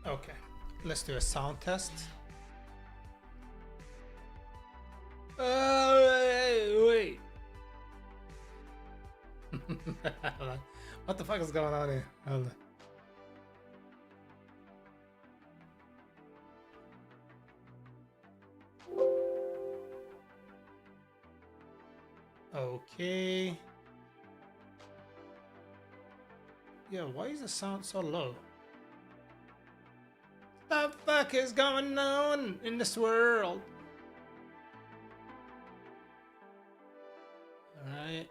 Okay, let's do a sound test. Wait. What the fuck is going on here? Hold on. Okay. Yeah, why is the sound so low? What the fuck is going on in this world? Alright.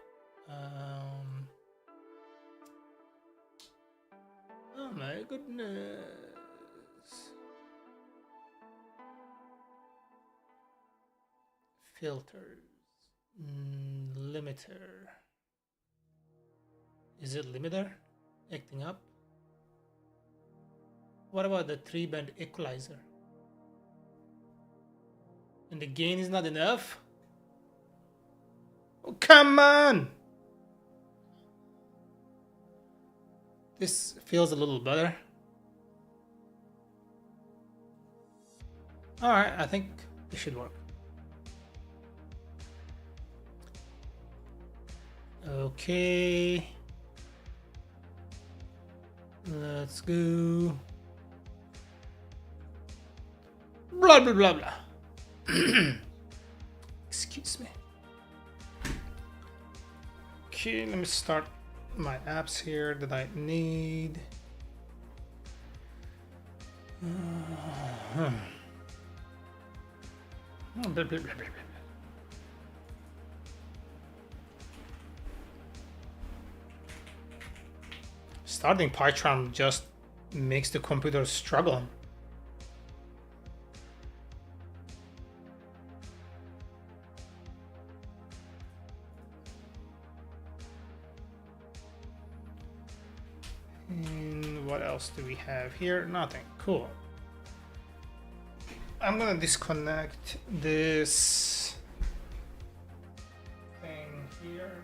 Oh my goodness. Filters. Limiter. Is it limiter acting up? What about the 3-band equalizer? And the gain is not enough? Oh, come on! This feels a little better. Alright, I think this should work. Okay. Let's go. Blah, blah, blah, blah. Excuse me. Okay, let me start my apps here that I need. Blah, blah, blah, blah, blah. Starting Python just makes the computer struggle. And what else do we have here? Nothing. Cool. I'm gonna disconnect this thing here.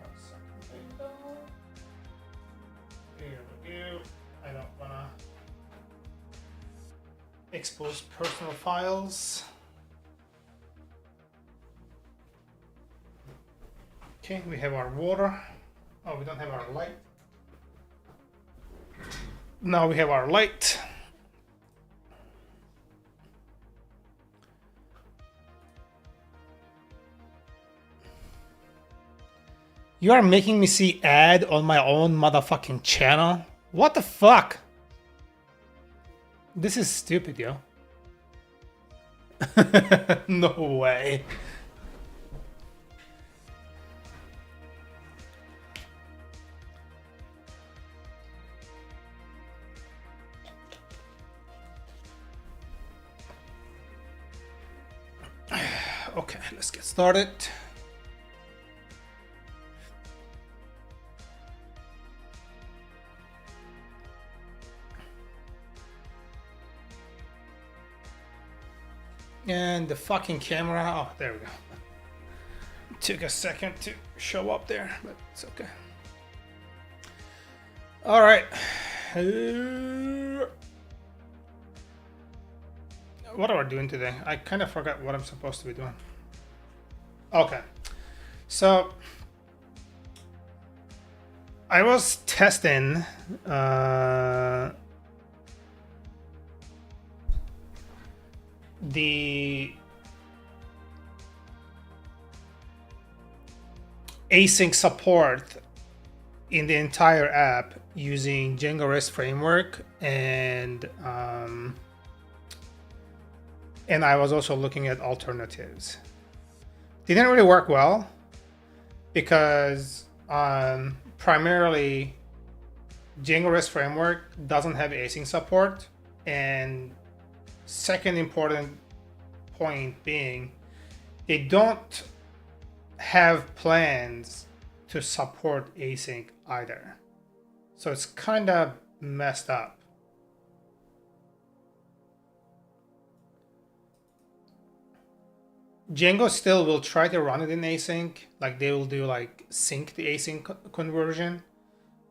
Here we go. I don't wanna expose personal files. Okay, we have our water. Oh, we don't have our light. Now we have our light. You are making me see ad on my own motherfucking channel? What the fuck? This is stupid, yo. No way. Okay, let's get started. And the fucking camera, oh, there we go. Took a second to show up there, but it's okay. All right. What are we doing today? I kind of forgot what I'm supposed to be doing. Okay. So I was testing the async support in the entire app using Django REST framework, and I was also looking at alternatives. Didn't really work well because primarily Django REST framework doesn't have async support, and second important point being they don't have plans to support async either. So it's kind of messed up. Django still will try to run it in async, like they will do like sync the async conversion,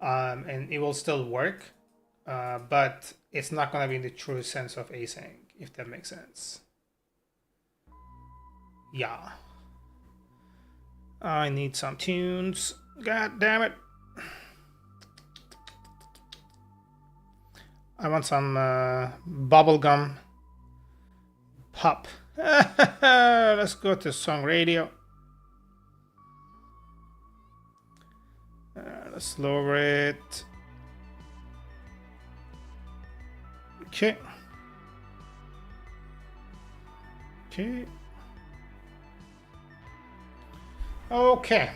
and it will still work. but it's not gonna be in the true sense of async, if that makes sense. Yeah. I need some tunes. God damn it. I want some bubblegum pop. Let's go to song radio. Let's lower it. Okay. Okay. Okay.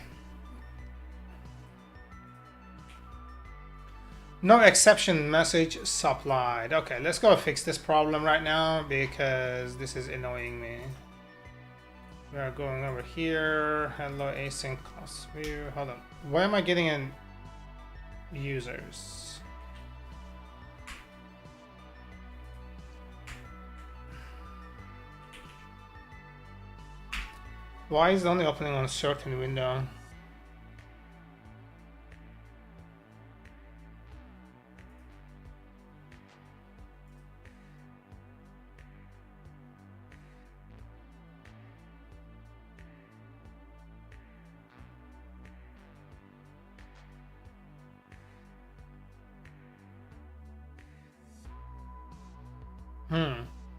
No exception message supplied. Okay, let's go fix this problem right now because this is annoying me. We are going over here. Hello async class view. Hold on. Why am I getting in users? Why is it only opening on a certain window?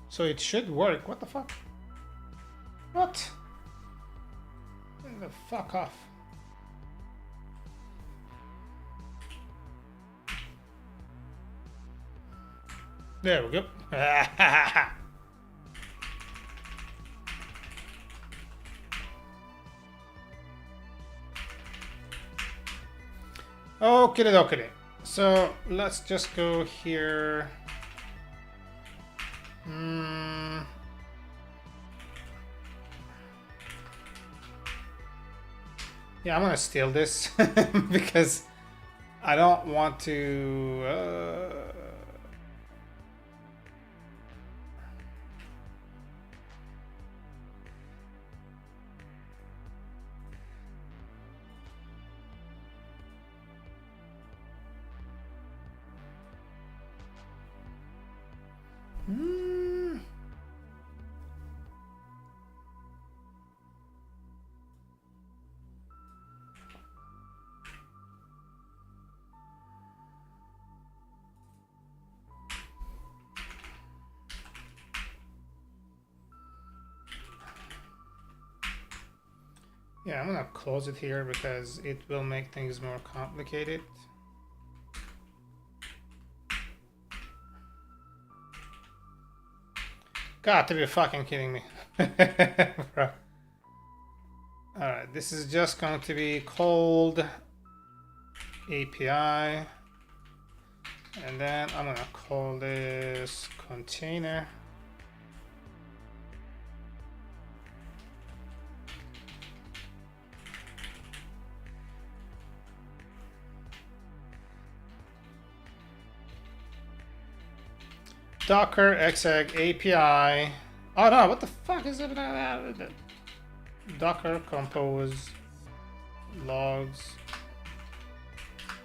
So it should work. What the fuck? What? Get the fuck off. There we go. Okay. So let's just go here. Yeah, I'm gonna steal this because I don't want to. Yeah, I'm gonna close it here because it will make things more complicated. Got to be fucking kidding me. Bro. Alright, this is just going to be called API. And then I'm gonna call this container. Docker exec API. Oh no, what the fuck is it? Docker compose logs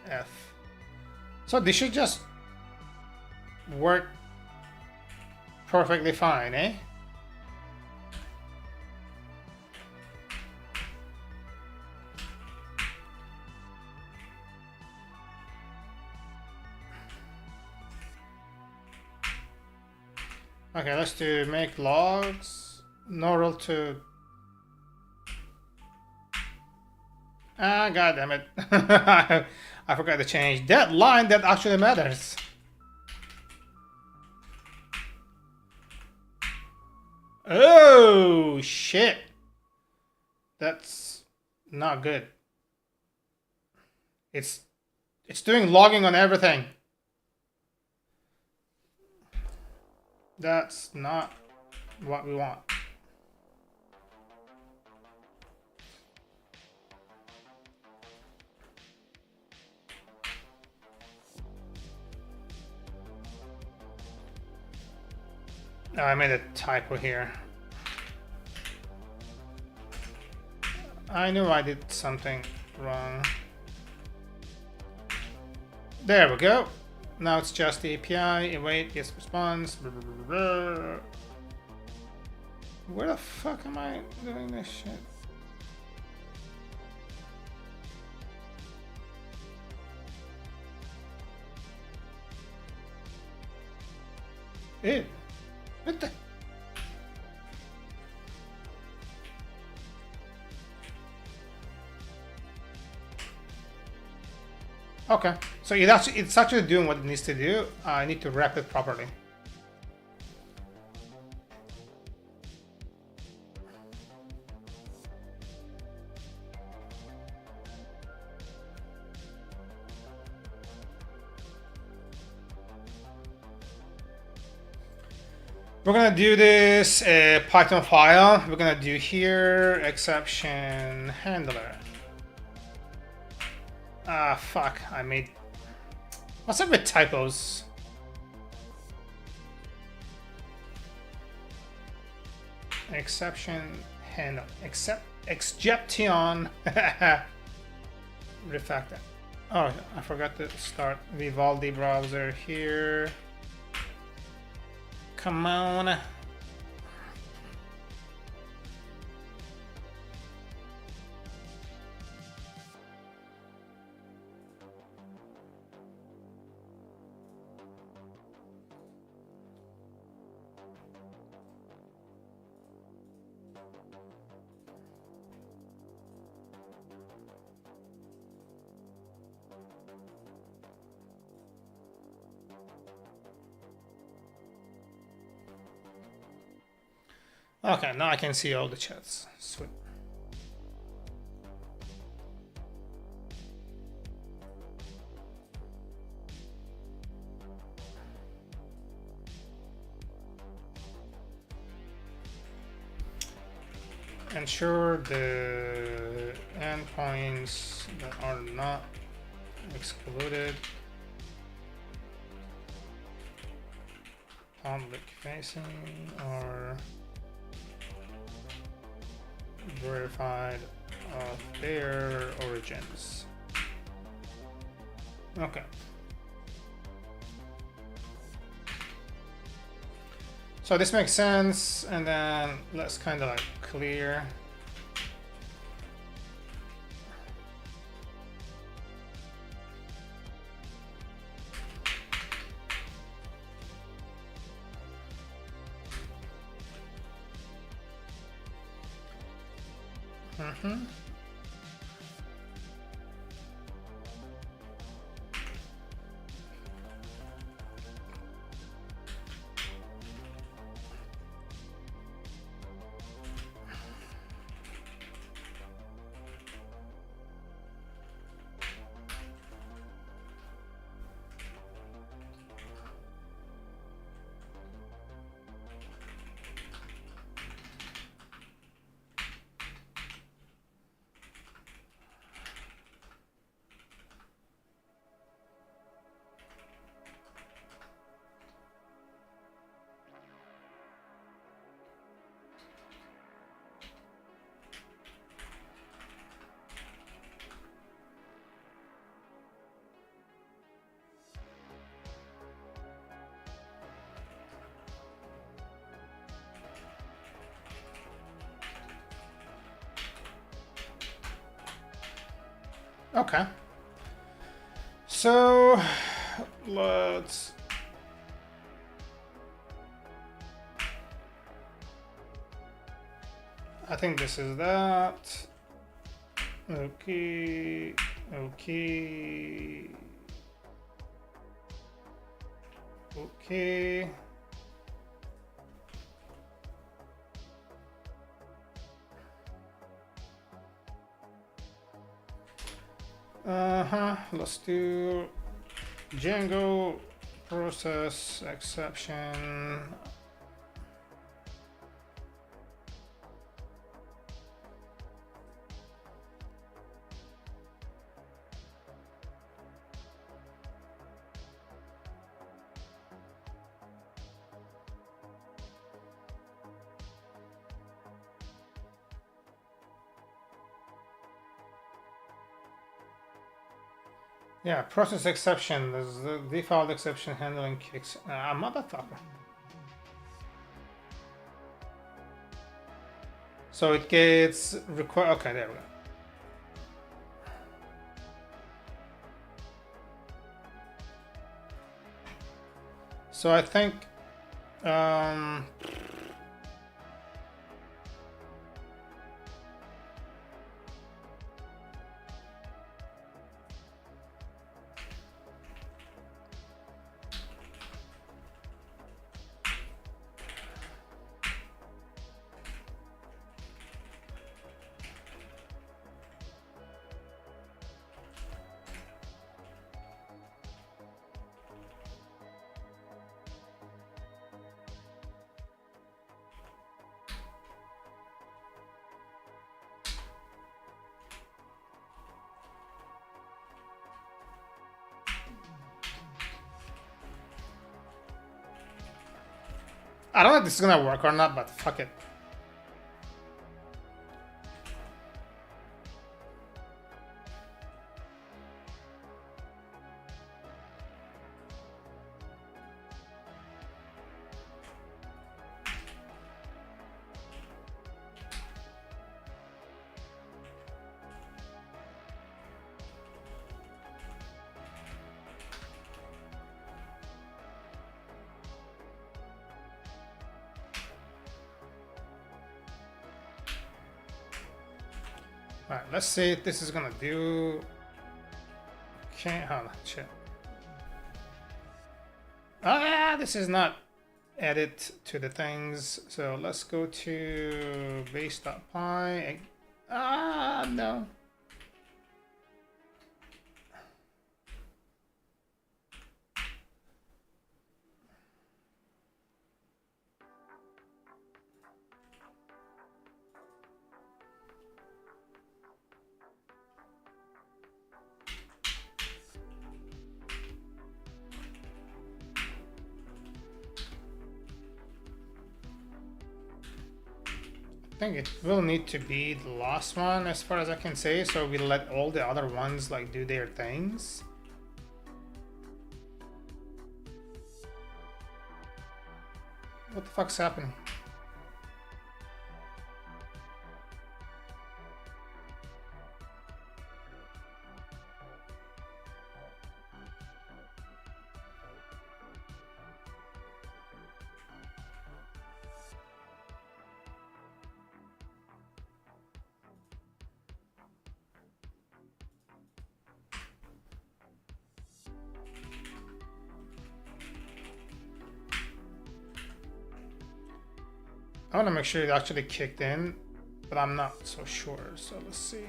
F. So this should just work perfectly fine, eh? Okay, let's do make logs, no rule to. Ah, god damn it. I forgot to change that line that actually matters. Oh, shit. That's not good. It's doing logging on everything. That's not what we want. Oh, I made a typo here. I knew I did something wrong. There we go. Now it's just the API. Await gets response. Blah, blah, blah, blah. Where the fuck am I doing this shit? Ew. What the? Okay, so it's actually doing what it needs to do. I need to wrap it properly. We're gonna do this Python file. We're gonna do here exception handler. Ah, fuck, I made... What's up with typos? Exception handle, exception refactor. Oh, I forgot to start Vivaldi browser here. Come on. Okay, now I can see all the chats. Sweet. Ensure the endpoints that are not excluded. Public facing or verified of their origins. Okay. So this makes sense, and then let's kind of like clear. Okay. So let's I think this is that. Okay. Okay. Okay. Let's do Django process exception. Yeah, process exception. There's the default exception handling kicks. Motherfucker. So it gets require. Okay, there we go. So I think. I don't know if this is gonna work or not, but fuck it. Alright, let's see if this is gonna do. Okay, hold on, shit. Ah, this is not edit to the things. So let's go to base.py. Ah, no. I think it will need to be the last one as far as I can say, so we let all the other ones like do their things. What the fuck's happening? I want to make sure it actually kicked in, but I'm not so sure. So let's see.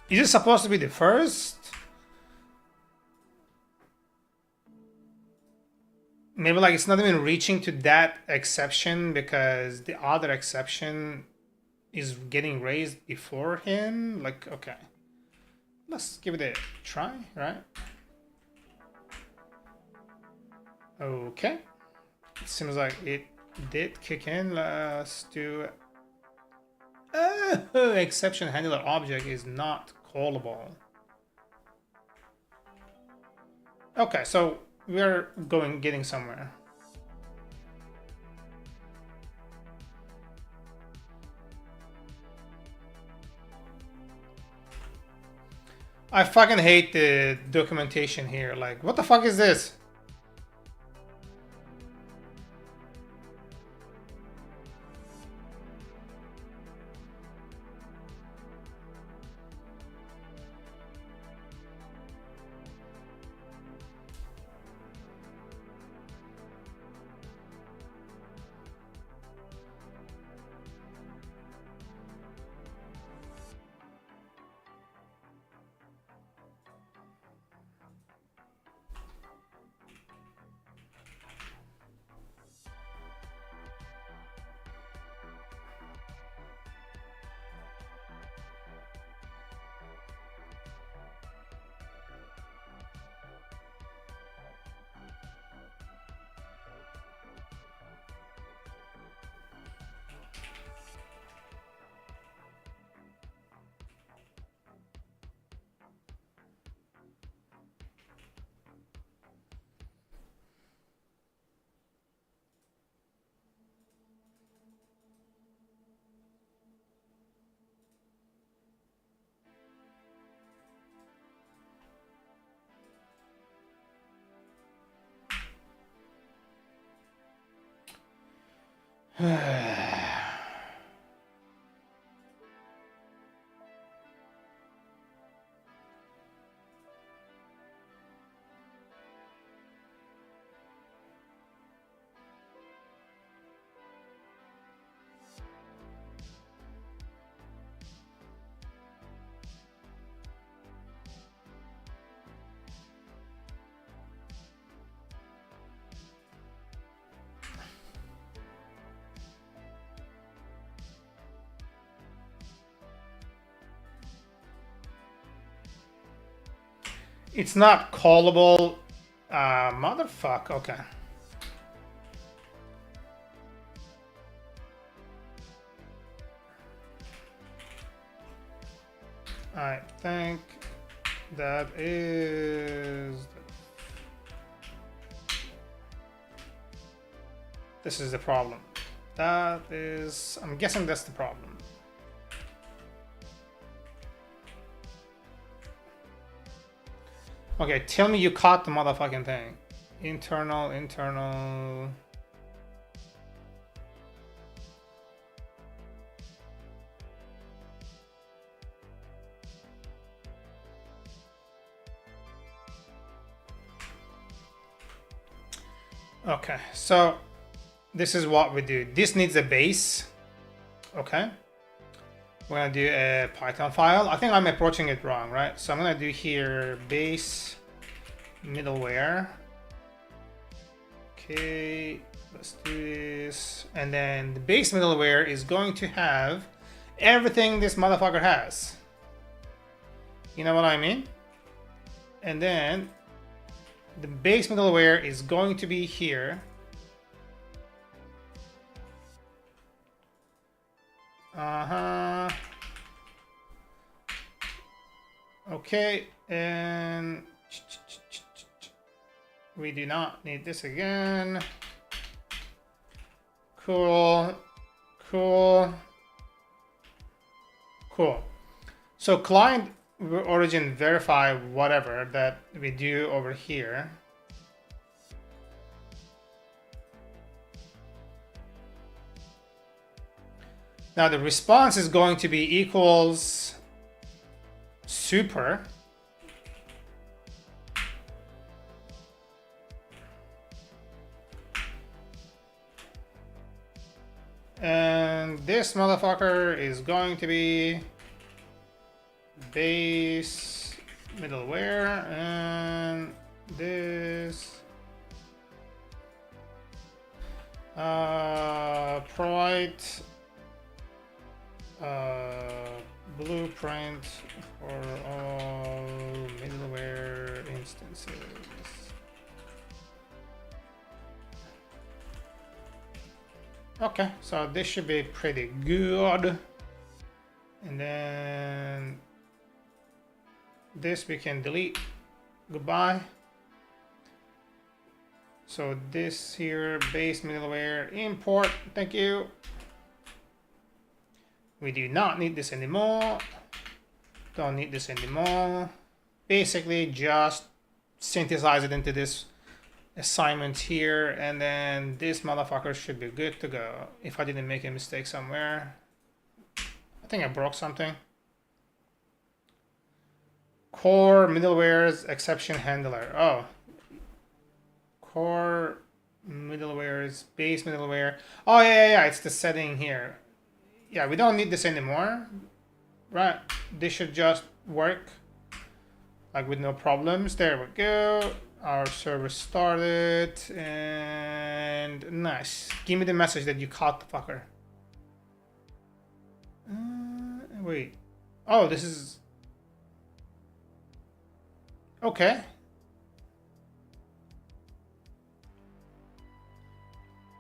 Is it supposed to be the first? Maybe like it's not even reaching to that exception because the other exception is getting raised before him. Like, okay. Let's give it a try, right? Okay. It seems like it did kick in. Let's do exception handler object is not callable. Okay, so we're getting somewhere. I fucking hate the documentation here. Like, what the fuck is this? It's not callable. Motherfuck. Okay. I think that is. This is the problem. That is. I'm guessing that's the problem. Okay, tell me you caught the motherfucking thing. Internal. Okay, so this is what we do. This needs a base. Okay. We're gonna do a Python file. I think I'm approaching it wrong, right? So I'm gonna do here base middleware. Okay, let's do this. And then the base middleware is going to have everything this motherfucker has. You know what I mean? And then the base middleware is going to be here. Okay, and we do not need this again. Cool. So client origin verify whatever that we do over here. Now the response is going to be equals super. And this motherfucker is going to be base middleware, and this provide blueprint for all middleware instances. Okay, so this should be pretty good. And then this we can delete. Goodbye. So this here, base middleware import. Thank you. We do not need this anymore. Don't need this anymore. Basically just synthesize it into this assignment here, and then this motherfucker should be good to go. If I didn't make a mistake somewhere. I think I broke something. Core middleware's exception handler. Oh. Core middleware's base middleware. Oh yeah, it's the setting here. Yeah, we don't need this anymore. Right. This should just work like with no problems. There we go. Our server started, and nice. Give me the message that you caught the fucker. Wait. Oh, this is... Okay.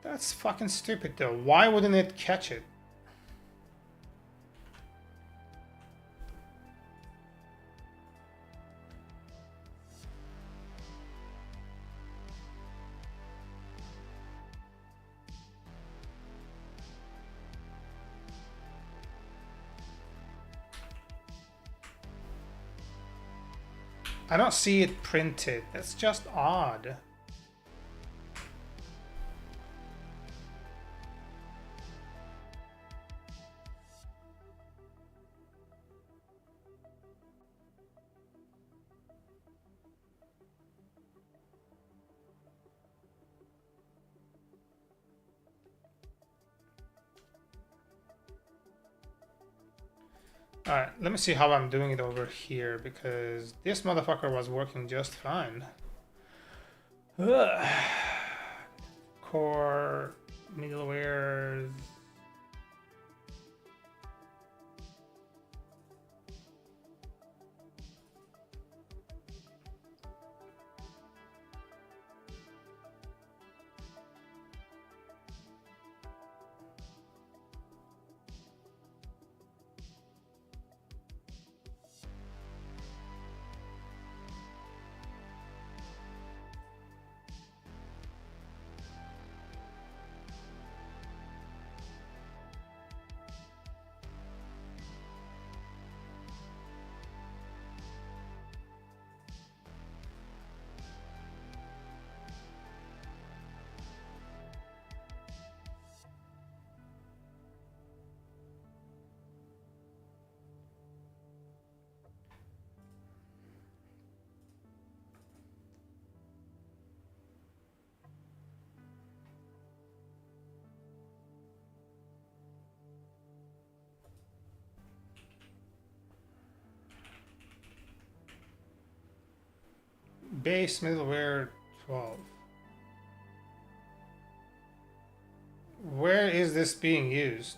That's fucking stupid though. Why wouldn't it catch it? I don't see it printed. That's just odd. Alright, let me see how I'm doing it over here, because this motherfucker was working just fine. Ugh. Core, middleware. Base middleware 12. Where is this being used?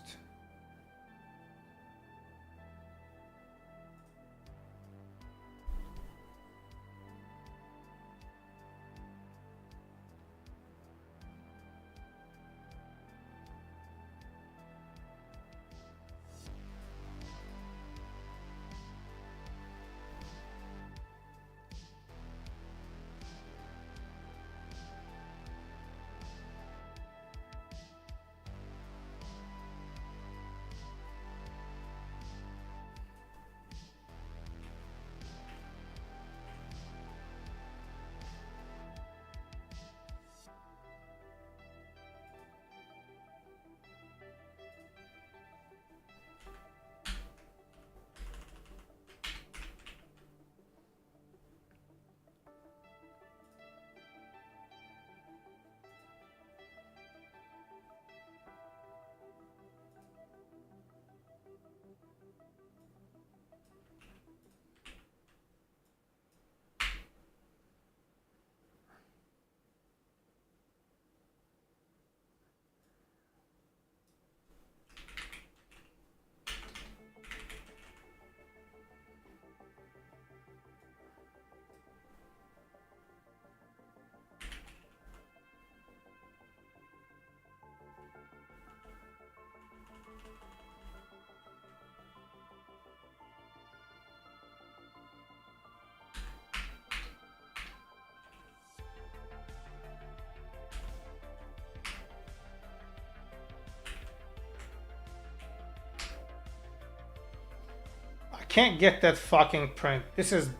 I can't get that fucking print. This is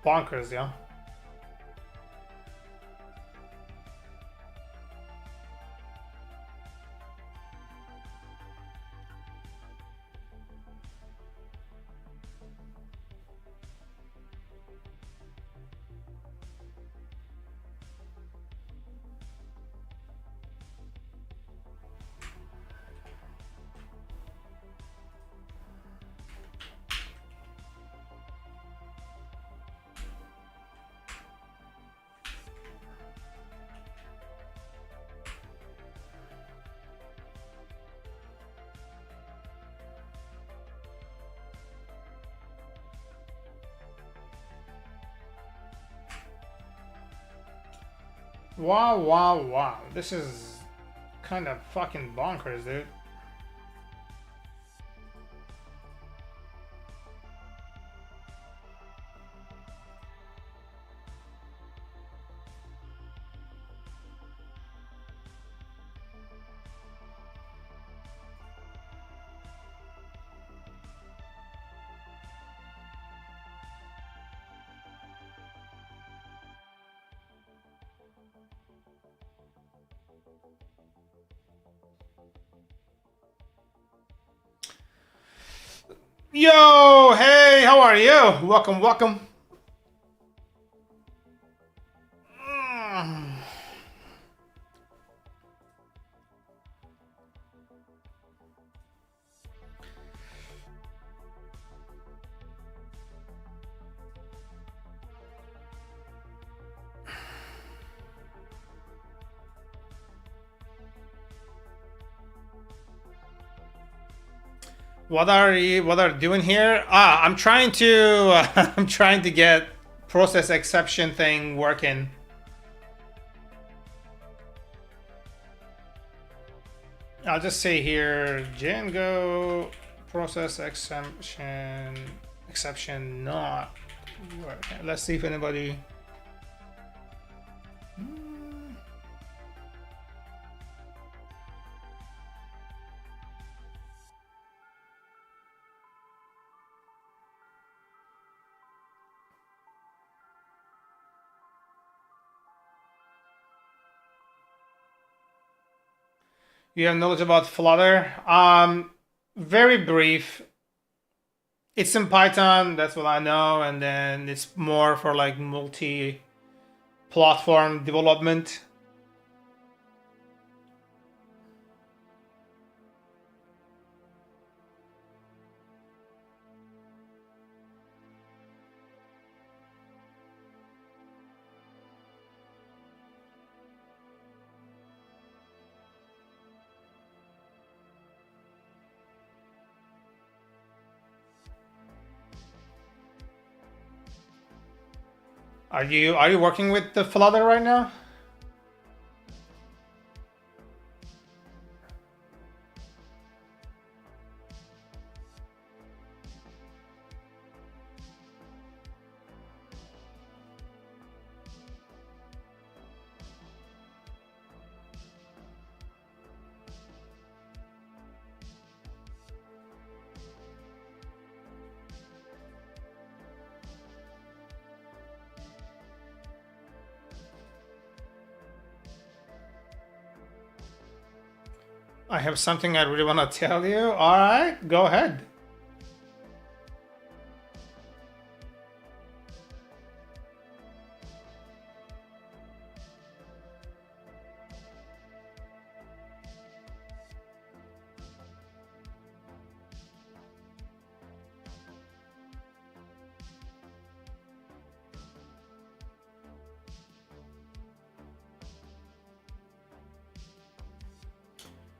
bonkers, yeah. Wow, wow, wow. This is kind of fucking bonkers, dude. Yo, hey, how are you? Welcome, welcome. What are you doing here? I'm trying to I'm trying to get process exception thing working. I'll just say here Django process exception not working. Let's see if anybody. You have knowledge about Flutter? Very brief. It's in Python, that's what I know, and then it's more for like multi-platform development. Are you working with the Flutter right now? I have something I really want to tell you. All right, go ahead.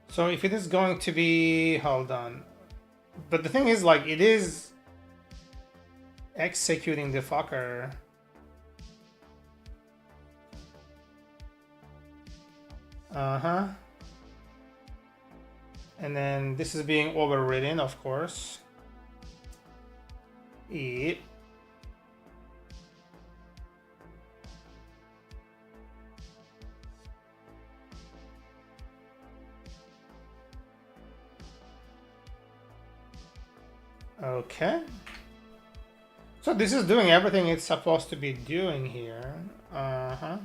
So if it is going to be, hold on. But the thing is, like, it is executing the fucker. Uh-huh. And then this is being overridden, of course. Yep. Okay. So this is doing everything it's supposed to be doing here. Uh-huh.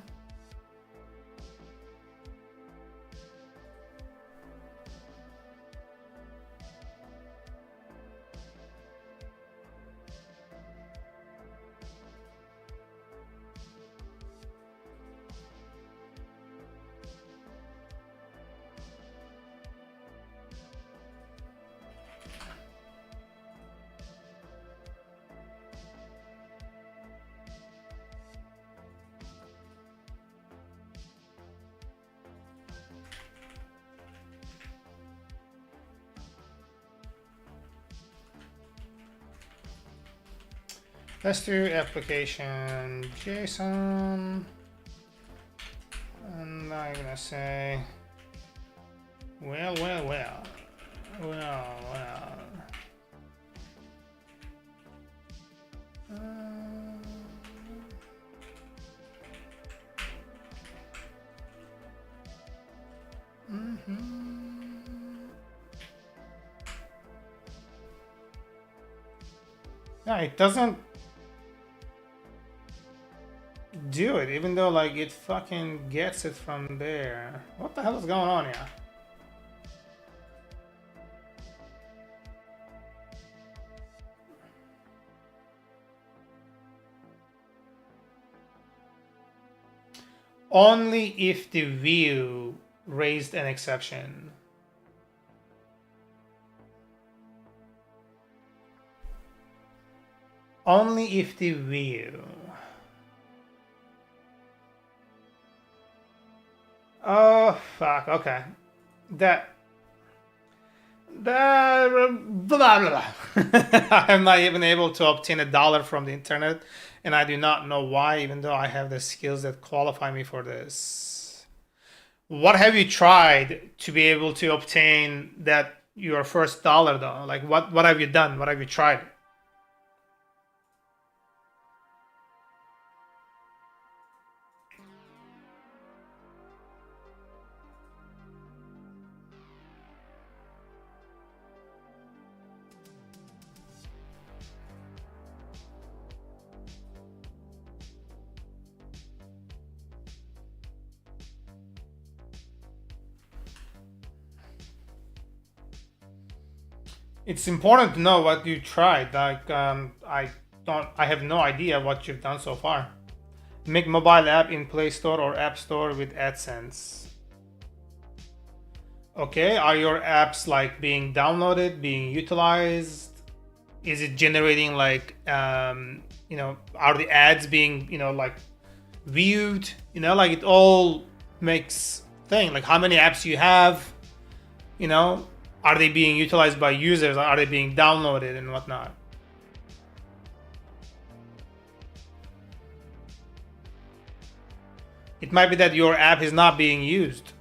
Let's do application JSON, and I'm gonna say, well. Yeah, it doesn't do it, even though like it fucking gets it from there. What the hell is going on here? Only if the view raised an exception. Only if the view. Oh fuck, okay. Blah, blah, blah. I'm not even able to obtain $1 from the internet, and I do not know why, even though I have the skills that qualify me for this. What have you tried to be able to obtain that your first dollar though? Like what have you done? What have you tried? It's important to know what you tried. Like I have no idea what you've done so far. Make mobile app in Play Store or App Store with AdSense. Okay, are your apps like being downloaded, being utilized? Is it generating like you know, are the ads being, you know, like viewed? You know, like it all makes thing. Like how many apps you have, you know, are they being utilized by users? Are they being downloaded and whatnot? It might be that your app is not being used.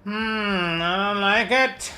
I don't like it.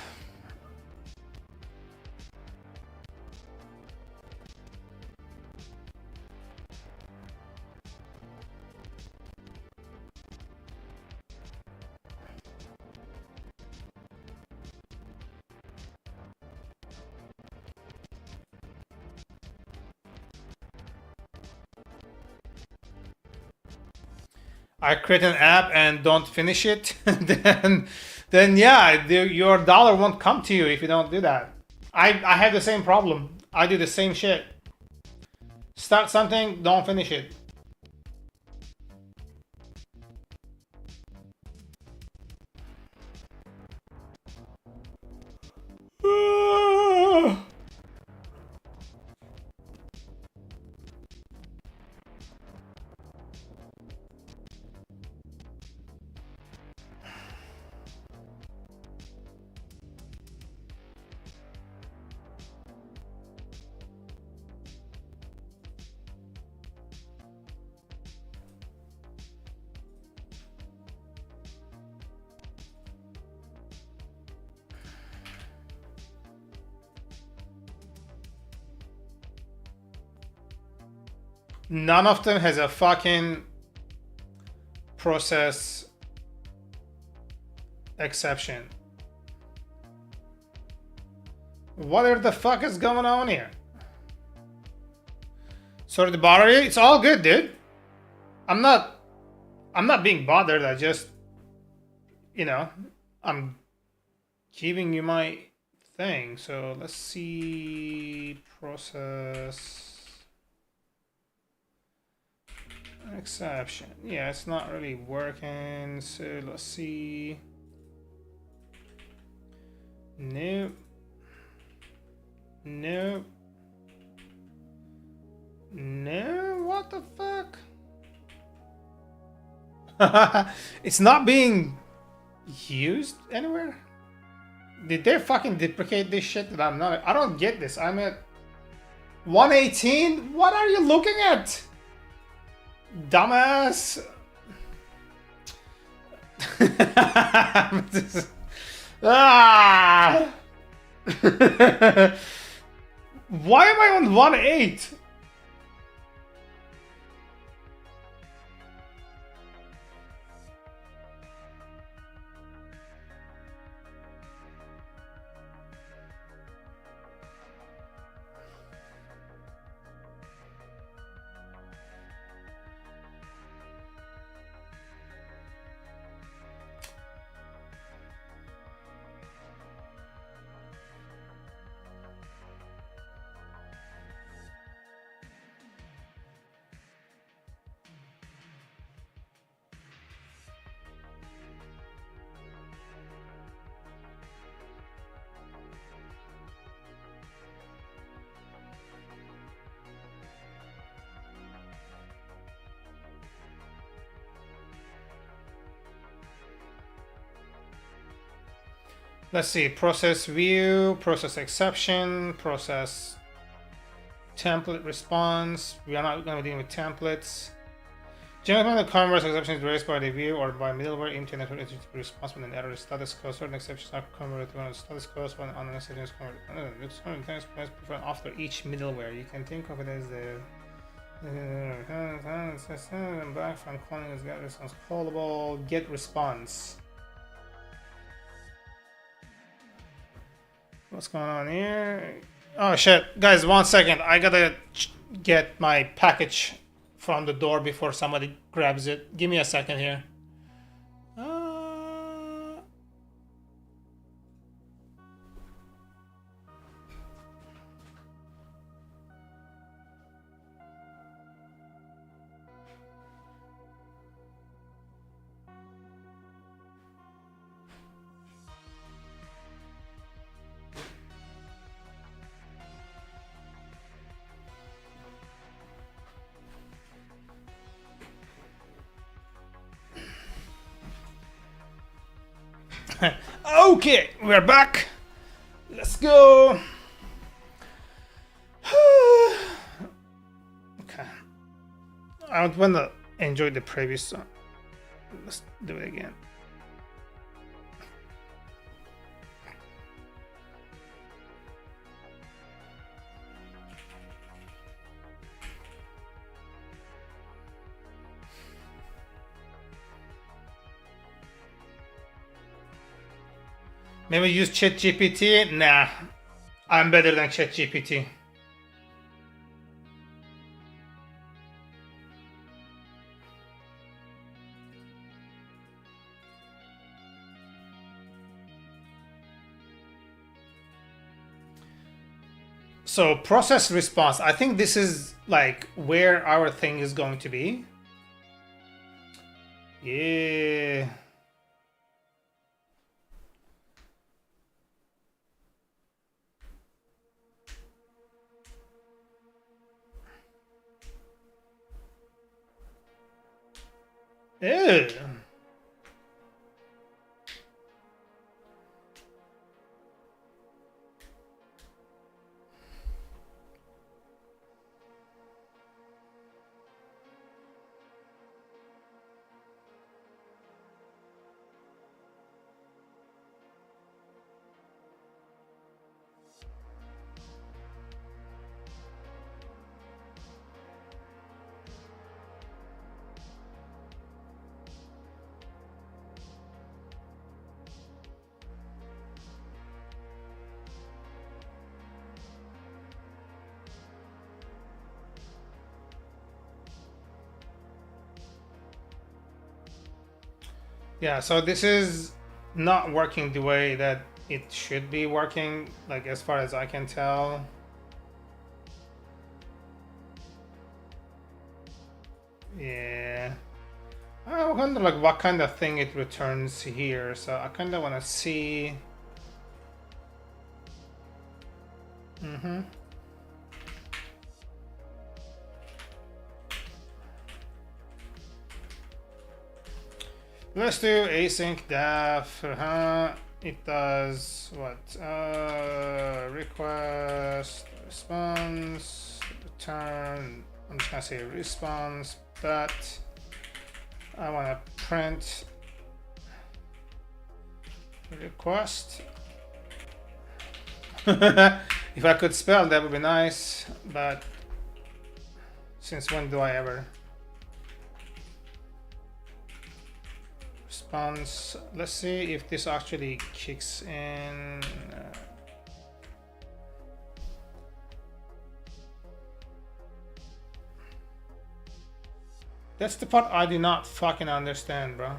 I create an app and don't finish it, then yeah, your dollar won't come to you if you don't do that. I have the same problem. I do the same shit. Start something, don't finish it. None of them has a fucking process exception. What the fuck is going on here? Sorry to bother you. It's all good, dude. I'm not being bothered. I just, you know, I'm giving you my thing. So let's see process exception. Yeah, it's not really working. So let's see. Nope. Nope. No, what the fuck? It's not being used anywhere? Did they fucking deprecate this shit that I'm not? I don't get this. I'm at 118? What are you looking at? Dumbass. Ah! Why am I on 1.8? Let's see, process view, process exception, process template response. We are not going to be dealing with templates. Generally, the converse exception is raised by the view or by middleware into network entity to be responsible when an error is status quo. Certain exceptions are converted when status quo when on an exception is converted. It's preferred after each middleware. You can think of it as the back from calling is get response callable, get response. What's going on here? Oh shit, guys, 1 second. I gotta get my package from the door before somebody grabs it. Give me a second here. Okay, we're back. Let's go. Okay. I want to enjoy the previous song. Let's do it again. Maybe use ChatGPT? Nah, I'm better than ChatGPT. So process response, I think this is like where our thing is going to be. Yeah. Ew. Yeah, so this is not working the way that it should be working, like as far as I can tell. Yeah. I wonder like what kind of thing it returns here, so I kind of want to see. Let's do async def. It does what? Request, response, return. I'm just gonna say response, but I want to print request. If I could spell, that would be nice, but since when do I ever? Response. Let's see if this actually kicks in. That's the part I do not fucking understand, bro.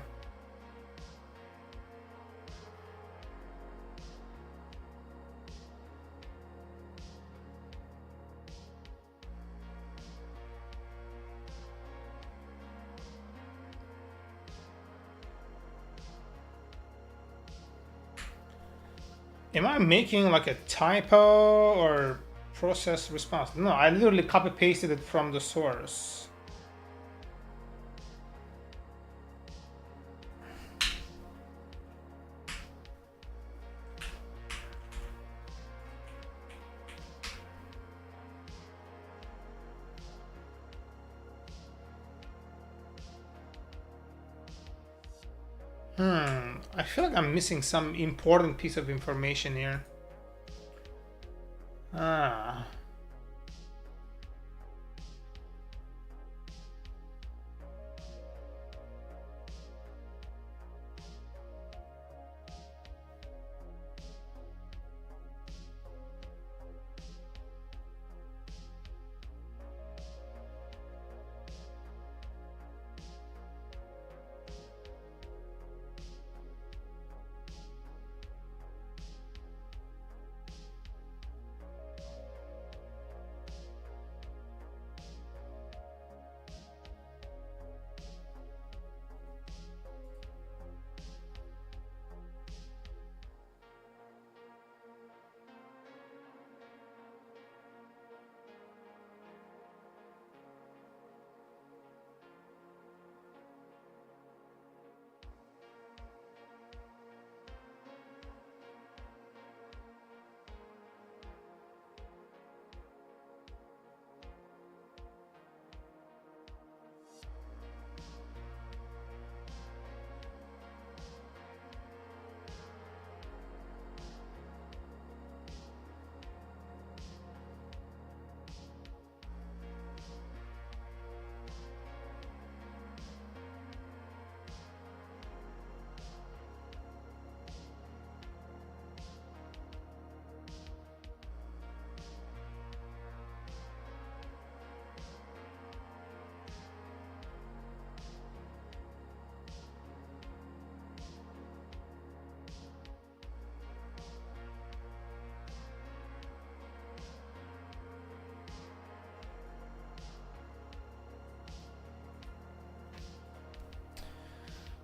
Am I making like a typo or process response? No, I literally copy pasted it from the source. I feel like I'm missing some important piece of information here.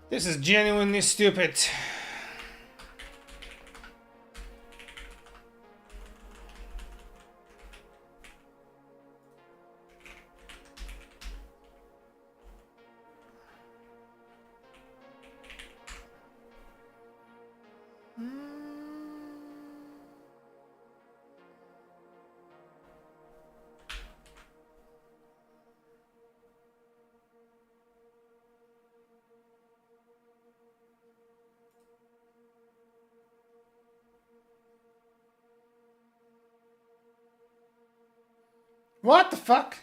This is genuinely stupid. What the fuck?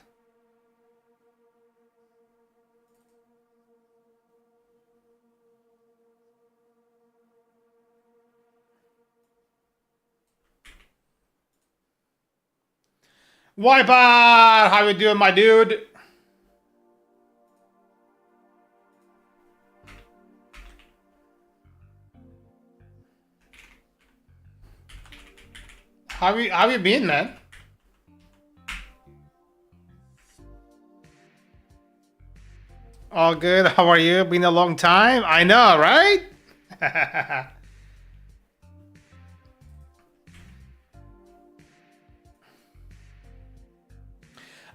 Wipeout! How you doing, my dude? How you been, man? All good. How are you? Been a long time. I know, right?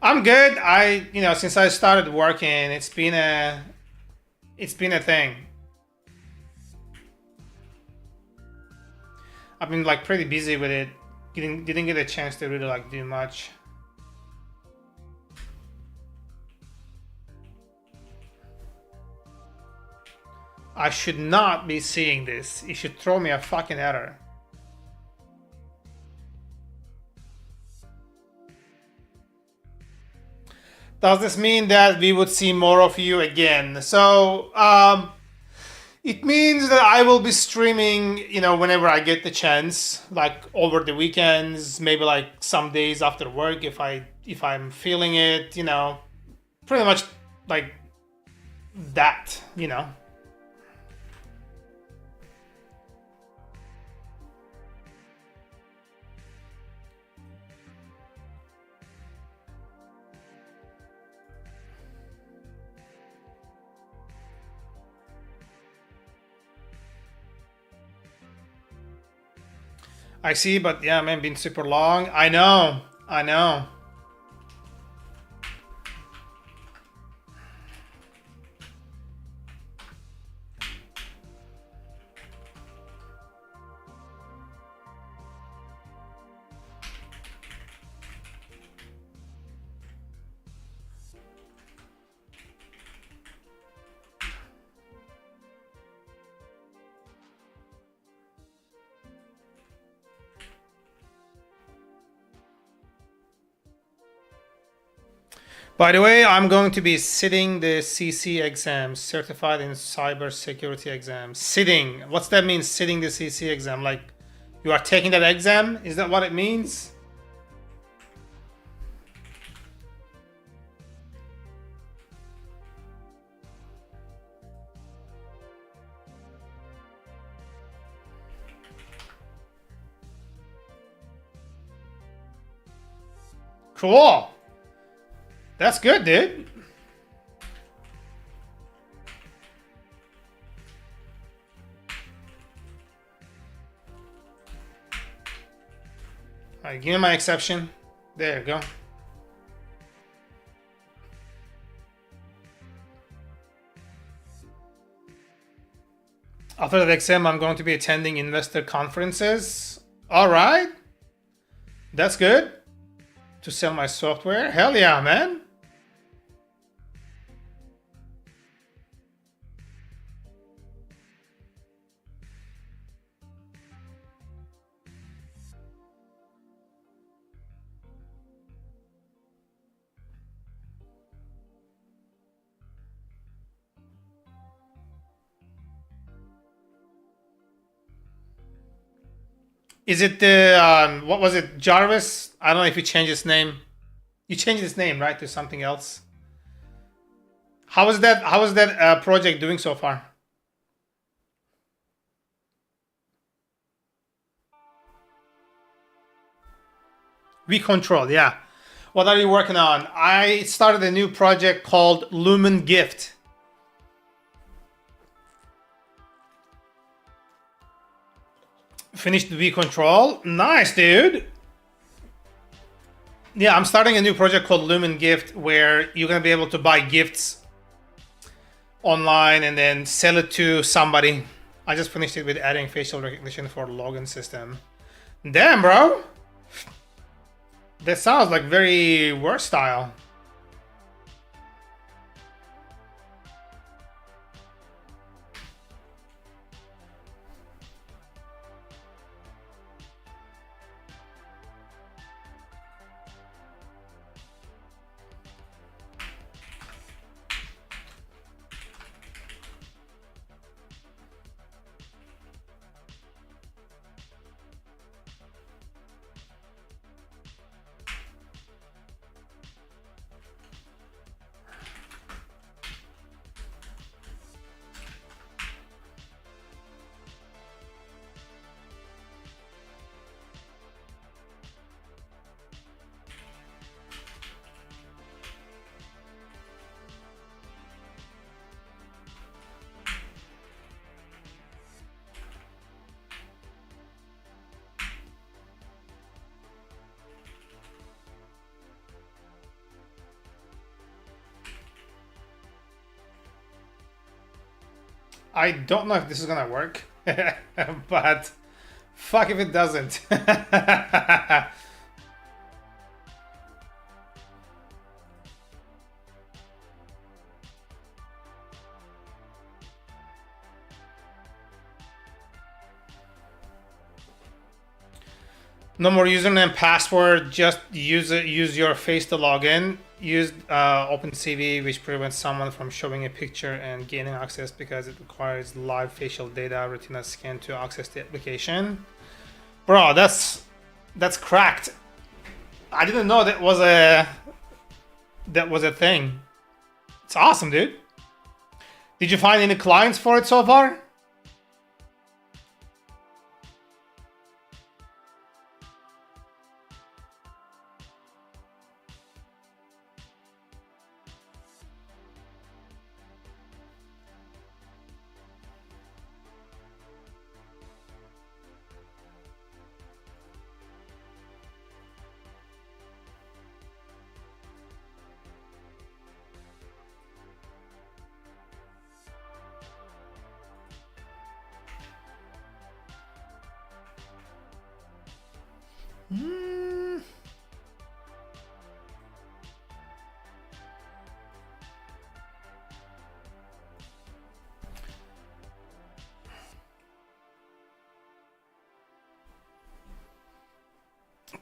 I'm good. Since I started working, it's been a thing. I've been like pretty busy with it. Didn't get a chance to really like do much. I should not be seeing this. It should throw me a fucking error. Does this mean that we would see more of you again? So, it means that I will be streaming, whenever I get the chance, like over the weekends, maybe like some days after work if I'm feeling it, pretty much like that, I see, but yeah, man, been super long. I know. By the way, I'm going to be sitting the CC exam, Certified in Cybersecurity exam. Sitting. What's that mean, sitting the CC exam? Like, you are taking that exam? Is that what it means? Cool. That's good, dude. All right, give me my exception. There you go. After that exam, I'm going to be attending investor conferences. All right. That's good. To sell my software. Hell yeah, man. Is it the, what was it, Jarvis? I don't know if you changed his name. You changed his name, right, to something else. How is that project doing so far? We Control, yeah. What are you working on? I started a new project called Lumen Gift. Finished V Control. Nice, dude. Yeah, I'm starting a new project called Lumen Gift where you're going to be able to buy gifts online and then sell it to somebody. I just finished it with adding facial recognition for login system. Damn, bro. That sounds like very versatile. I don't know if this is gonna work, but fuck if it doesn't. No more username, password. Just use your face to log in. Use OpenCV, which prevents someone from showing a picture and gaining access because it requires live facial data retina scan to access the application. Bro, that's cracked. I didn't know that was a thing. It's awesome, dude. Did you find any clients for it so far?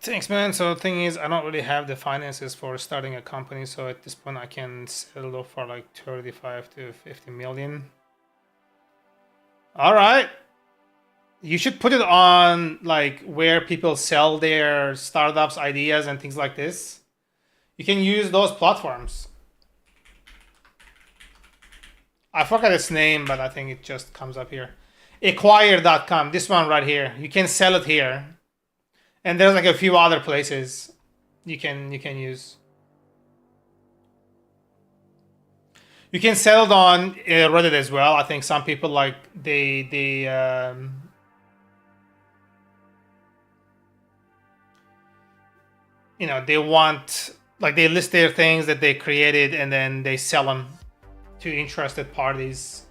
Thanks, man. So the thing is, I don't really have the finances for starting a company. So at this point, I can settle for like 35 to 50 million. All right. You should put it on like where people sell their startups, ideas, and things like this. You can use those platforms. I forgot its name, but I think it just comes up here. Acquire.com. This one right here. You can sell it here. And there's like a few other places you can use. You can sell it on Reddit as well. I think some people like they you know, they want, like, they list their things that they created and then they sell them to interested parties.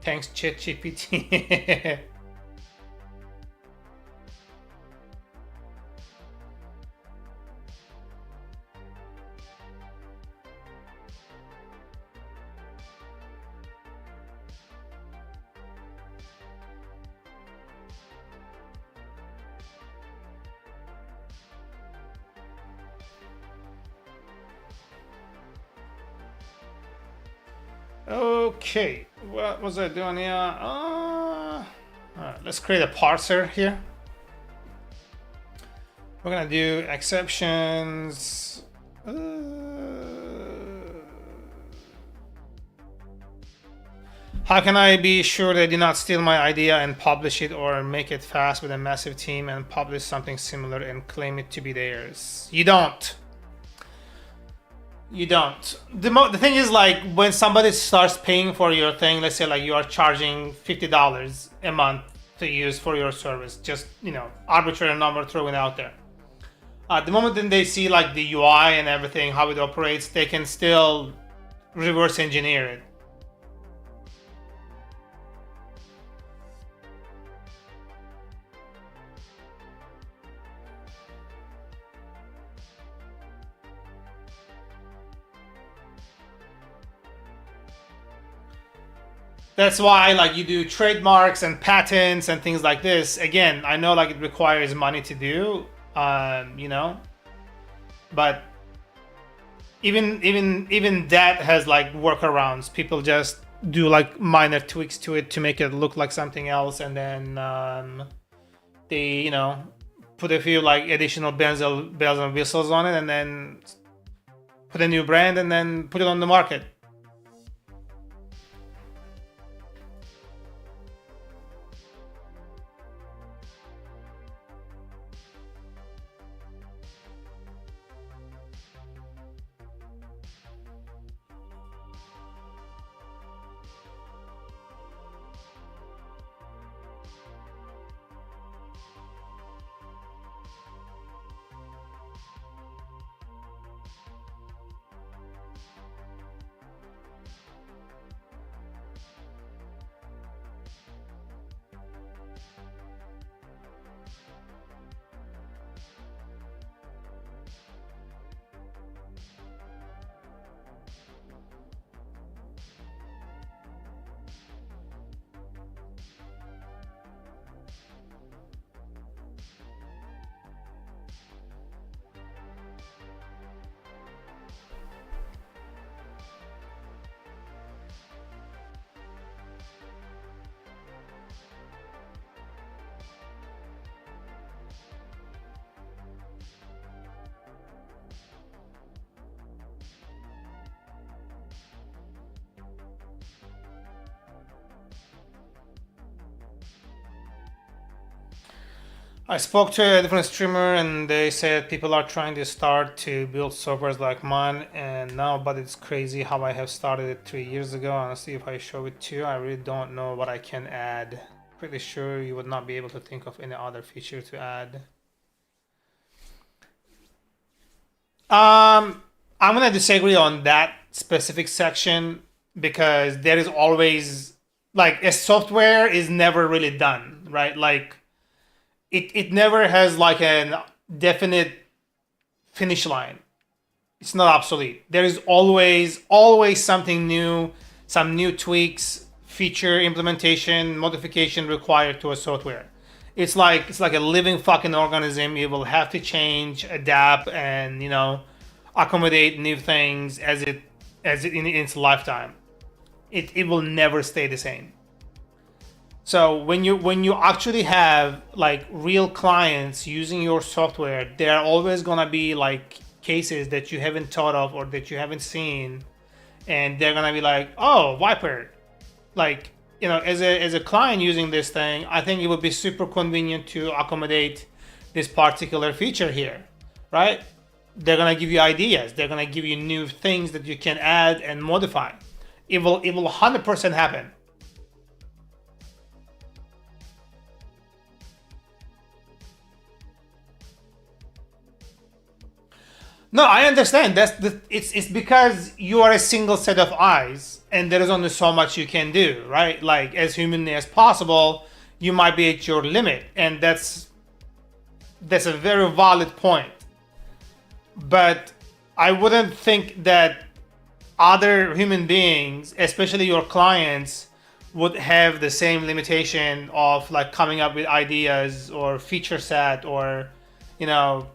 Thanks, ChatGPT. Okay, what was I doing here? All right, let's create a parser here. We're gonna do exceptions. How can I be sure they did not steal my idea and publish it, or make it fast with a massive team and publish something similar and claim it to be theirs? You don't. You don't. The thing is, like, when somebody starts paying for your thing, let's say like you are charging $50 a month to use for your service, just, you know, arbitrary number thrown out there. The moment then they see like the UI and everything, how it operates, they can still reverse engineer it. That's why, like, you do trademarks and patents and things like this. Again, I know like it requires money to do, you know, but even that has like workarounds. People just do like minor tweaks to it to make it look like something else, and then they, you know, put a few like additional bells and whistles on it, and then put a new brand and then put it on the market. I spoke to a different streamer and they said people are trying to start to build softwares like mine and now, but it's crazy how I have started it 3 years ago. Honestly, if I show it to you, I really don't know what I can add. Pretty sure you would not be able to think of any other feature to add. I'm gonna disagree on that specific section because there is always like a software is never really done, right? Like it never has like a definite finish line. It's not obsolete. There is always something new, some new tweaks, feature implementation, modification required to a software. It's like a living fucking organism. It will have to change, adapt, and accommodate new things as it in its lifetime. It will never stay the same. So when you actually have like real clients using your software, there are always gonna be like cases that you haven't thought of or that you haven't seen, and they're gonna be like, "Oh, Viper, like as a client using this thing, I think it would be super convenient to accommodate this particular feature here, right?" They're gonna give you ideas. They're gonna give you new things that you can add and modify. It will 100% happen. No, I understand. It's because you are a single set of eyes, and there is only so much you can do, right? Like as humanly as possible, you might be at your limit, and that's a very valid point. But I wouldn't think that other human beings, especially your clients, would have the same limitation of like coming up with ideas or feature set or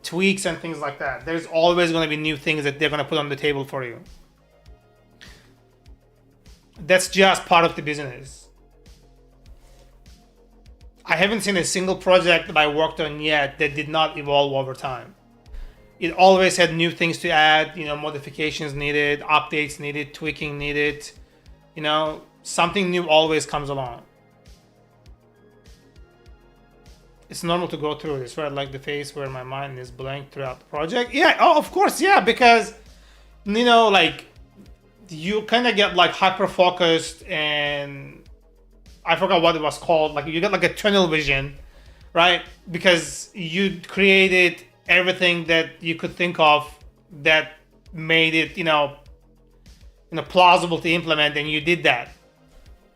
tweaks and things like that. There's always going to be new things that they're going to put on the table for you. That's just part of the business. I haven't seen a single project that I worked on yet that did not evolve over time. It always had new things to add, modifications needed, updates needed, tweaking needed. Something new always comes along. It's normal to go through this, right? Like the phase where my mind is blank throughout the project. Yeah, oh, of course, yeah, because, like you kind of get like hyper focused and I forgot what it was called. Like you get like a tunnel vision, right? Because you created everything that you could think of that made it, plausible to implement, and you did that.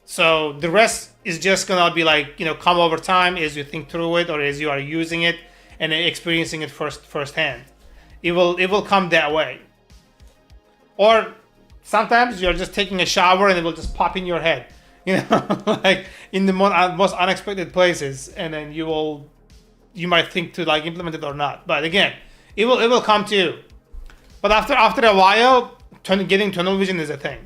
So the rest is just gonna be like, come over time as you think through it or as you are using it and experiencing it firsthand. It will come that way. Or sometimes you're just taking a shower and it will just pop in your head, like in the most unexpected places, and then you might think to like implement it or not. But again, it will come to you. But after a while, getting tunnel vision is a thing.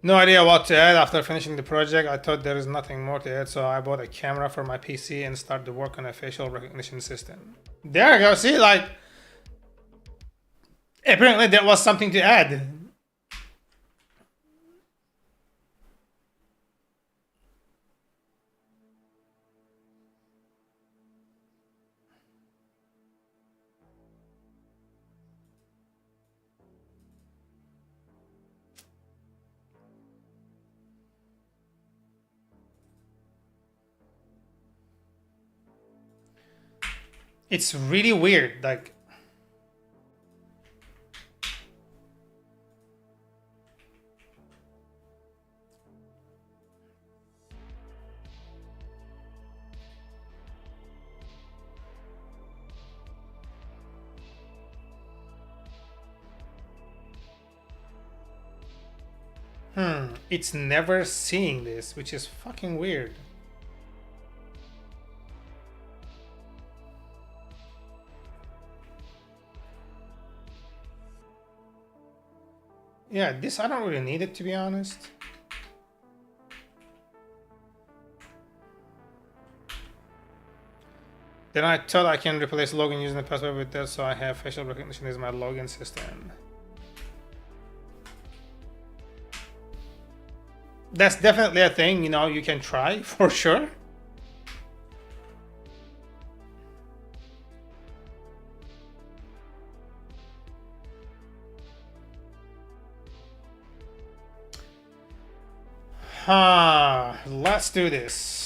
No idea what to add after finishing the project. I thought there is nothing more to add, so I bought a camera for my PC and started to work on a facial recognition system. There you go. See, like, apparently there was something to add. It's really weird. Like, It's never seeing this, which is fucking weird. Yeah, this I don't really need it, to be honest. Then I thought I can replace login using the password with that, so I have facial recognition as my login system. That's definitely a thing, you know, you can try for sure. Let's do this.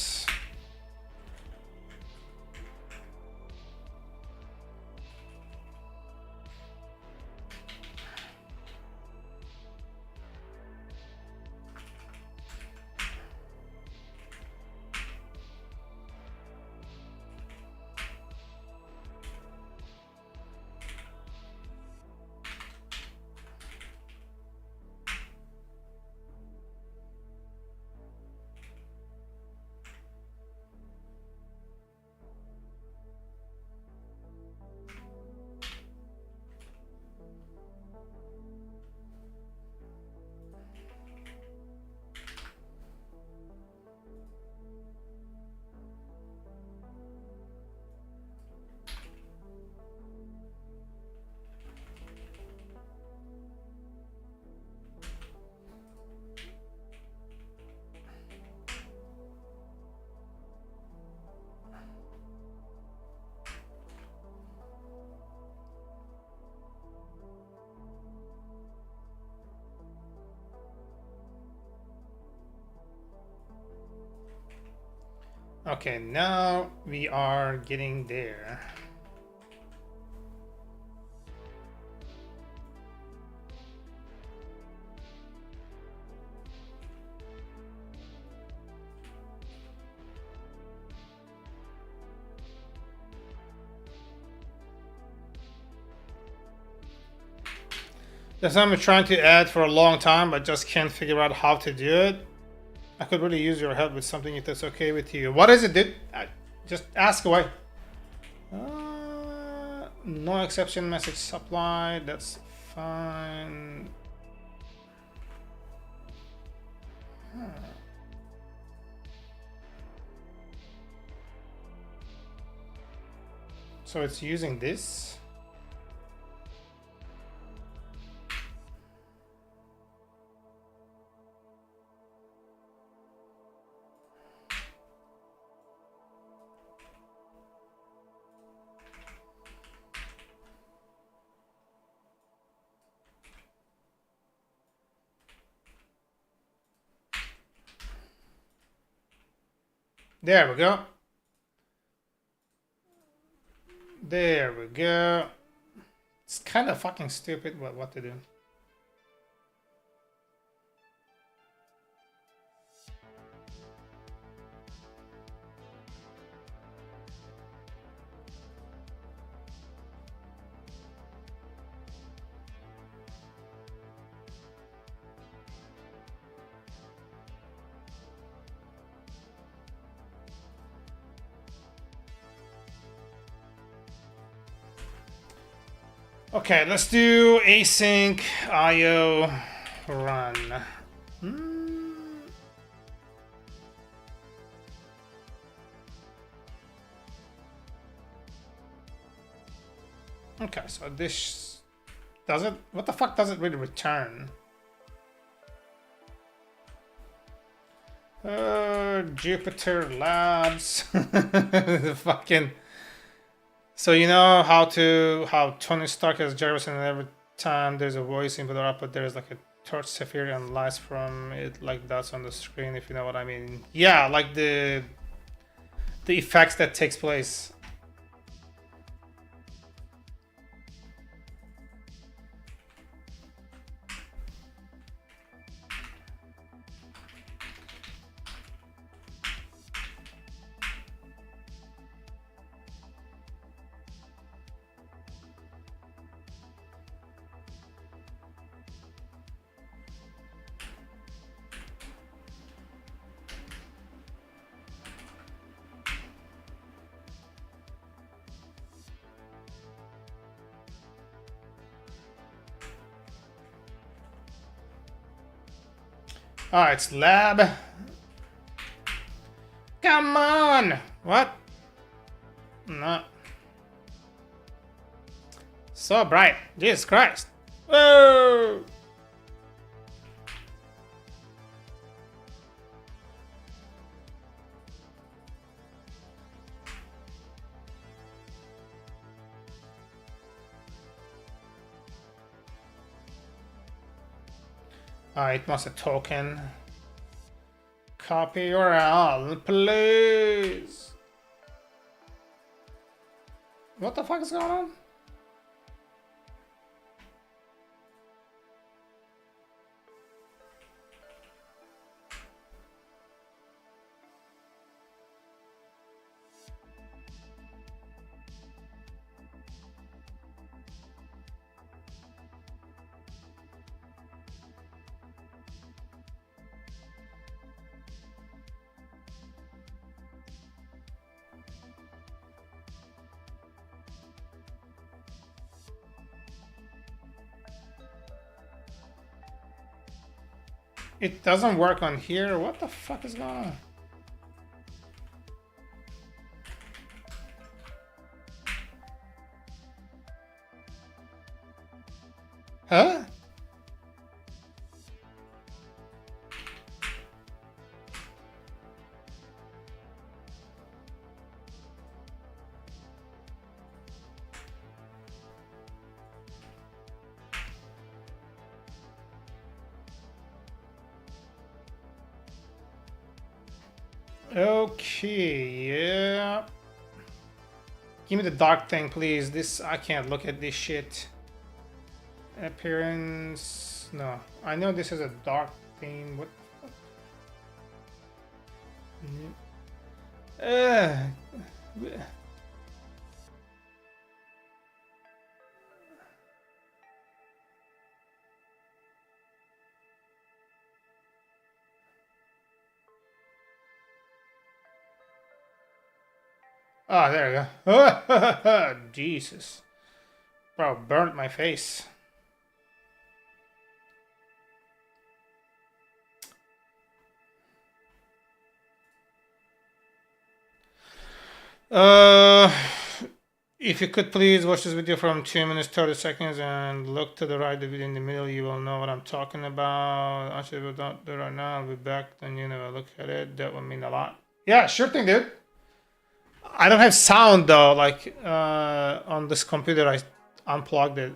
Okay, now we are getting there. That's something I'm trying to add for a long time, but just can't figure out how to do it. I could really use your help with something if that's okay with you. What is it, dude? Just ask away. No exception message supplied. That's fine. So it's using this. There we go. There we go. It's kind of fucking stupid what to do. Okay, let's do async IO run. Okay, so this does it. What the fuck does it really return? Jupyter Labs. Fucking. So you know how Tony Stark has Jarvis, and every time there's a voice input or output, there's like a torch sphere and lights from it like that's on the screen, if you know what I mean. Yeah, like the effects that takes place. Oh, it's lab. Come on! What? No. So bright. Jesus Christ. Whoa! It wants a token. Copy URL, please. What the fuck is going on? It doesn't work on here. What the fuck is going on? Huh? Okay, yeah. Give me the dark thing, please. This, I can't look at this shit. Appearance, no. I know this is a dark theme. What the fuck? Oh, there we go. Jesus. Bro, burnt my face. If you could please watch this video from 2 minutes 30 seconds and look to the right, the video in the middle, you will know what I'm talking about. Actually, we don't do it right now. I'll be back, then you never look at it. That would mean a lot. Yeah, sure thing, dude. I don't have sound though, like on this computer. I unplugged it.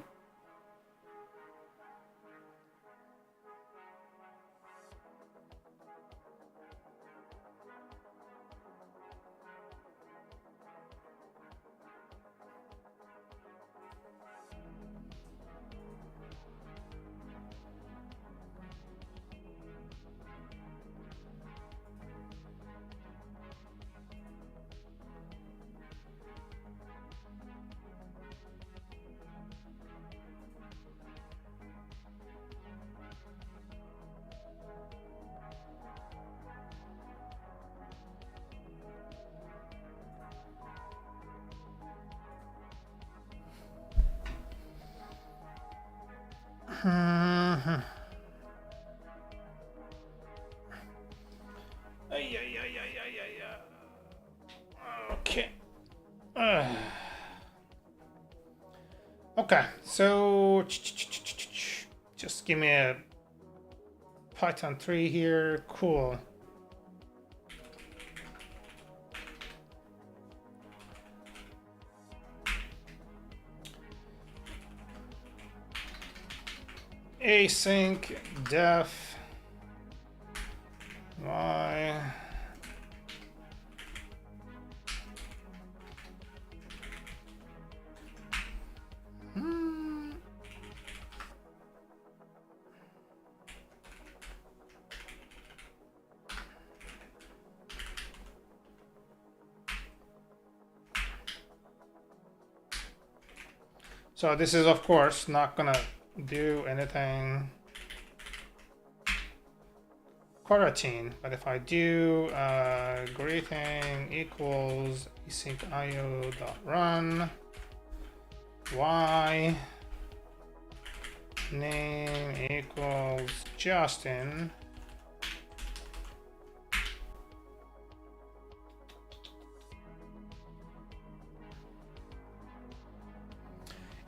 Okay. Okay, so just give me a Python 3 here. Cool. Async def y So this is of course not gonna do anything coroutine, but if I do greeting equals async io dot run y name equals Justin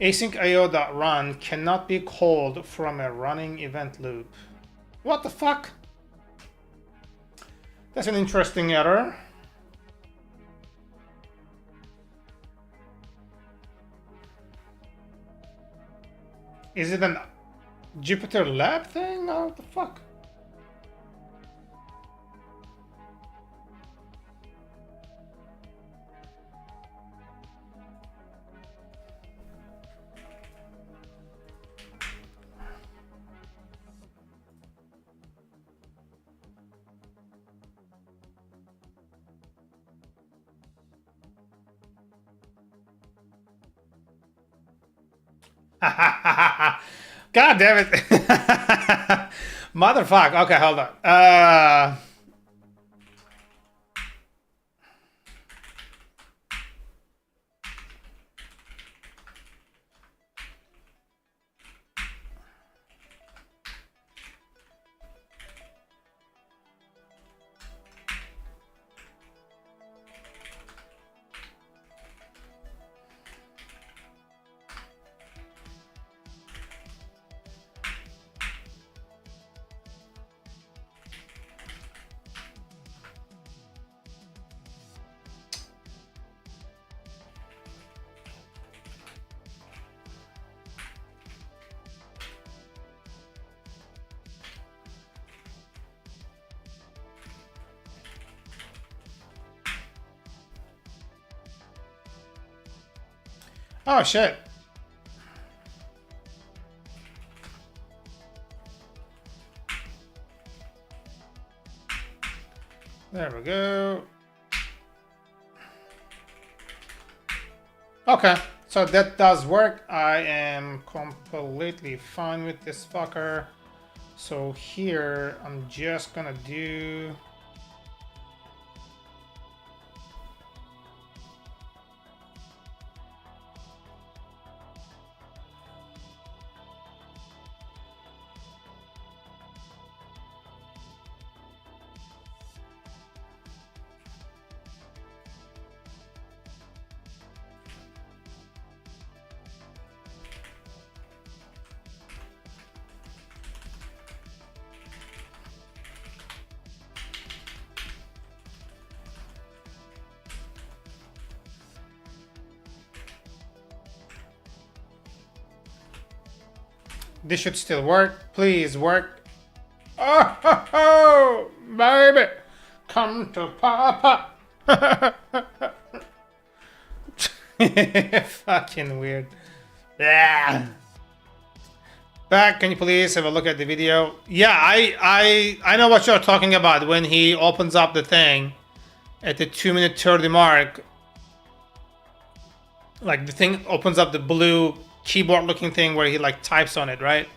Async IO.run cannot be called from a running event loop. What the fuck? That's an interesting error. Is it an Jupyter Lab thing? Oh, what the fuck? God damn it. Motherfuck. Okay, hold on. Oh shit. There we go. Okay, so that does work. I am completely fine with this fucker. So here, I'm just gonna do... This should still work. Please work. Oh, ho, ho, baby. Come to Papa. Fucking weird. Yeah. Back, can you please have a look at the video? Yeah, I know what you're talking about when he opens up the thing at the 2-minute 30 mark. Like the thing opens up the blue keyboard looking thing where he like types on it, right?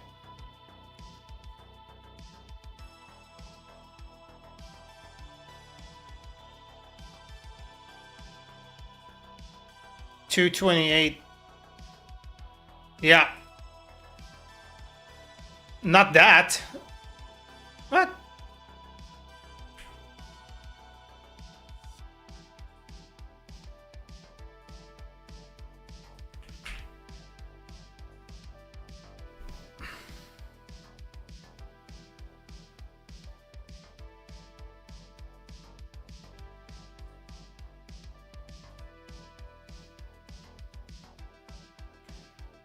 $2.28. Yeah. Not that. What?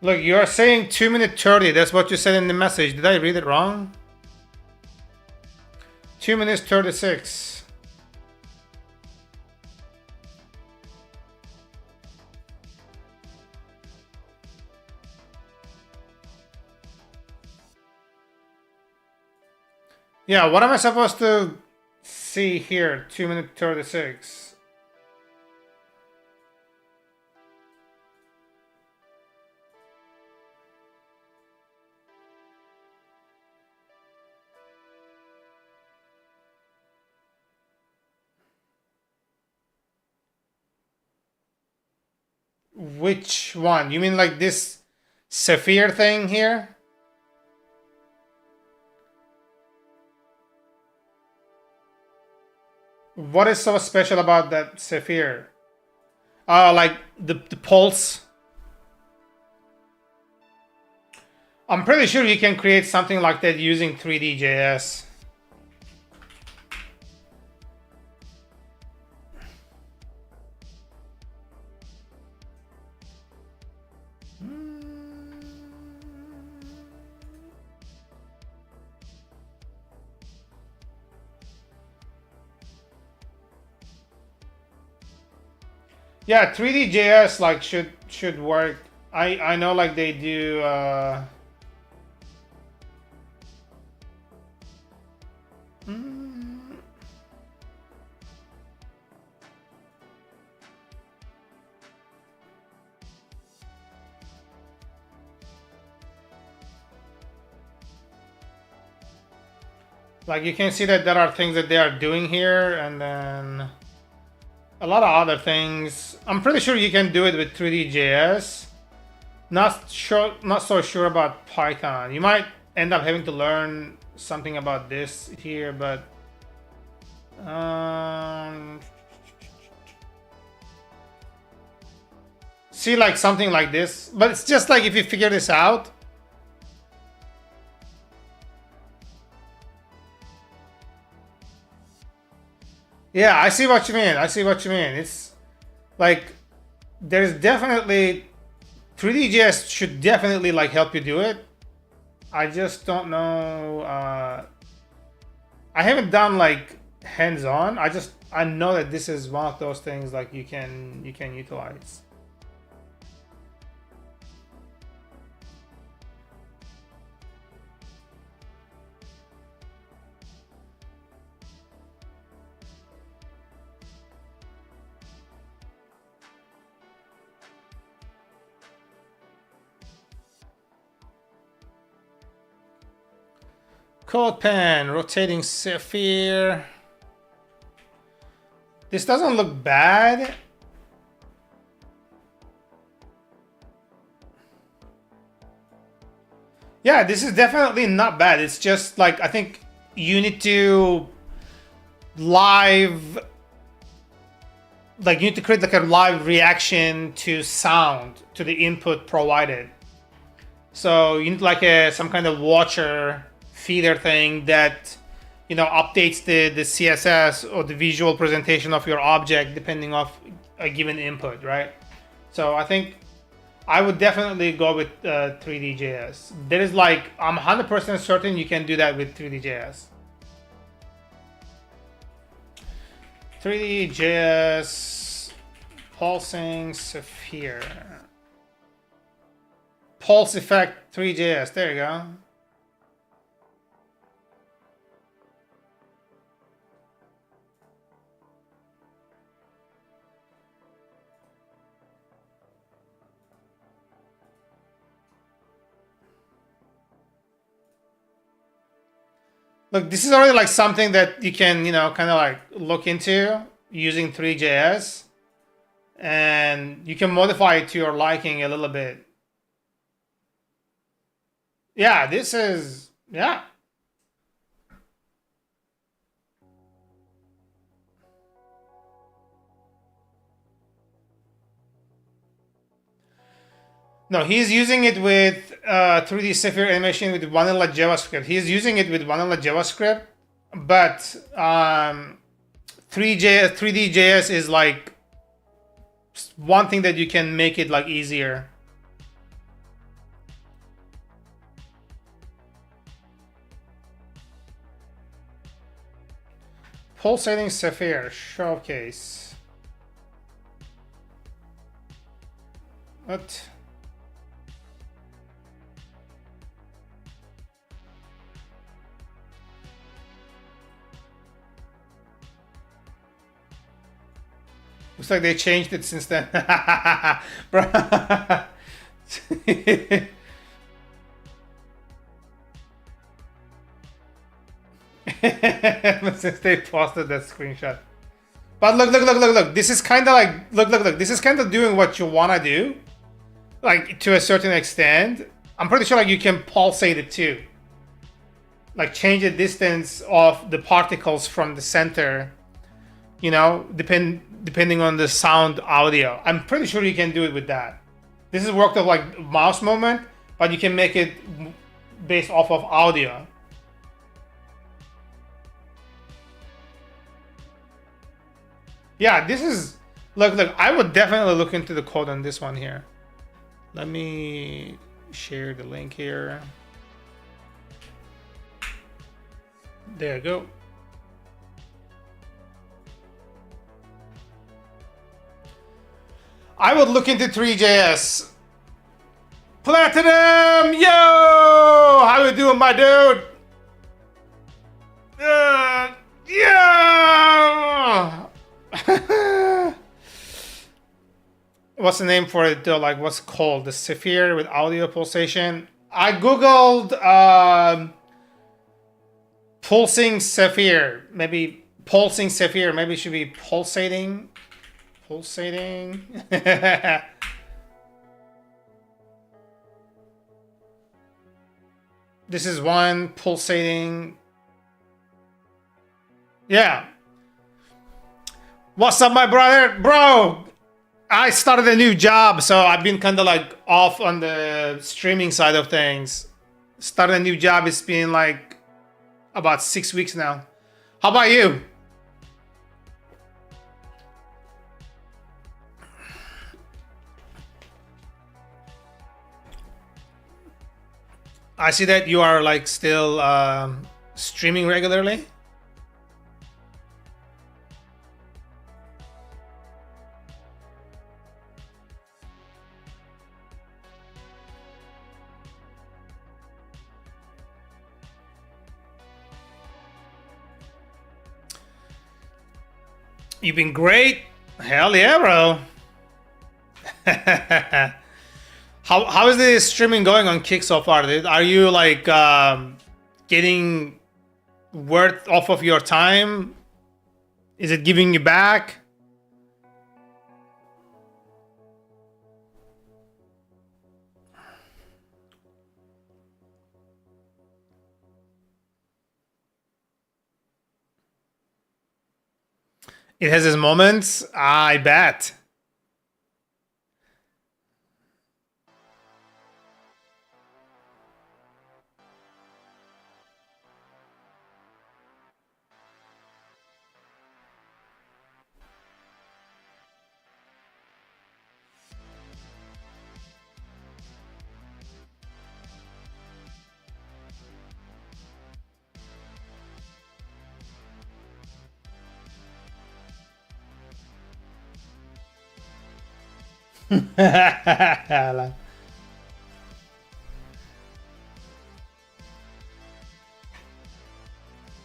Look, you're saying 2-minute 30. That's what you said in the message. Did I read it wrong? 2 minutes 36. Yeah, what am I supposed to see here? 2 minutes 36. Which one? You mean like this Sapphire thing here? What is so special about that Sapphire? Like the pulse. I'm pretty sure you can create something like that using 3D.js. Yeah, 3D.js like should work. I know like they do like you can see that there are things that they are doing here, and then a lot of other things. I'm pretty sure you can do it with 3D.js. Not so sure about Python. You might end up having to learn something about this here, but see like something like this. But it's just like if you figure this out. Yeah, I see what you mean. I see what you mean. It's like there's definitely 3D.js should definitely like help you do it. I just don't know. I haven't done like hands-on. I know that this is one of those things like you can utilize. CodePen, rotating sphere. This doesn't look bad. Yeah, this is definitely not bad. It's just like, I think you need to create like a live reaction to sound, to the input provided. So you need like some kind of watcher feeder thing that, you know, updates the CSS or the visual presentation of your object depending on a given input, right? So I think I would definitely go with 3D.js. There is like, I'm 100% certain you can do that with 3D.js. 3D.js pulsing sphere. Pulse effect 3D.js, there you go. Look, this is already like something that you can, you know, kind of like look into using 3D.js, and you can modify it to your liking a little bit. Yeah, this is, yeah. No, he's using it with 3D sphere animation with vanilla JavaScript. He's using it with vanilla JavaScript, but 3D.js is like one thing that you can make it like easier. Pulsating sphere showcase. What? Looks like they changed it since then. Bro. Since they posted that screenshot. But look. This is kind of like, look. This is kind of doing what you want to do. Like, to a certain extent. I'm pretty sure like you can pulsate it too. Like, change the distance of the particles from the center. You know, depending on the sound audio. I'm pretty sure you can do it with that. This is worked of like mouse movement, but you can make it based off of audio. Yeah, this is, look, I would definitely look into the code on this one here. Let me share the link here. There you go. I would look into Three.js. Platinum, yo! How you doing, my dude? Yeah! What's the name for it though? Like, what's it called? The Sphere with audio pulsation? I googled pulsing Sphere. Maybe pulsing Sphere. Maybe it should be pulsating. Pulsating. This is one pulsating. Yeah. What's up, my brother? Bro, I started a new job, so I've been kind of like off on the streaming side of things. Started a new job. It's been like about 6 weeks now. How about you? I see that you are like still streaming regularly. You've been great. Hell yeah, bro. How is the streaming going on Kick so far? Are you like getting worth off of your time? Is it giving you back? It has its moments, I bet.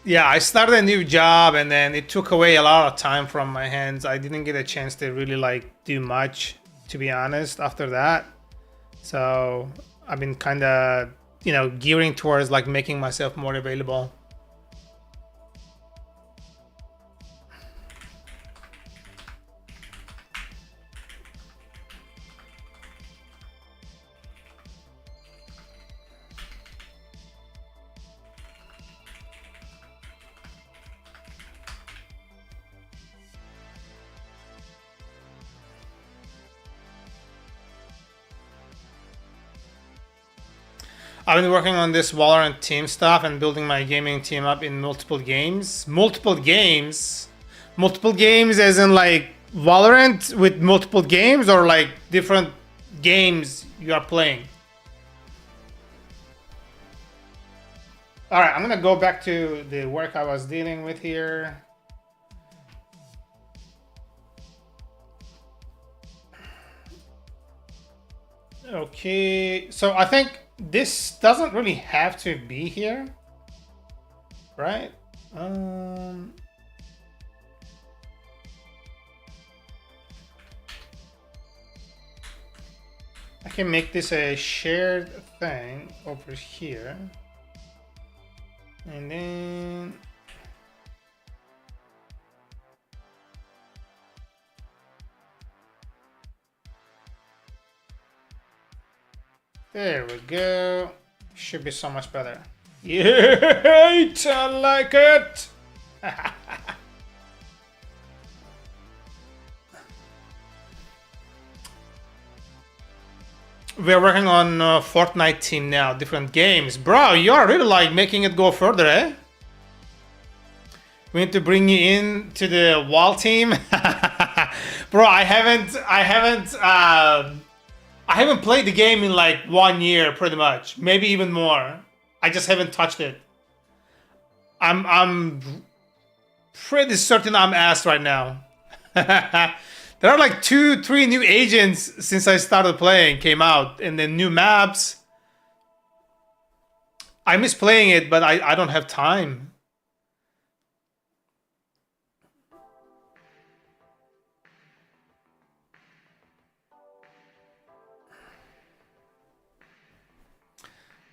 Yeah, I started a new job and then it took away a lot of time from my hands. I didn't get a chance to really like do much, to be honest, after that. So I've been kind of, gearing towards like making myself more available. I've been working on this Valorant team stuff and building my gaming team up in multiple games. Multiple games as in like Valorant with multiple games, or like different games you are playing? All right, I'm gonna go back to the work I was dealing with here. Okay, so I think this doesn't really have to be here, right? I can make this a shared thing over here. And then there we go. Should be so much better. Yeah, I like it. We're working on Fortnite team now, different games. Bro, you're really like making it go further, eh? We need to bring you in to the wall team. Bro, I haven't played the game in like 1 year, pretty much, maybe even more. I just haven't touched it. I'm pretty certain I'm asked right now. There are like 2-3 new agents since I started playing, came out, and then new maps. I miss playing it, but I don't have time.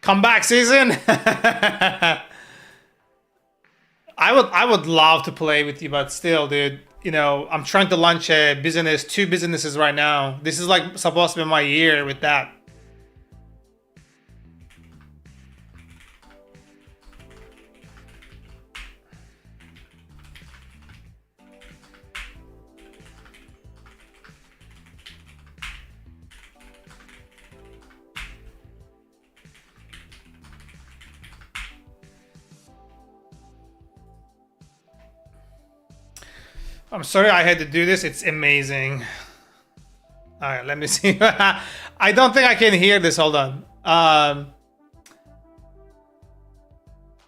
Comeback season. I would love to play with you, but still, dude, you know, I'm trying to launch a business, 2 businesses right now. This is like supposed to be my year with that. I'm sorry I had to do this. It's amazing. All right, let me see. I don't think I can hear this. Hold on.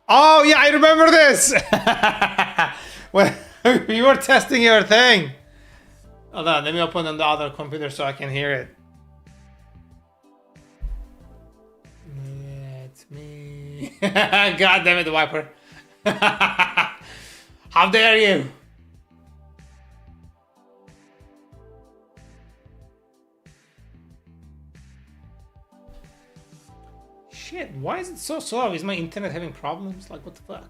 Oh, yeah, I remember this. When we were testing your thing. Hold on, let me open on the other computer so I can hear it. Yeah, it's me. God damn it, the wiper. How dare you? Shit, why is it so slow? Is my internet having problems? Like, what the fuck?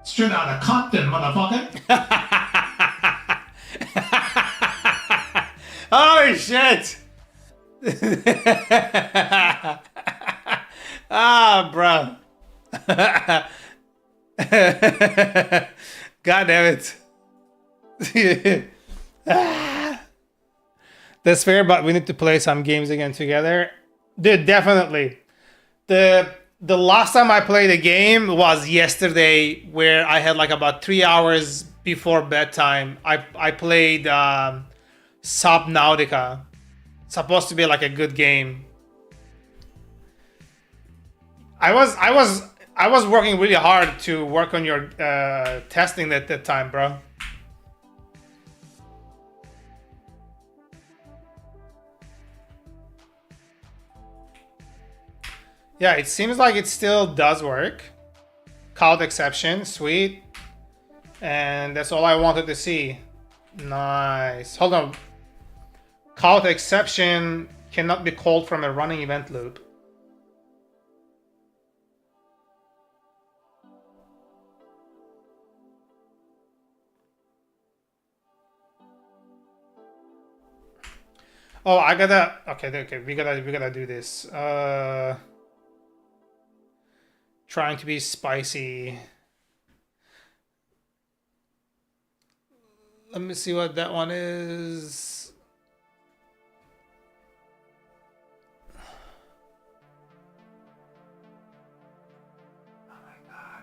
Straight out of Compton, motherfucker. Holy shit! Ah, bro. God damn it. That's fair, but we need to play some games again together. Dude, definitely. The last time I played a game was yesterday, where I had like about 3 hours before bedtime. I played Subnautica. Supposed to be like a good game. I was working really hard to work on your testing at that time, bro. Yeah, it seems like it still does work. Count exception, sweet. And that's all I wanted to see. Nice. Hold on. Count exception cannot be called from a running event loop. Oh, I gotta. Okay. We gotta do this. Trying to be spicy. Let me see what that one is. Oh my god.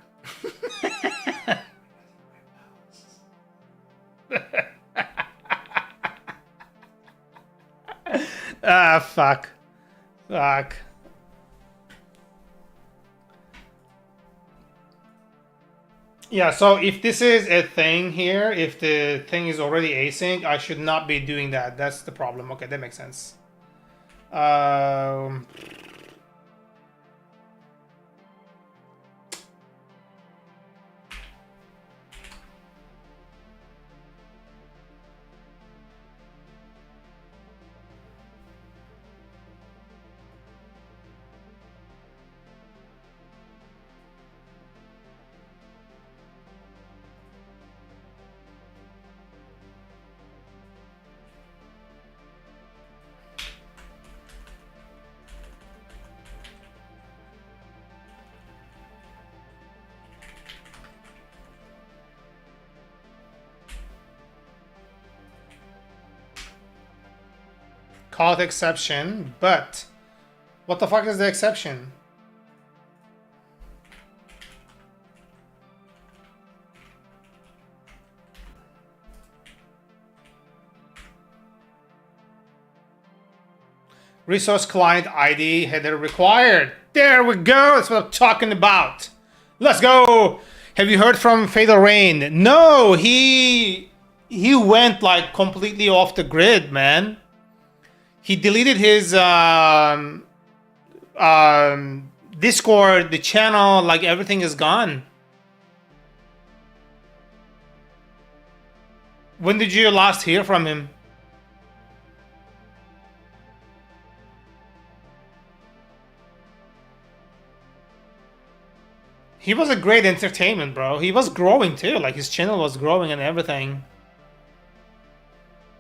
Ah, fuck. Fuck. Yeah, so if this is a thing here, if the thing is already async, I should not be doing that. That's the problem. Okay, that makes sense. call it exception, but what the fuck is the exception? Resource client ID header required. There we go. That's what I'm talking about. Let's go. Have you heard from Fatal Rain? No, he went like completely off the grid, man. He deleted his Discord, the channel, like everything is gone. When did you last hear from him? He was a great entertainment, bro. He was growing too. Like his channel was growing and everything.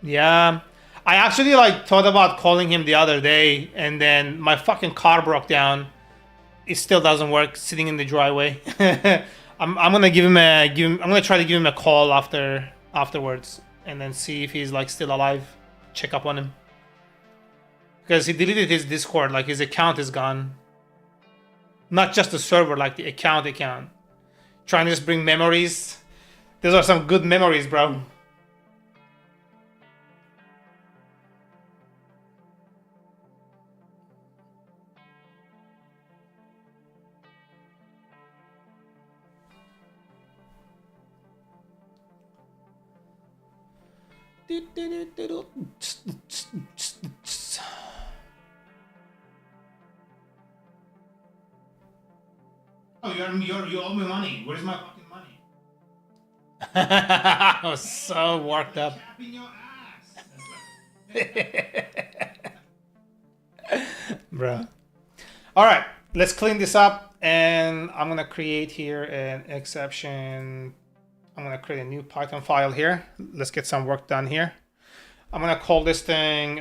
Yeah. I actually like thought about calling him the other day, and then my fucking car broke down. It still doesn't work sitting in the driveway. I'm gonna I'm gonna try to give him a call afterwards and then see if he's like still alive. Check up on him. Because he deleted his Discord, like his account is gone. Not just the server, like the account. Trying to just bring memories. Those are some good memories, bro. Oh, you owe me money. Where's my fucking money? I was so worked up. Tapping your ass. Bro. All right, let's clean this up, and I'm gonna create here an exception. I'm gonna create a new Python file here. Let's get some work done here. I'm gonna call this thing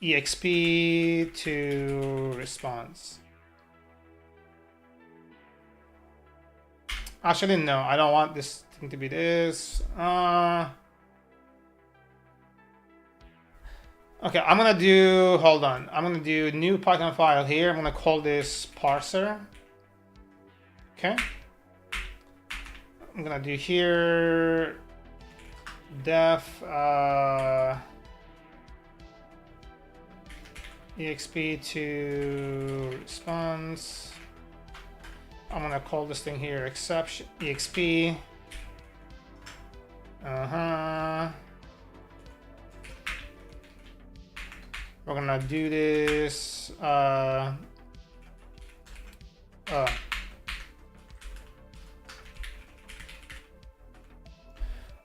exp to response. Actually, no, I don't want this thing to be this. Okay, I'm gonna do, hold on. I'm gonna do new Python file here. I'm gonna call this parser. Okay. I'm gonna do here def exp to response. I'm gonna call this thing here exception exp. We're gonna do this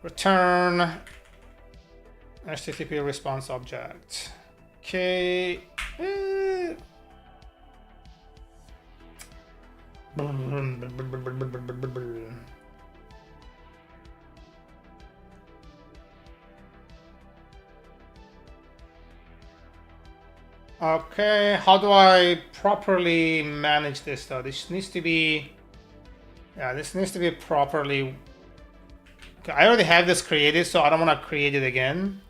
return HTTP response object. Okay. Okay, how do I properly manage this though? This needs to be, yeah, this needs to be properly. Okay, I already have this created, so I don't want to create it again.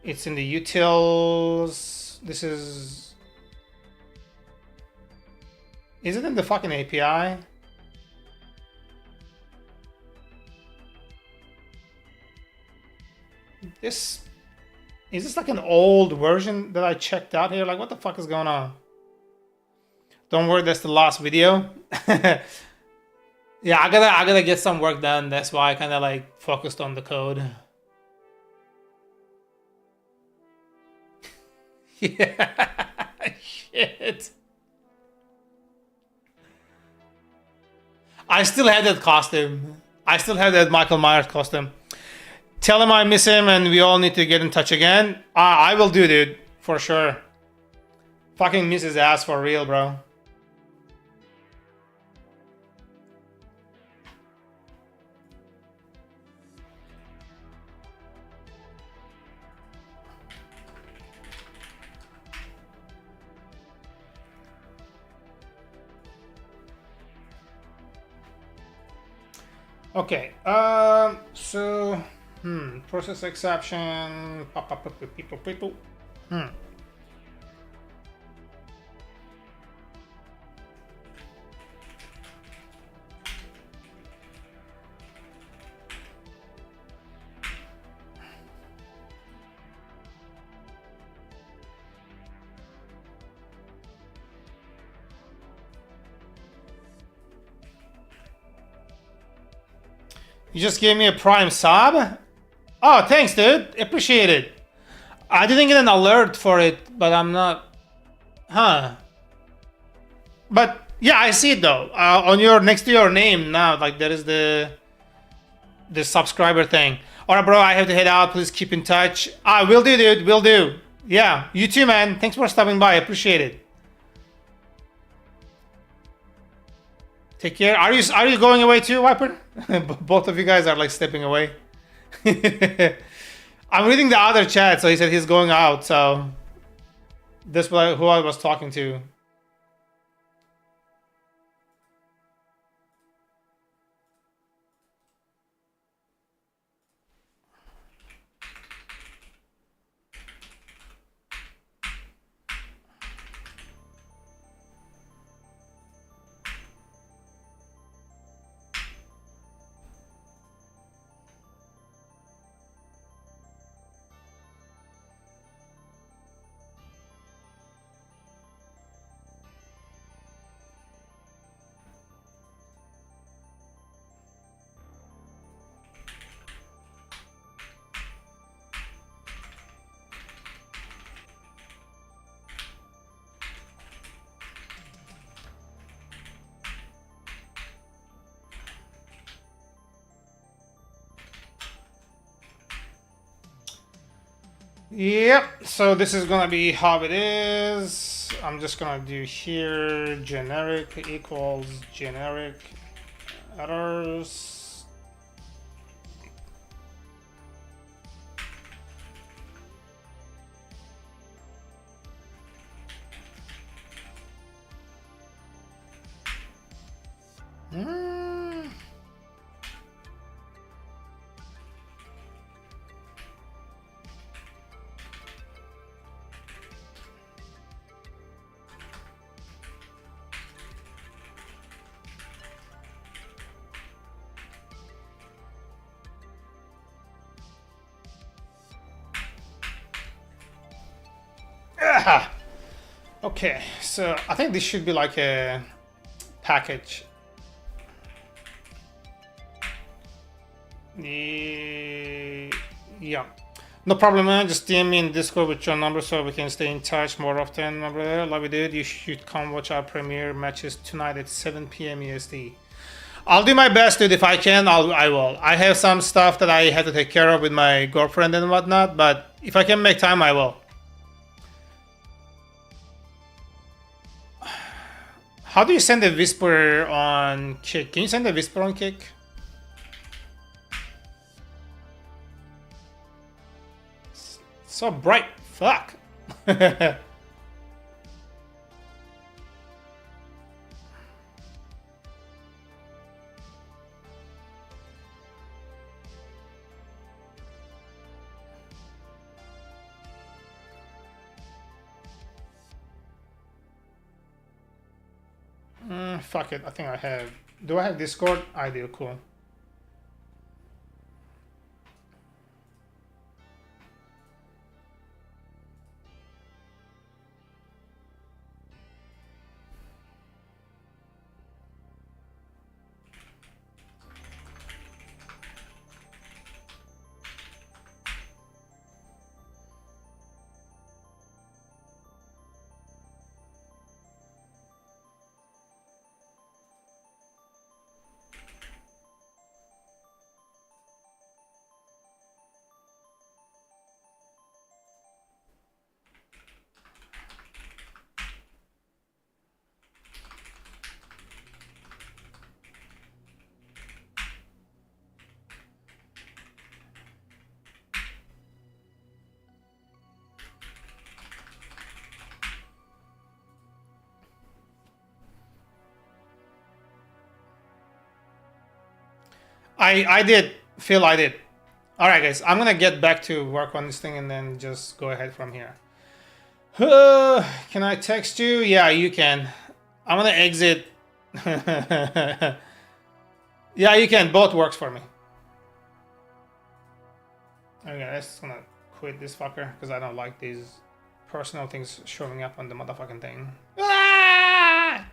It's in the utils. This is it in the fucking API? Is this like an old version that I checked out here? Like, what the fuck is going on? Don't worry, that's the last video. Yeah, I gotta get some work done. That's why I kind of like focused on the code. Yeah, shit. I still had that costume. I still have that Michael Myers costume. Tell him I miss him and we all need to get in touch again. I will do, dude. For sure. Fucking miss his ass for real, bro. Okay, so process exception, people. You just gave me a Prime sub? Oh, thanks, dude. Appreciate it. I didn't get an alert for it, but I'm not... Huh. But, yeah, I see it, though. On your... Next to your name now, like, there is the subscriber thing. Alright, bro, I have to head out. Please keep in touch. Will do, dude. Will do. Yeah, you too, man. Thanks for stopping by. I appreciate it. Take care. Are you going away too, Viper? Both of you guys are like stepping away. I'm reading the other chat, so he said he's going out. So this was who I was talking to. Yep, so this is gonna be how it is. I'm just gonna do here generic equals generic errors. Okay, so I think this should be like a package. Yeah, no problem, man. Just DM me in Discord with your number so we can stay in touch more often, my brother. Love you, dude. You should come watch our premiere matches tonight at 7 p.m. EST. I'll do my best, dude. If I can, I will. I have some stuff that I have to take care of with my girlfriend and whatnot, but if I can make time, I will. How do you send a whisper on Kick? Can you send a whisper on Kick? So bright. Fuck. Fuck it. I think I have. Do I have Discord? I do. Cool. I did. Phil, I did. Alright, guys. I'm gonna get back to work on this thing and then just go ahead from here. Can I text you? Yeah, you can. I'm gonna exit. Yeah, you can. Both works for me. Okay, let's gonna quit this fucker because I don't like these personal things showing up on the motherfucking thing. Ah!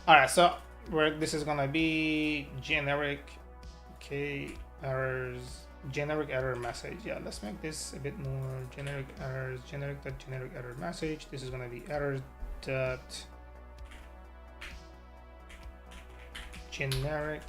Alright, so this is gonna be generic errors, generic error message. Yeah, let's make this a bit more generic errors, generic error message. This is gonna be errors dot generic.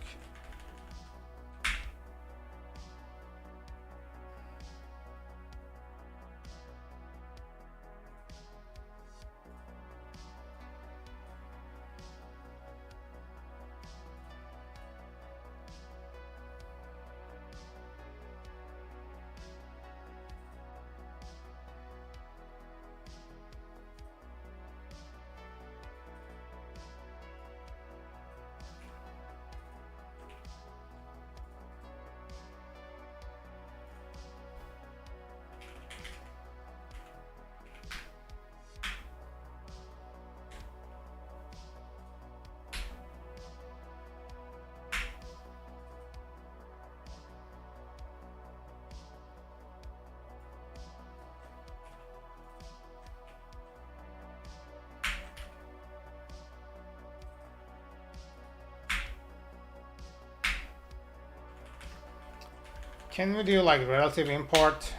Can we do like relative import?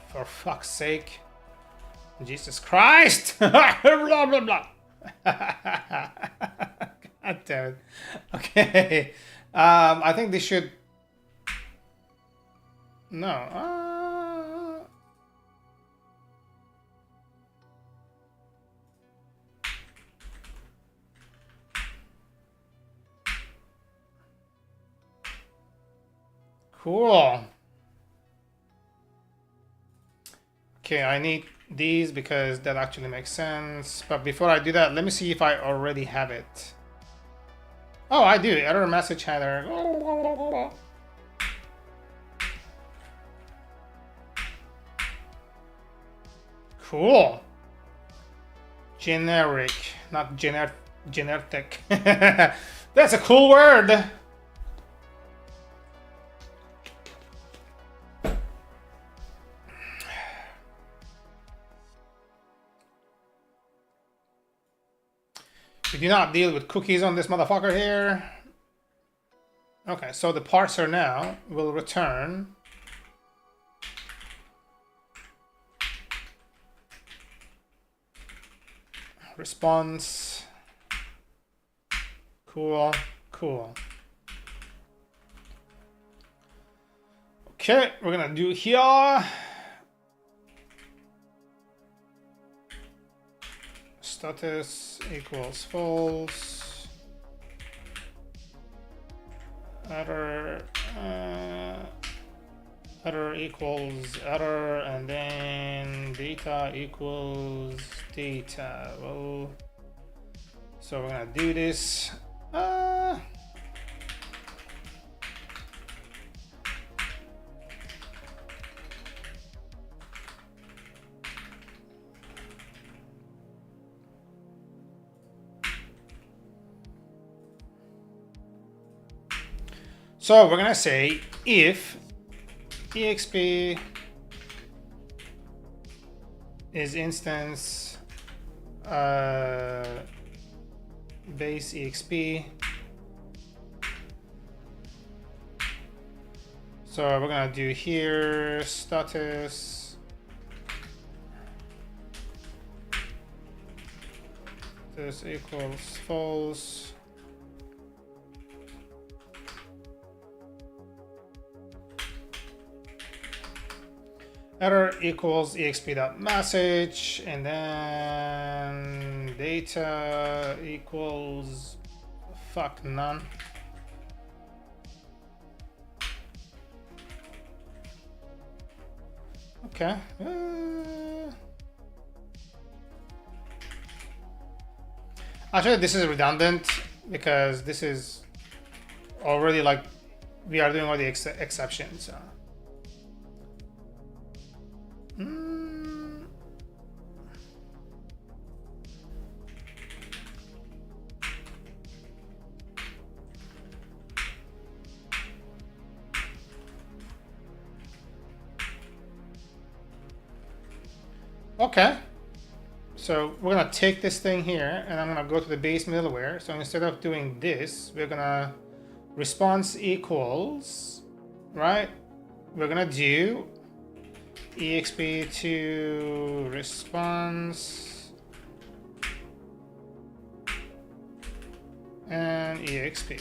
For fuck's sake. Jesus Christ! Blah blah blah. God damn it. Okay. I think this should. No. Cool. Okay, I need these because that actually makes sense. But before I do that, let me see if I already have it. Oh, I do. Error message header. Cool. Generic, not generic. That's a cool word. We do not deal with cookies on this motherfucker here. Okay, so the parser now will return response. Cool. Okay, we're gonna do here. Status equals false. Error equals error, and then data equals data. Well, so we're gonna do this. So we're gonna say if exp is instance base exp. So we're gonna do here status this equals false. Error equals exp.message, and then data equals fuck none. Okay. Actually, this is redundant because this is already like we are doing all the exceptions. Okay. So we're gonna take this thing here and I'm gonna go to the base middleware. So instead of doing this, we're gonna response equals, right? We're gonna do exp to response and exp.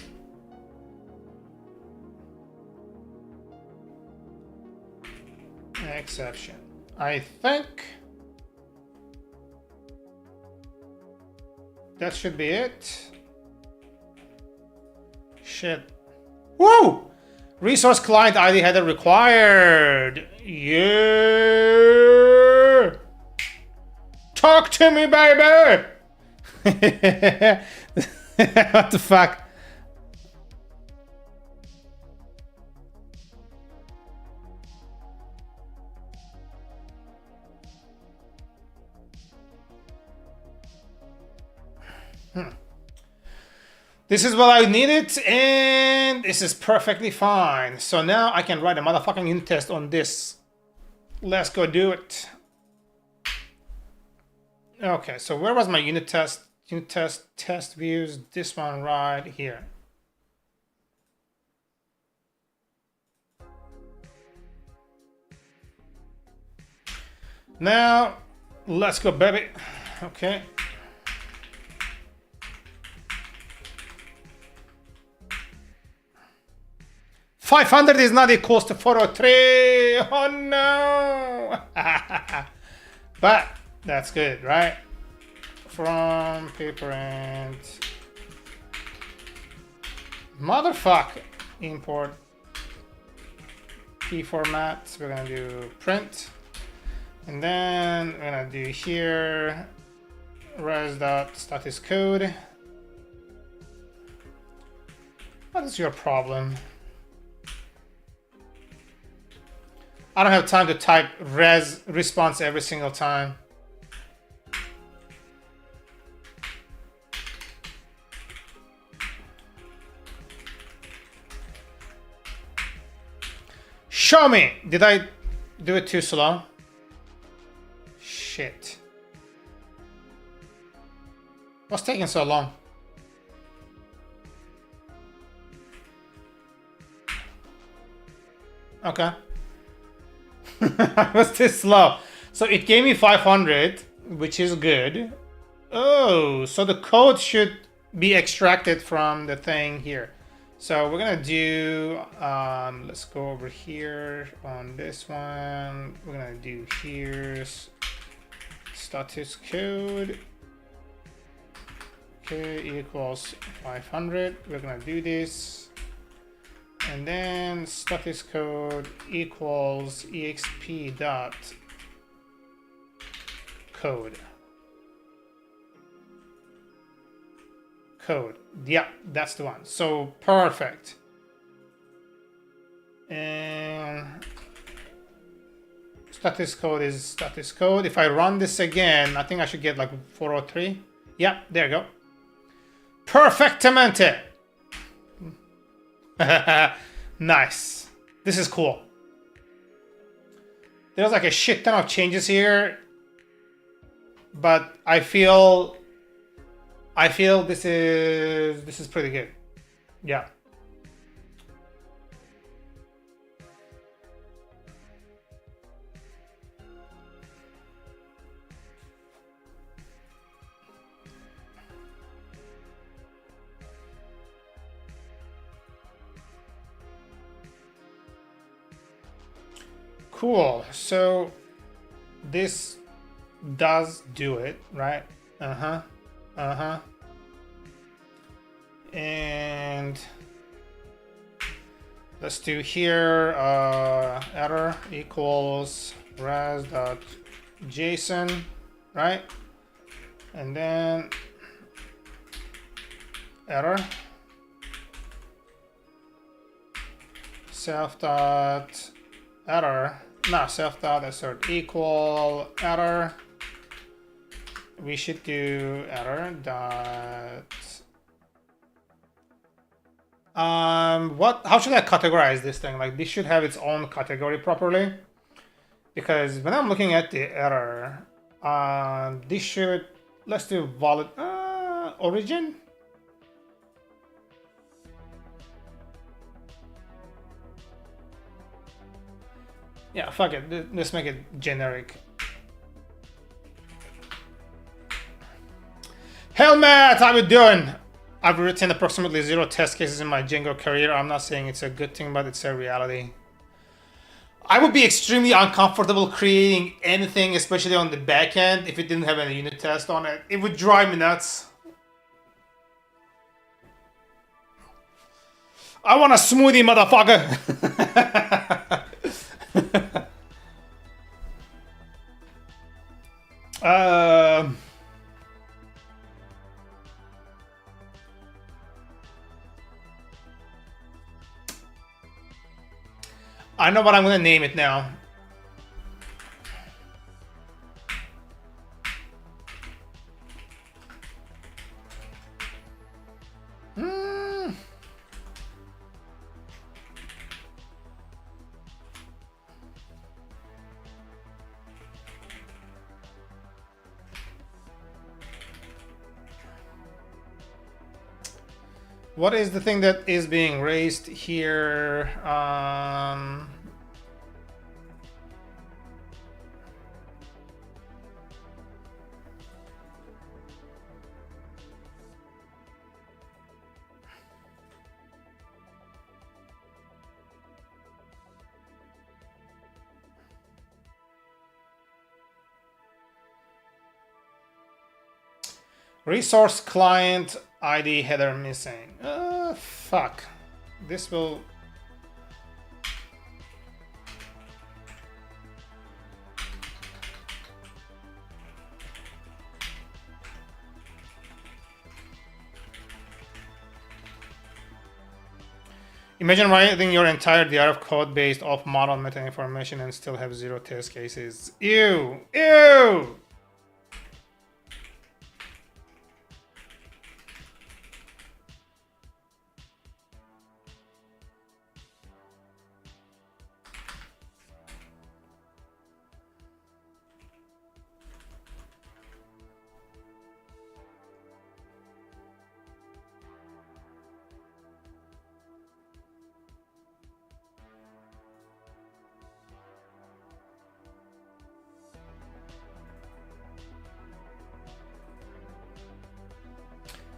Exception. I think that should be it. Shit. Woo! Resource client ID header required. Yeah. Talk to me, baby. What the fuck? This is what I needed, and this is perfectly fine. So now I can write a motherfucking unit test on this. Let's go do it. Okay, so where was my unit test? Unit test views, this one right here. Now, let's go, baby. Okay. $500 is not equals to 403. Oh no! But that's good, right? From paper and motherfuck import key formats. We're gonna do print, and then we're gonna do here res.status code. What is your problem? I don't have time to type res response every single time. Show me! Did I do it too slow? Shit. What's taking so long? Okay. Was this slow? So it gave me 500, which is good. Oh, so the code should be extracted from the thing here. So we're gonna do, let's go over here on this one. We're gonna do here's status code. Okay, equals 500. We're gonna do this. And then status code equals exp dot code. Code. Yeah, that's the one. So perfect. And status code is status code. If I run this again, I think I should get like 403. Yeah, there you go. Perfectamente. Nice. This is cool. There's like a shit ton of changes here, but I feel this is pretty good. Yeah. Cool. So this does do it, right? And let's do here error equals res.json, right? And then error self.error. No, self.assert equal error. We should do error dot. How should I categorize this thing? Like, this should have its own category properly, because when I'm looking at the error, This should, let's do valid origin. Yeah, fuck it. Let's make it generic. Helmet, how you doing? I've written approximately 0 test cases in my Django career. I'm not saying it's a good thing, but it's a reality. I would be extremely uncomfortable creating anything, especially on the back end, if it didn't have any unit test on it. It would drive me nuts. I want a smoothie, motherfucker! I know what I'm gonna name it now. What is the thing that is being raised here? Resource client ID header missing. Fuck. This will... Imagine writing your entire DRF code based off model meta information and still have 0 test cases. Ew! Ew!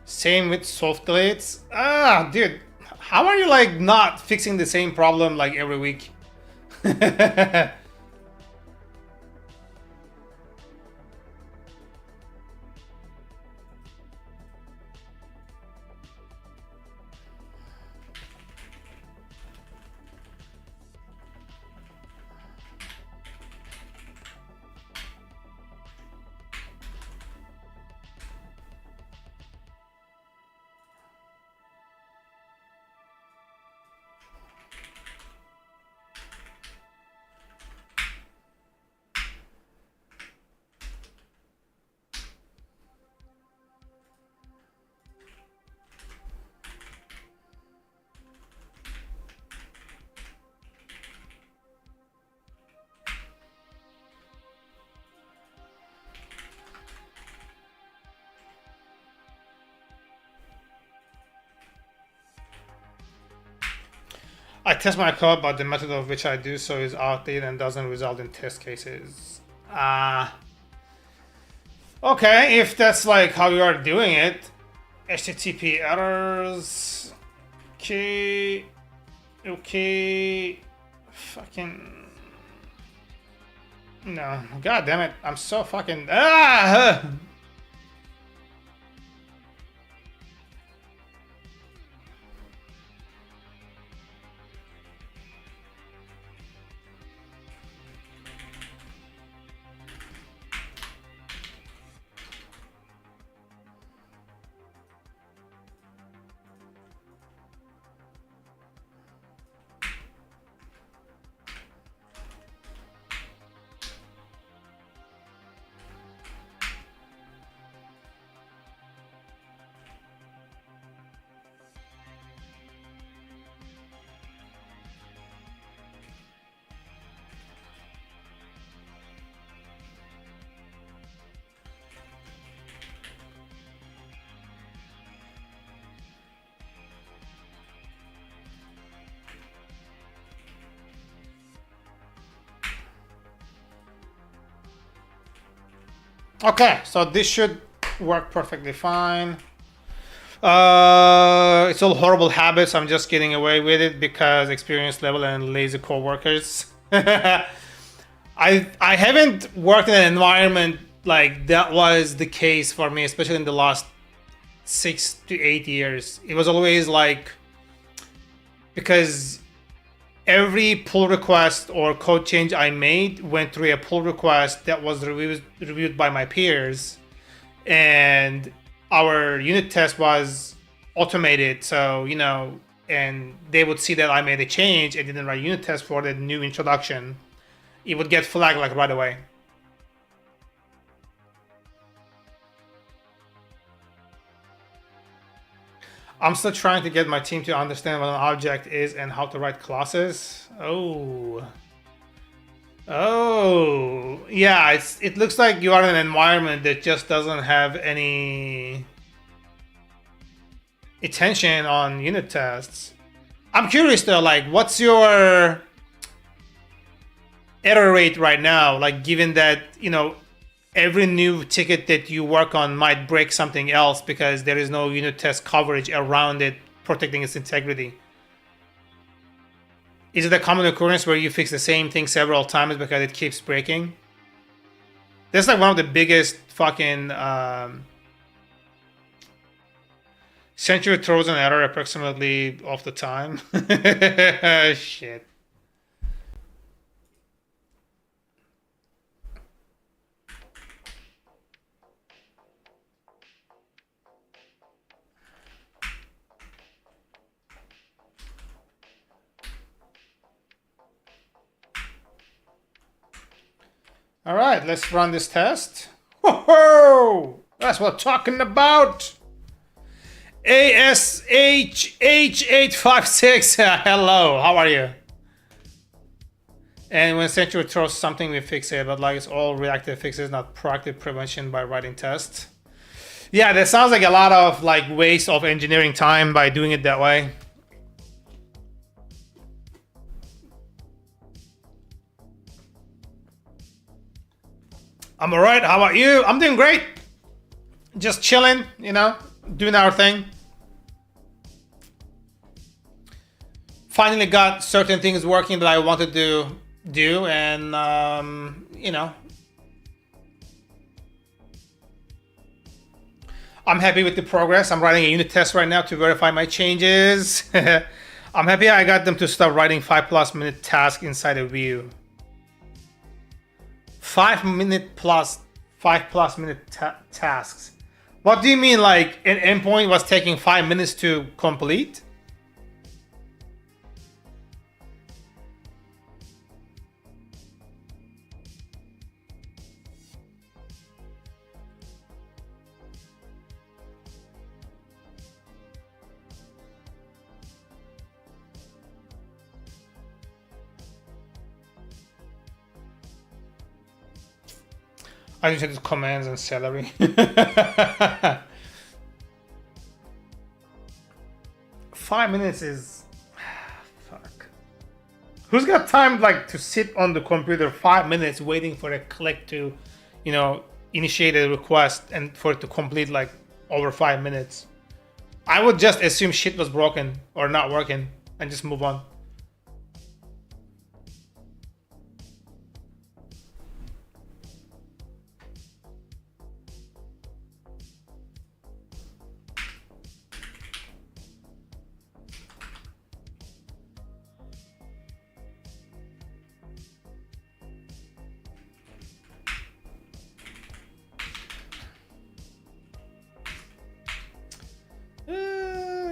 Same with soft deletes. Ah, dude, how are you like not fixing the same problem like every week? I test my code, but the method of which I do so is outdated and doesn't result in test cases. Okay, if that's like how you are doing it. HTTP errors. Okay. Okay. Fucking. No. God damn it. I'm so fucking. Okay, so this should work perfectly fine. It's all horrible habits. I'm just getting away with it because experience level and lazy coworkers. I haven't worked in an environment like that was the case for me, especially in the last 6 to 8 years. It was always like, because every pull request or code change I made went through a pull request that was reviewed by my peers, and our unit test was automated. So, you know, and they would see that I made a change and didn't write a unit test for the new introduction. It would get flagged like right away. I'm still trying to get my team to understand what an object is and how to write classes. Oh, yeah. It looks like you are in an environment that just doesn't have any attention on unit tests. I'm curious though, like, what's your error rate right now? Like, given that, you know, every new ticket that you work on might break something else because there is no unit test coverage around it protecting its integrity. Is it a common occurrence where you fix the same thing several times because it keeps breaking? That's like one of the biggest fucking Century throws an error approximately of the time. Shit. All right, let's run this test. Whoa! That's what I'm talking about. ASHH856. Hello, how are you? And when Century throws something, we fix it, but like it's all reactive fixes, not proactive prevention by writing tests. Yeah, that sounds like a lot of like waste of engineering time by doing it that way. I'm all right. How about you? I'm doing great. Just chilling, you know, doing our thing. Finally got certain things working that I wanted to do, and you know, I'm happy with the progress. I'm writing a unit test right now to verify my changes. I'm happy I got them to start writing 5+ minute tasks inside a view. 5+ minute tasks. What do you mean, like an endpoint was taking 5 minutes to complete? I just had commands and salary. 5 minutes is fuck. Who's got time like to sit on the computer 5 minutes waiting for a click to, you know, initiate a request and for it to complete like over 5 minutes? I would just assume shit was broken or not working and just move on.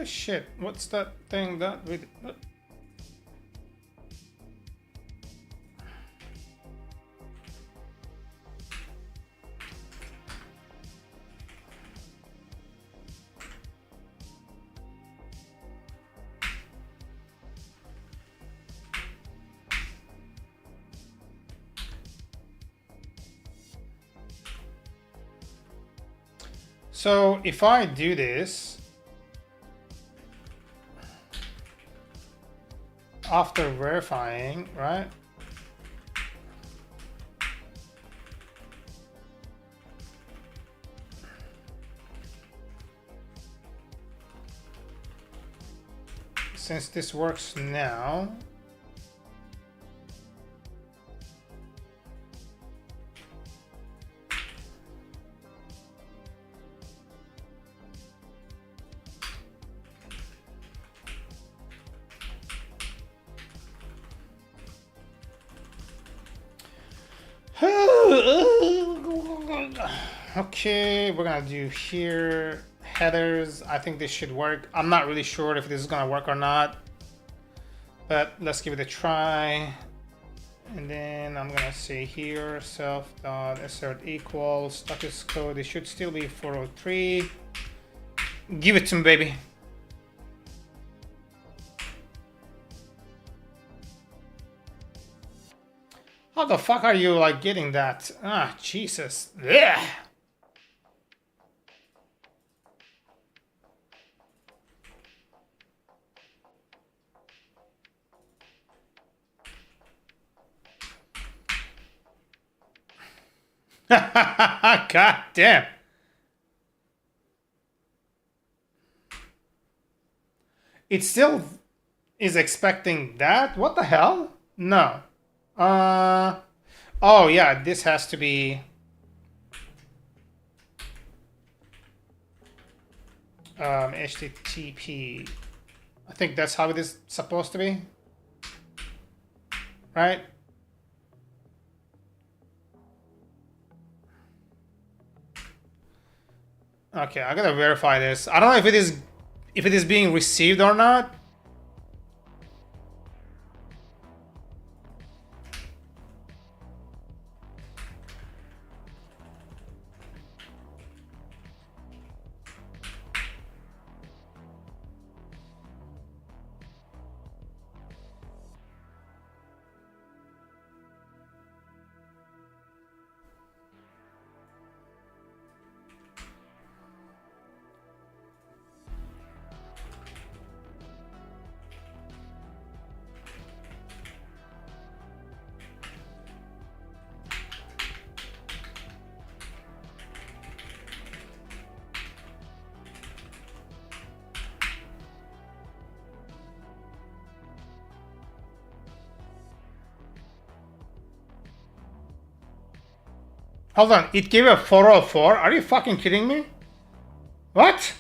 Shit, what's that thing that we... So if I do this, after verifying, right? since this works now, okay, we're gonna do here headers. I think this should work. I'm not really sure if this is gonna work or not, but let's give it a try. And then I'm gonna say here self.assert equals status code. It should still be 403. Give it to me, baby. How the fuck are you like getting that? Ah, Jesus. Yeah. God damn. It still is expecting that? What the hell? No. Oh yeah, this has to be HTTP. I think that's how it is supposed to be, right? Okay, I gotta verify this. I don't know if it is being received or not. Hold on, it gave a 404? Are you fucking kidding me? What?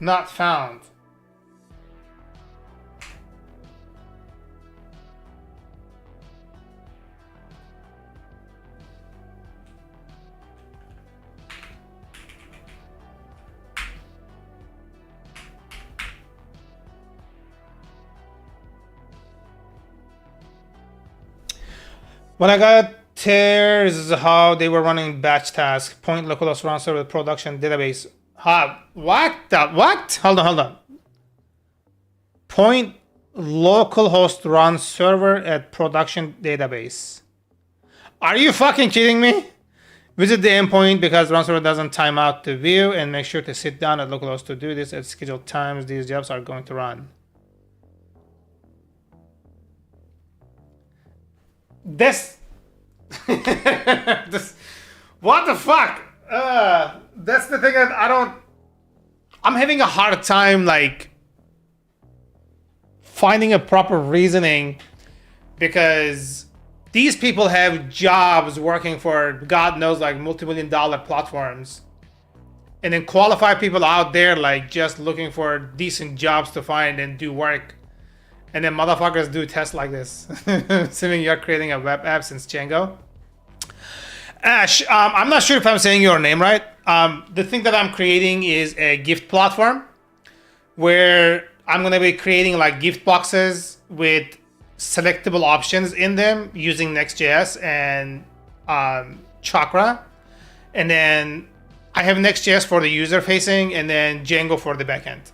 Not found. When I got there, this is how they were running batch tasks. Point localhost run server production database. What? What? Hold on. Point localhost run server at production database. Are you fucking kidding me? Visit the endpoint because run server doesn't time out the view, and make sure to sit down at localhost to do this at scheduled times these jobs are going to run. This what the fuck? That's the thing that I'm having a hard time like finding a proper reasoning, because these people have jobs working for God knows like multi-million-dollar platforms, and then qualified people out there like just looking for decent jobs to find and do work. And then motherfuckers do tests like this. Assuming you're creating a web app since Django. Ash, I'm not sure if I'm saying your name right. The thing that I'm creating is a gift platform where I'm going to be creating like gift boxes with selectable options in them using Next.js and Chakra. And then I have Next.js for the user facing and then Django for the backend.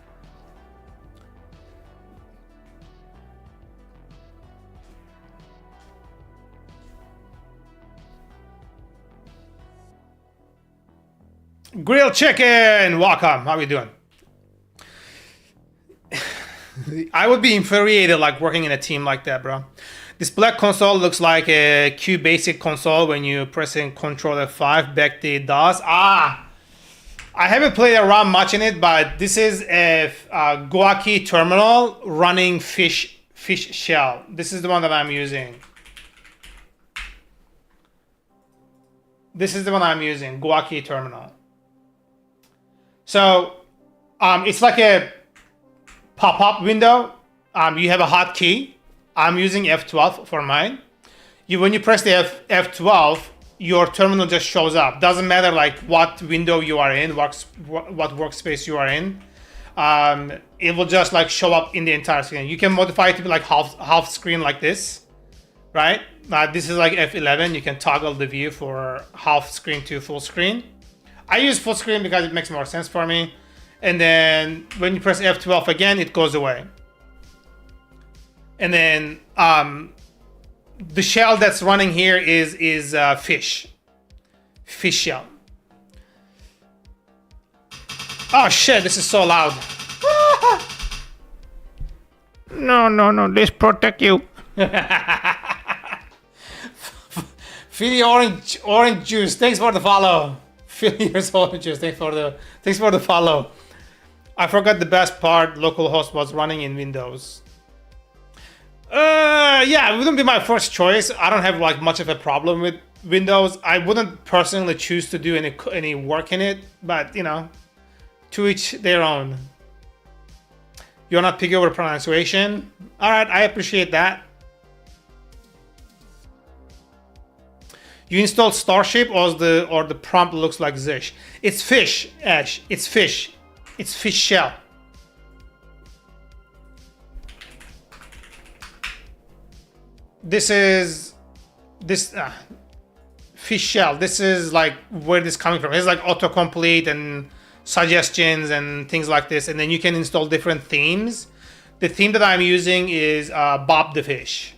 Grilled chicken, welcome. How are you doing? I would be infuriated like working in a team like that, bro. This black console looks like a QBasic console when you pressing Control F5 back the DOS. I haven't played around much in it, but this is a Guaki terminal running fish shell. This is the one that I'm using. This is the one I'm using, Guaki terminal. So it's like a pop-up window. You have a hotkey. I'm using F12 for mine. When you press the F12, your terminal just shows up. Doesn't matter like what window you are in, what workspace you are in. It will just like show up in the entire screen. You can modify it to be like half screen like this, right? This is like F11. You can toggle the view for half screen to full screen. I use full screen because it makes more sense for me. And then when you press F12 again, it goes away. And then the shell that's running here is fish shell. Oh shit, this is so loud. No, this protect you. Philly orange juice, thanks for the follow. Philly orange juice, thanks for the follow. I forgot the best part, localhost was running in Windows. Yeah, it wouldn't be my first choice. I don't have like much of a problem with Windows. I wouldn't personally choose to do any work in it, but you know, to each their own. You're not picky over pronunciation. All right, I appreciate that. You installed Starship or the prompt looks like Zish. It's fish, Ash. It's fish. It's fish shell. This fish shell. This is like where this is coming from. It's like autocomplete and suggestions and things like this. And then you can install different themes. The theme that I'm using is Bob the Fish.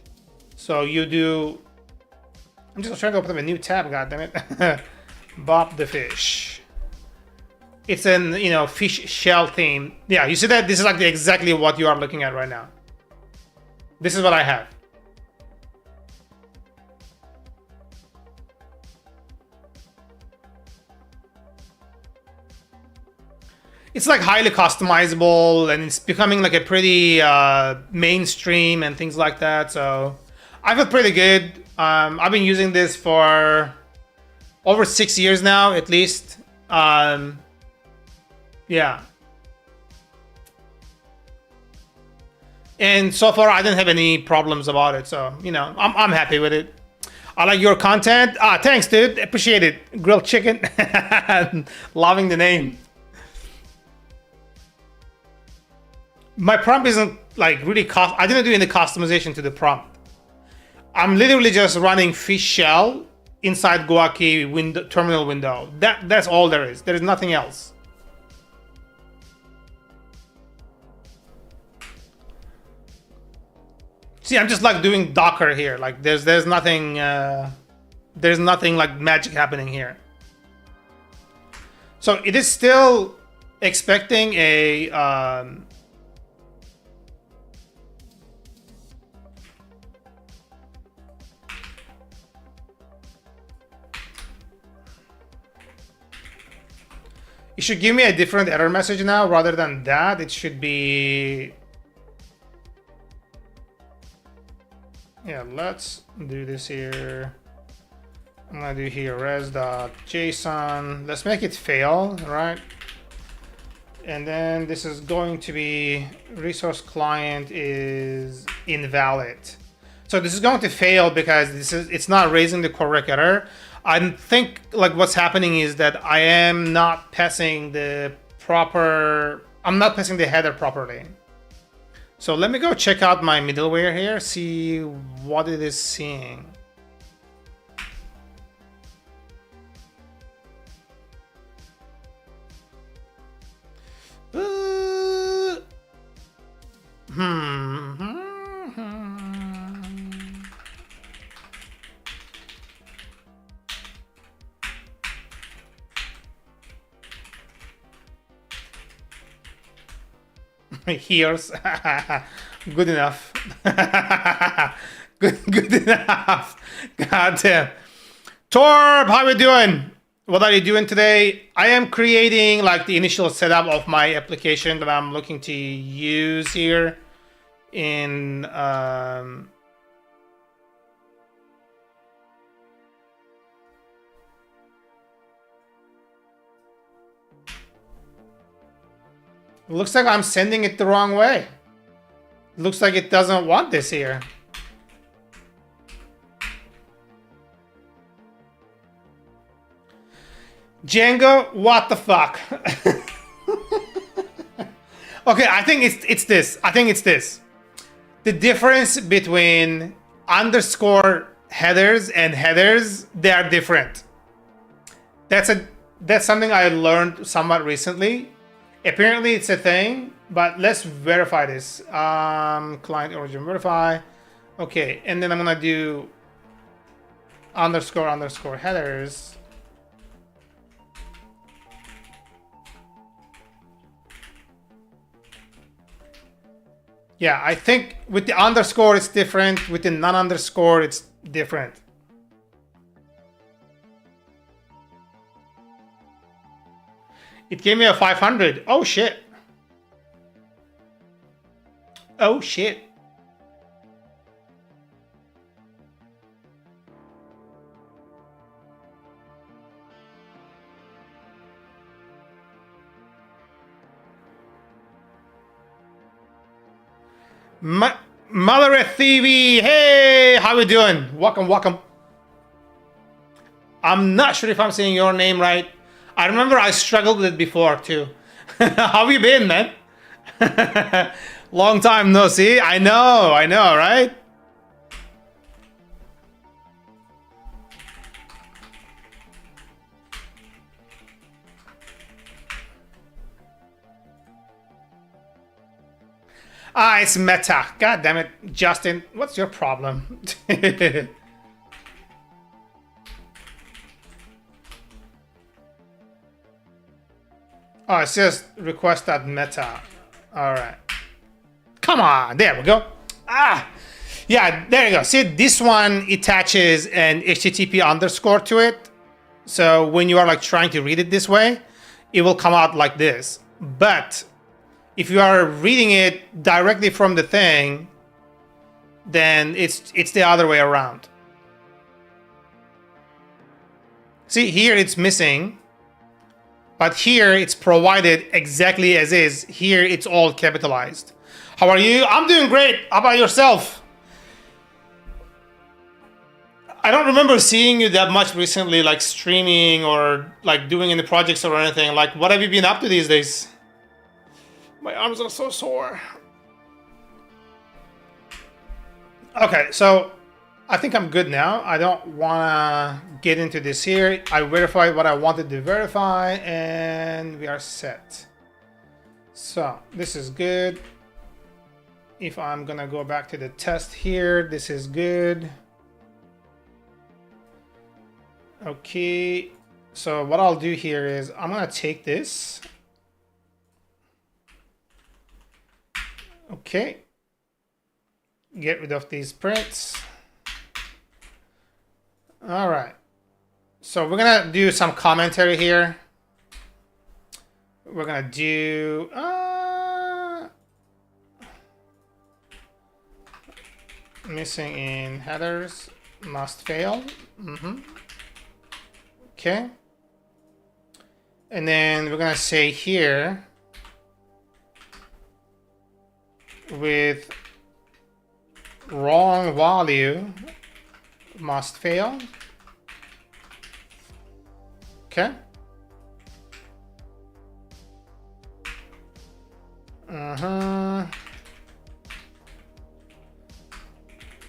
So you do. I'm just trying to open up a new tab. God damn it. Bob the Fish. It's an fish shell theme. Yeah, you see that? This is like exactly what you are looking at right now. This is what I have. It's like highly customizable and it's becoming like a pretty mainstream and things like that. So I feel pretty good. I've been using this for over 6 years now, at least. Yeah. And so far I didn't have any problems about it. So, I'm happy with it. I like your content. Thanks, dude. Appreciate it. Grilled chicken. Loving the name. My prompt isn't like really I didn't do any customization to the prompt. I'm literally just running fish shell inside Guaki terminal window. That's all there is. There is nothing else. See, I'm just like doing Docker here. Like there's nothing like magic happening here. So it is still expecting a it should give me a different error message now rather than that. It should be. Yeah, let's do this here. I'm gonna do here res.json. Let's make it fail, right? And then this is going to be resource client is invalid. So this is going to fail because it's not raising the correct error. I think like what's happening is that I am not passing the header properly. So let me go check out my middleware here, see what it is seeing. Here's good enough. good enough. God damn. Torb, how are you doing? What are you doing today? I am creating like the initial setup of my application that I'm looking to use here in looks like I'm sending it the wrong way. Looks like it doesn't want this here. Django, what the fuck? Okay, I think it's this. I think it's this. The difference between underscore headers and headers, they are different. That's something I learned somewhat recently. Apparently it's a thing, but let's verify this. Client origin verify. Okay, and then I'm gonna do underscore headers. Yeah, I think with the underscore it's different. With the non-underscore it's different. It gave me a 500. Oh shit. Oh shit. Mother TV, hey, how we doing? Welcome. I'm not sure if I'm saying your name right. I remember I struggled with it before too. How you been, man? Long time no see. I know, right? Ah, it's meta. God damn it, Justin. What's your problem? Oh, it says request that meta. All right. Come on. There we go. Ah, yeah, there you go. See, this one attaches an HTTP underscore to it. So when you are like trying to read it this way, it will come out like this. But if you are reading it directly from the thing, then it's the other way around. See, here it's missing, but here it's provided exactly as is. Here it's all capitalized. How are you? I'm doing great. How about yourself? I don't remember seeing you that much recently, like streaming or like doing any projects or anything. Like, what have you been up to these days? My arms are so sore. Okay, so I think I'm good now. I don't wanna get into this here. I verified what I wanted to verify and we are set. So this is good. If I'm gonna go back to the test here, this is good. Okay, so what I'll do here is I'm gonna take this. Okay, get rid of these prints. All right, so we're gonna do some commentary here. We're gonna do missing in headers, must fail. Okay, and then we're gonna say here with wrong value must fail. Okay.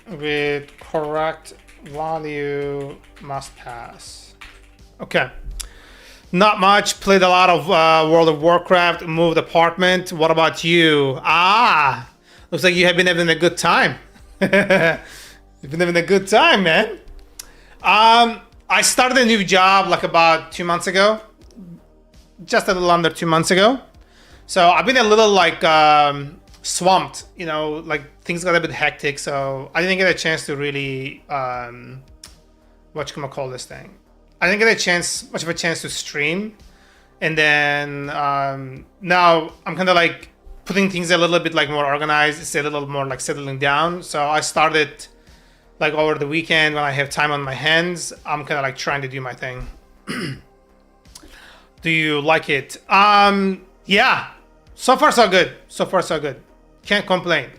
With correct value must pass. Okay. Not much. Played a lot of World of Warcraft, moved apartment. What about you? Ah, looks like you have been having a good time. You've been having a good time, man. I started a new job like about 2 months ago. Just a little under 2 months ago. So I've been a little like swamped, you know, like things got a bit hectic. So I didn't get a chance to really, whatchamacall this thing. I didn't get much of a chance to stream. And then now I'm kind of like putting things a little bit like more organized. It's a little more like settling down. So I started like over the weekend when I have time on my hands. I'm kind of like trying to do my thing. Do you like it? Yeah. So far so good. So far so good. Can't complain.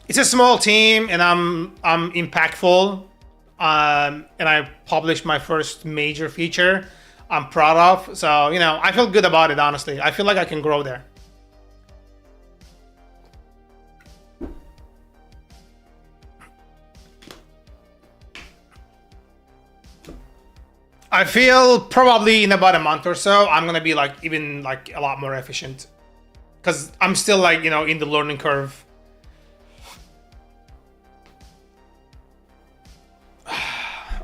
It's a small team, and I'm impactful. And I published my first major feature I'm proud of. So, you know, I feel good about it, honestly. I feel like I can grow there. I feel probably in about a month or so, I'm gonna be like even like a lot more efficient. Because I'm still like, you know, in the learning curve.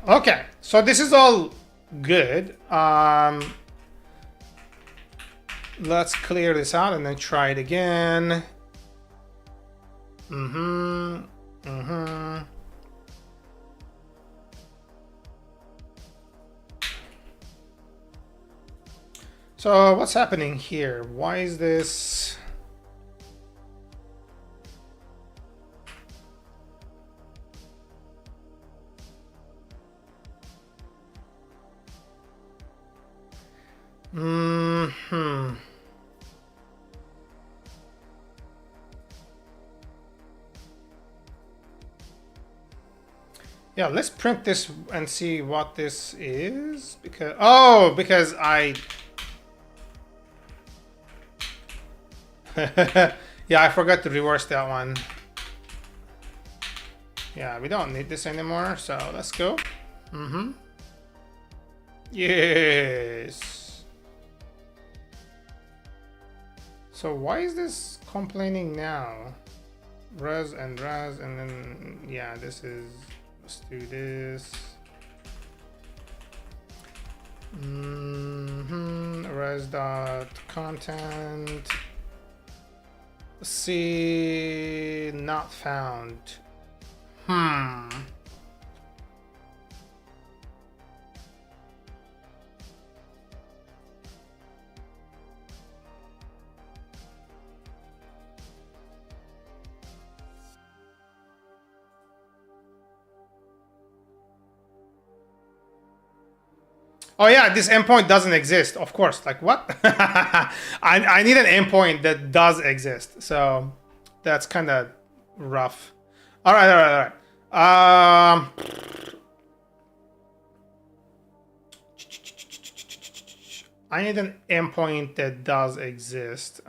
Okay, so this is all good. Let's clear this out and then try it again. So what's happening here? Why is this? Yeah, let's print this and see what this is. Because I yeah, I forgot to reverse that one. Yeah, we don't need this anymore, so let's go. Yes. So why is this complaining now? Res and then yeah, this is, let's do this. Res.content. See, not found. Oh yeah, this endpoint doesn't exist, of course. Like what? I need an endpoint that does exist. So that's kind of rough. All right. I need an endpoint that does exist.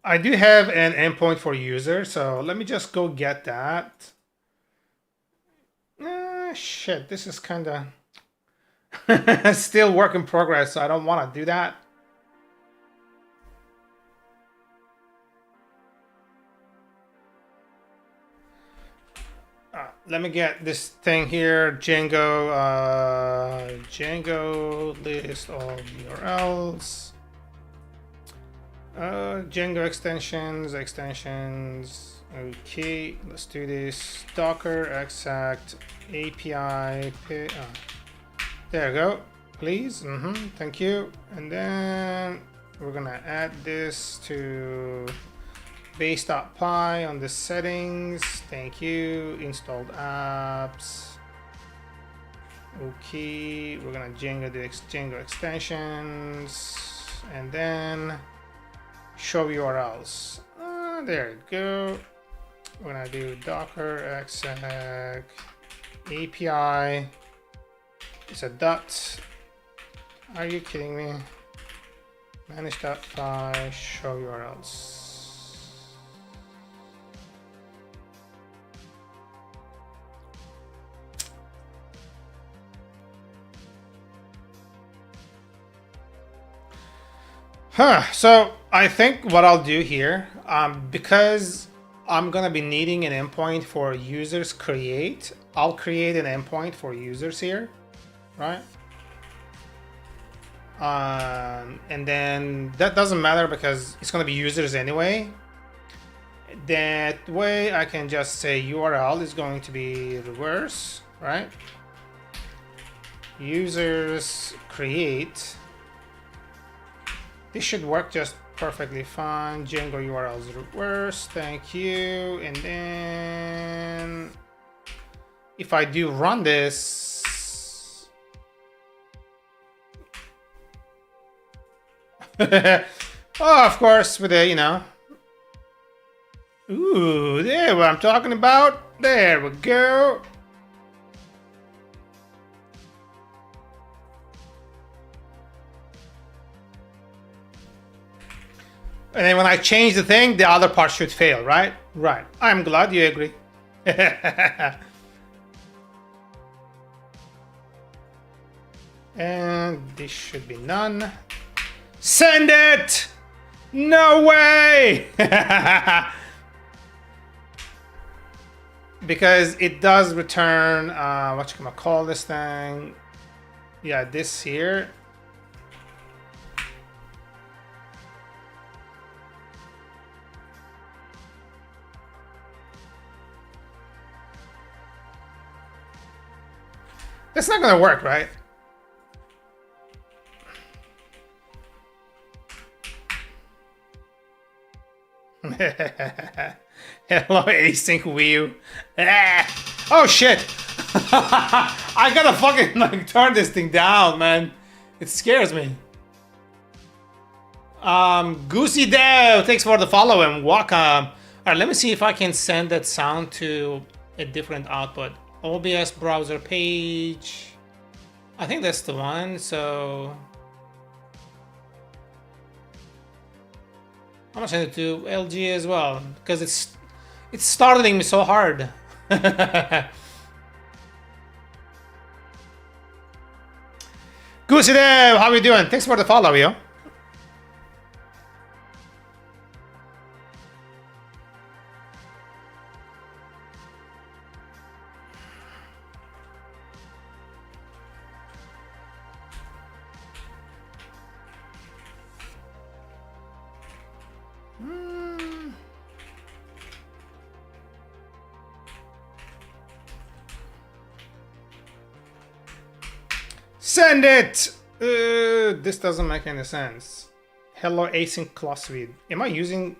I do have an endpoint for user, so let me just go get that. Shit, this is kind of still work in progress, so I don't want to do that. Let me get this thing here, Django list of URLs. Django extensions. Okay, let's do this. Docker exec API. There you go. Please. Thank you. And then we're gonna add this to base.py on the settings. Thank you. Installed apps. Okay, we're gonna Django the Django extensions, and then show URLs. There you go. We're gonna do Docker exec API. It's a dot. Are you kidding me? Manage.py show URLs. So I think what I'll do here, Because I'm gonna be needing an endpoint for users create, I'll create an endpoint for users here, right? And then that doesn't matter because it's gonna be users anyway. That way I can just say URL is going to be reverse, right? Users create. This should work just perfectly fine. Django URL is reverse, thank you. And then if I do run this, oh, of course, with a, you know, ooh, there, what I'm talking about. There we go. And then when I change the thing, the other part should fail, right? Right. I'm glad you agree. And this should be none. Send it! No way! Because it does return, what you gonna call this thing? Yeah, this here. That's not gonna work, right? Hello, async view. Ah! Oh shit! I gotta fucking like turn this thing down, man. It scares me. Goosey Dev, thanks for the follow and welcome. Alright, let me see if I can send that sound to a different output. OBS browser page. I think that's the one, so I'm gonna send it to LG as well because it's startling me so hard. Goosey Dev, how you doing? Thanks for the follow, yo. Send it! This doesn't make any sense. Hello async class read. Am I using...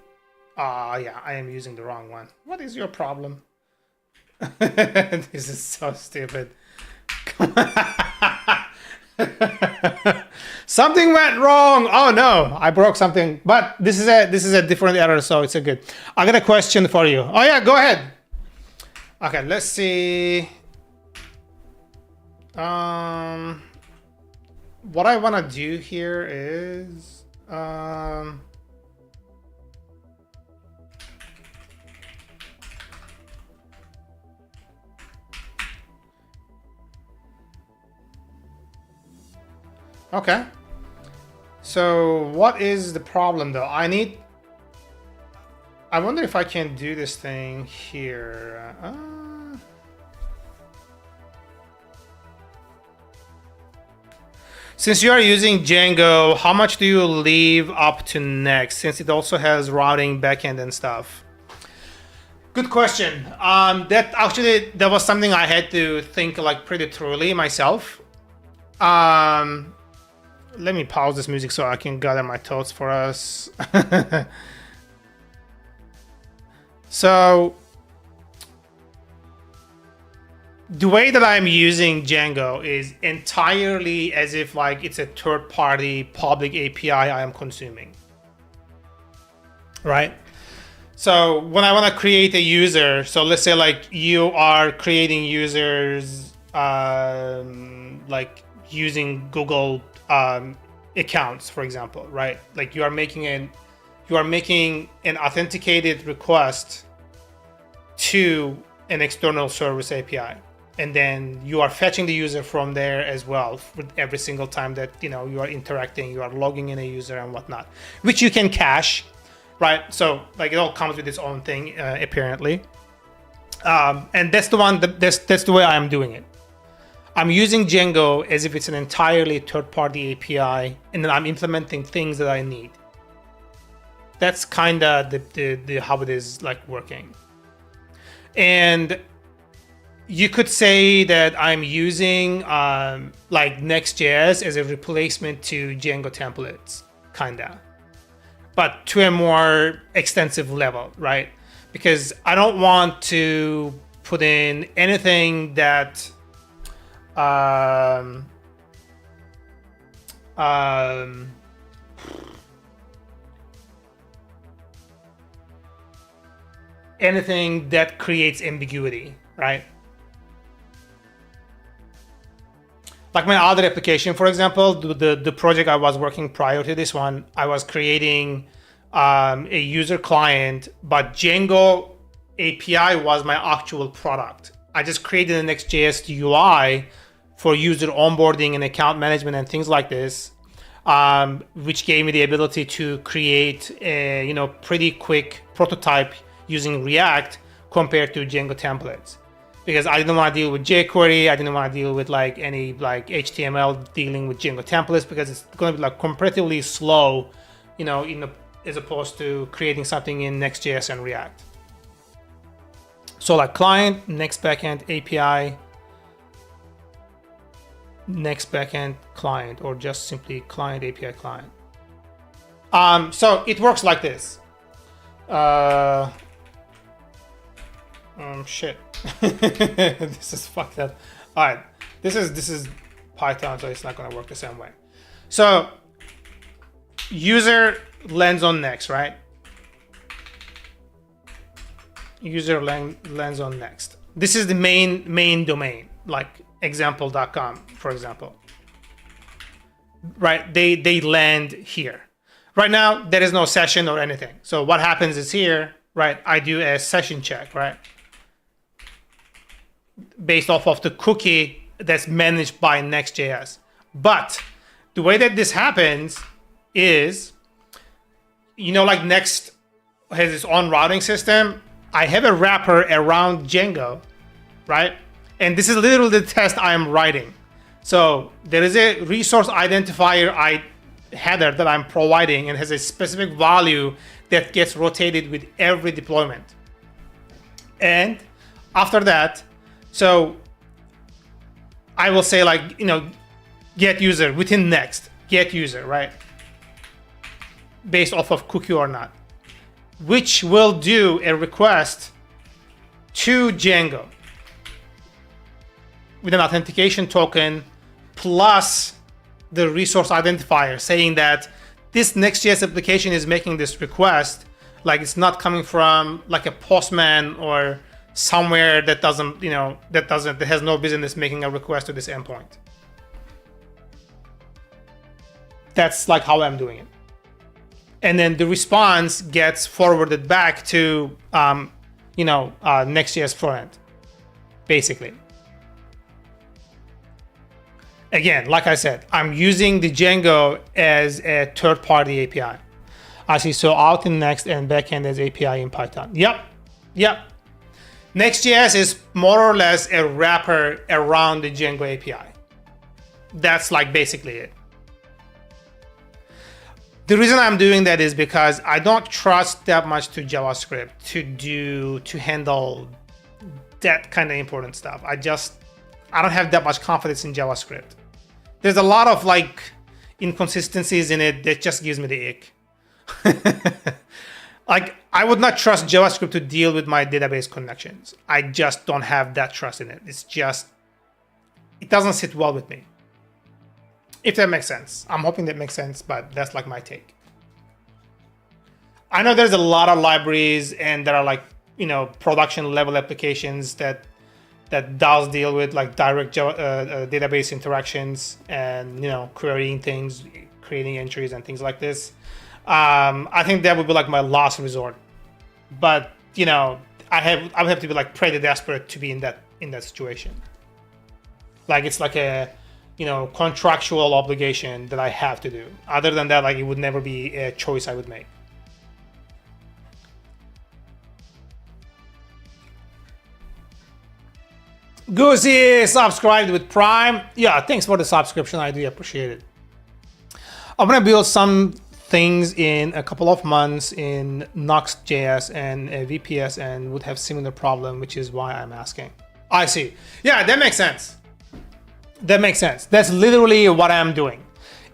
yeah, I am using the wrong one. What is your problem? This is so stupid. Come on. Something went wrong. Oh no, I broke something. But this is a different error, so it's a good. I got a question for you. Oh yeah, go ahead. Okay, let's see. What I want to do here is okay. So what is the problem though? I wonder if I can do this thing here. Since you are using Django, how much do you leave up to next? Since it also has routing, backend, and stuff. Good question. That was something I had to think like pretty thoroughly myself. Let me pause this music so I can gather my thoughts for us. So the way that I'm using Django is entirely as if like it's a third-party public API I am consuming, right? So when I want to create a user, so let's say like you are creating users like using Google accounts, for example, right? Like you are making an authenticated request to an external service API. And then you are fetching the user from there as well with every single time that you are interacting, you are logging in a user and whatnot, which you can cache. right? So like it all comes with its own thing, apparently. And that's the way I'm doing it. I'm using Django as if it's an entirely third-party API, and then I'm implementing things that I need. That's kind of the how it is like working. And you could say that I'm using like Next.js as a replacement to Django templates, kinda, but to a more extensive level, right? Because I don't want to put in anything that anything that creates ambiguity, right? Like my other application, for example, the project I was working prior to this one, I was creating a user client, but Django API was my actual product. I just created a Next.js UI for user onboarding and account management and things like this, which gave me the ability to create a pretty quick prototype using React compared to Django templates. Because I didn't want to deal with jQuery, I didn't want to deal with like any like HTML dealing with Django templates, because it's going to be like comparatively slow, as opposed to creating something in Next.js and React. So like client, next backend API, next backend client, or just simply client API client. So it works like this. Shit. This is fucked up. All right, this is Python, so it's not gonna work the same way. So user lands on next, right? User lands on next. This is the main domain, like example.com, for example. Right? They land here. Right now there is no session or anything. So what happens is here, right? I do a session check, right? Based off of the cookie that's managed by Next.js. But the way that this happens is, like Next has its own routing system. I have a wrapper around Django, right? And this is literally the test I am writing. So there is a resource identifier header that I'm providing, and has a specific value that gets rotated with every deployment. And after that, so I will say like, get user within next, get user, right? Based off of cookie or not, which will do a request to Django with an authentication token plus the resource identifier saying that this Next.js application is making this request, like it's not coming from like a Postman or somewhere that has no business making a request to this endpoint. That's like how I'm doing it. And then the response gets forwarded back to Next.js frontend, basically. Again, like I said, I'm using the Django as a third-party API. I see, so out in Next and backend as API in Python. Yep. Next.js is more or less a wrapper around the Django API. That's like basically it. The reason I'm doing that is because I don't trust that much to JavaScript to handle that kind of important stuff. I don't have that much confidence in JavaScript. There's a lot of like inconsistencies in it that just gives me the ick. Like I would not trust JavaScript to deal with my database connections. I just don't have that trust in it. It doesn't sit well with me. If that makes sense. I'm hoping that makes sense, but that's like my take. I know there's a lot of libraries and there are like, production level applications that does deal with like direct database interactions and, querying things, creating entries and things like this. I think that would be like my last resort. But, I would have to be like pretty desperate to be in that situation. Like it's like a contractual obligation that I have to do. Other than that, like it would never be a choice I would make. Goosey subscribed with Prime. Yeah, thanks for the subscription. I do appreciate it. I'm gonna build some things in a couple of months in NextJS and VPS and would have similar problem, which is why I'm asking. I see. Yeah, that makes sense. That makes sense. That's literally what I'm doing.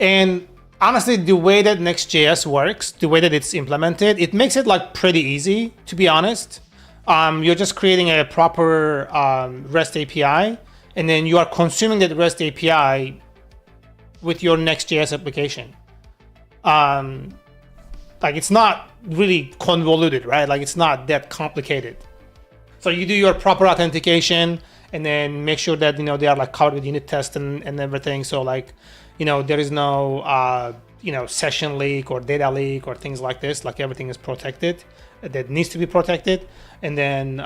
And honestly, the way that Next.js works, the way that it's implemented, it makes it like pretty easy, to be honest. You're just creating a proper REST API, and then you are consuming that REST API with your Next.js application. Like it's not really convoluted, right? Like it's not that complicated. So you do your proper authentication and then make sure that, they are like covered with unit tests and everything. So like, there is no, session leak or data leak or things like this. Like everything is protected that needs to be protected. And then,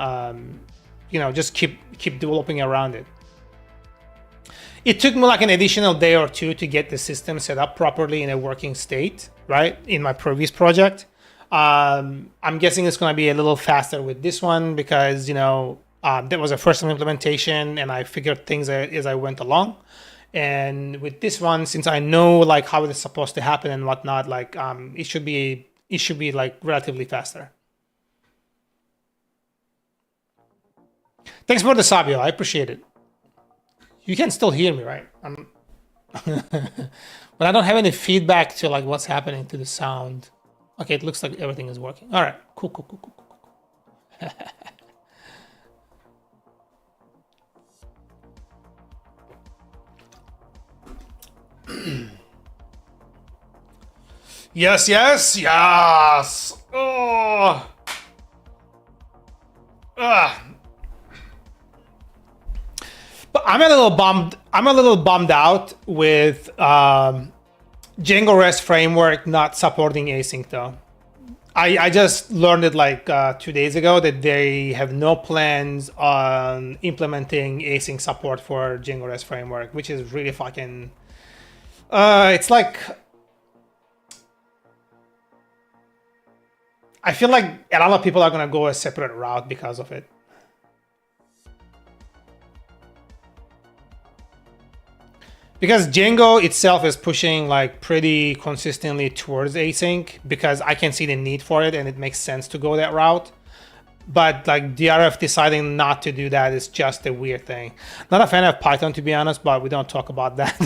just keep developing around it. It took me like an additional day or two to get the system set up properly in a working state, right? In my previous project. I'm guessing it's going to be a little faster with this one because, that was a first time implementation and I figured things as I went along. And with this one, since I know like how it is supposed to happen and whatnot, like it should be like relatively faster. Thanks for the Sabio. I appreciate it. You can still hear me, right? But I don't have any feedback to like what's happening to the sound. Okay, it looks like everything is working. All right, cool. Yes. Oh. But I'm a little bummed out with Django REST framework not supporting async though. I just learned it like 2 days ago that they have no plans on implementing async support for Django REST framework, which is really fucking. It's like I feel like a lot of people are gonna go a separate route because of it. Because Django itself is pushing like pretty consistently towards async because I can see the need for it and it makes sense to go that route. But like DRF deciding not to do that is just a weird thing. Not a fan of Python to be honest, but we don't talk about that.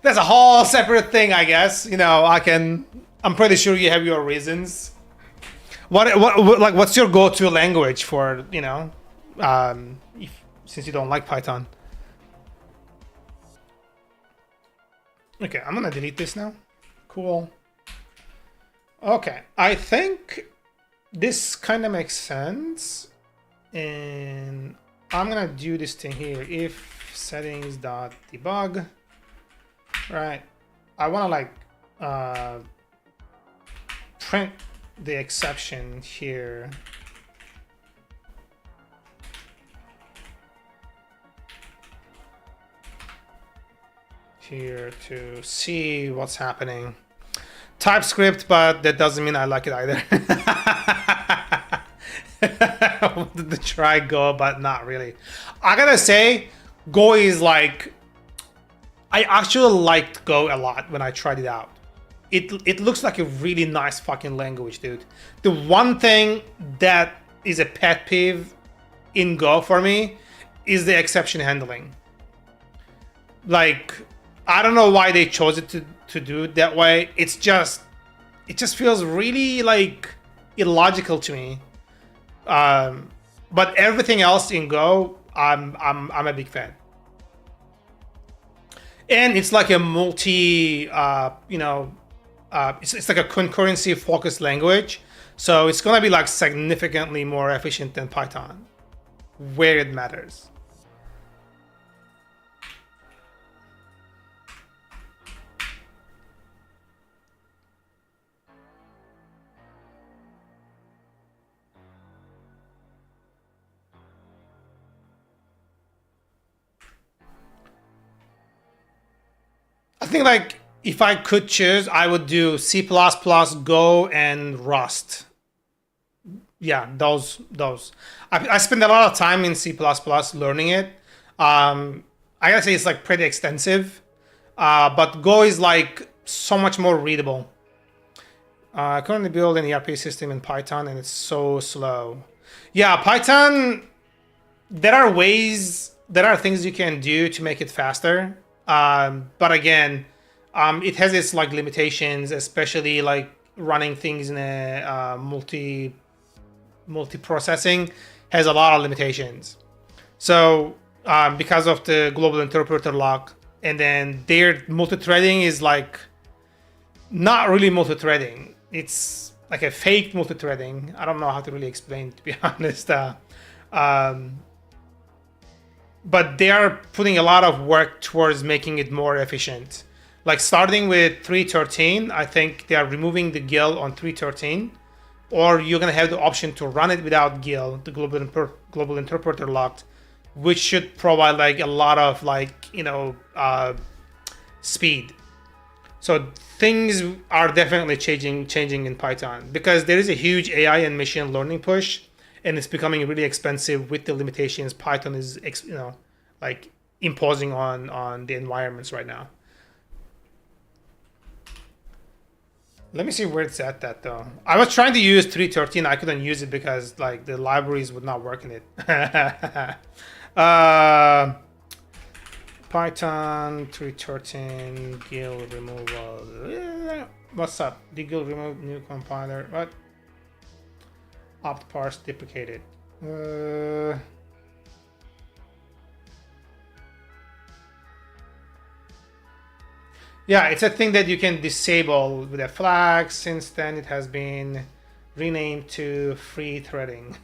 That's a whole separate thing, I guess. I'm pretty sure you have your reasons. What's your go-to language for, since you don't like Python? Okay, I'm gonna delete this now. Cool. Okay, I think this kind of makes sense. And I'm gonna do this thing here. If settings.debug, right? I wanna print the exception here. Here to see what's happening. TypeScript, but that doesn't mean I like it either. I wanted to try Go, but not really. I gotta say, Go is like, I actually liked Go a lot when I tried it out. It looks like a really nice fucking language, dude. The one thing that is a pet peeve in Go for me is the exception handling. Like, I don't know why they chose it to do it that way. It just feels really like illogical to me. But everything else in Go, I'm a big fan. And it's like a multi, it's like a concurrency focused language. So it's gonna be like significantly more efficient than Python, where it matters. I think like if I could choose, I would do C++, Go, and Rust. Yeah, those. I spend a lot of time in C++ learning it. I gotta say it's like pretty extensive, but Go is like so much more readable. I currently build an ERP system in Python and it's so slow. Yeah, Python, there are things you can do to make it faster. But again, it has its like limitations, especially like running things in a multi-processing has a lot of limitations. So because of the global interpreter lock, and then their multi-threading is like not really multi-threading. It's like a fake multi-threading. I don't know how to really explain, to be honest. But they are putting a lot of work towards making it more efficient. Like starting with 3.13, I think they are removing the GIL on 3.13, or you're gonna have the option to run it without GIL, the global interpreter locked, which should provide like a lot of like speed. So things are definitely changing in Python because there is a huge AI and machine learning push, and it's becoming really expensive with the limitations Python is like imposing on the environments right now. Let me see where it's at that though. I was trying to use 3.13. I couldn't use it because like the libraries would not work in it. Python 3.13 GIL removal. What's up? The GIL remove new compiler. What? Opt parse deprecated. Yeah, it's a thing that you can disable with a flag. Since then, it has been renamed to free threading.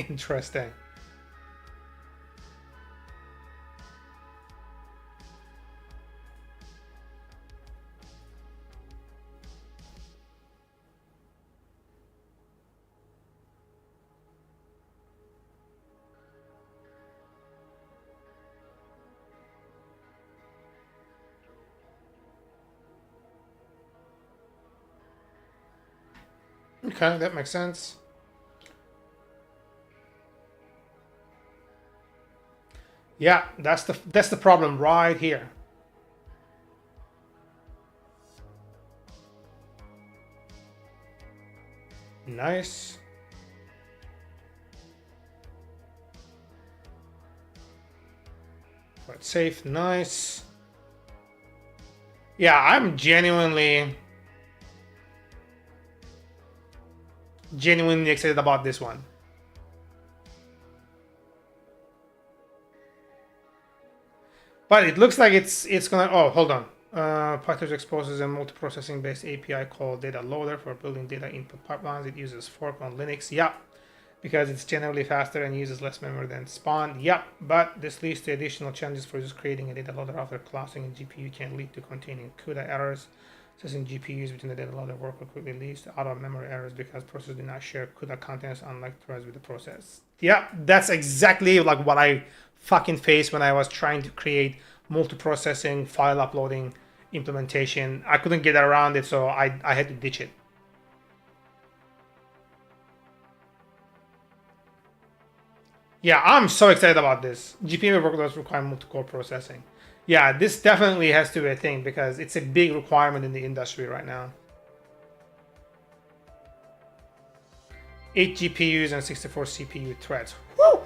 Interesting. Okay, that makes sense. Yeah, that's the problem right here. Nice. Quite safe, nice. Yeah, I'm genuinely excited about this one. But it looks like it's gonna. Oh, hold on. PyTorch exposes a multiprocessing based API called data loader for building data input pipelines. It uses fork on Linux. Yeah, because it's generally faster and uses less memory than Spawn. Yeah, but this leads to additional challenges for just creating a data loader after classing a GPU can lead to containing CUDA errors. Accessing GPUs between the data loader workload quickly leads to out-of-memory errors because processes do not share CUDA contents unlike threads with the process. Yeah, that's exactly like what I fucking faced when I was trying to create multiprocessing file uploading implementation. I couldn't get around it, so I had to ditch it. Yeah, I'm so excited about this. GPU workloads require multi-core processing. Yeah, this definitely has to be a thing because it's a big requirement in the industry right now. 8 GPUs and 64 CPU threads. Woo!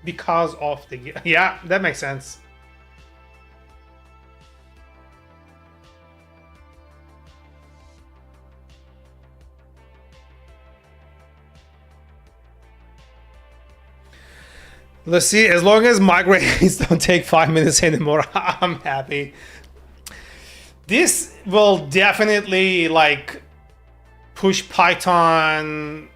Because of the... Yeah, that makes sense. Let's see, as long as migrations don't take 5 minutes anymore, I'm happy. This will definitely like push Python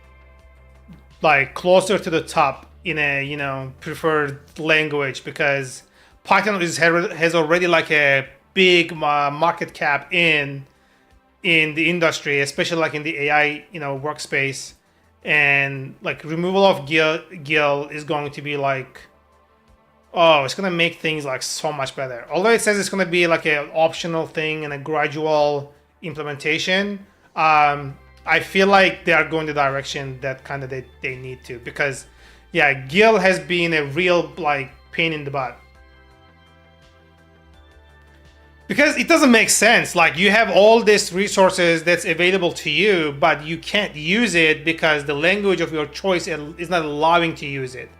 like closer to the top in a preferred language because Python has already like a big market cap in the industry, especially like in the AI workspace. And like removal of GIL is going to be like Oh, it's gonna make things like so much better. Although it says it's gonna be like an optional thing and a gradual implementation, I feel like they are going the direction that kind of they need to, because yeah, Gil has been a real like pain in the butt. Because it doesn't make sense. Like, you have all these resources that's available to you, but you can't use it because the language of your choice is not allowing to use it,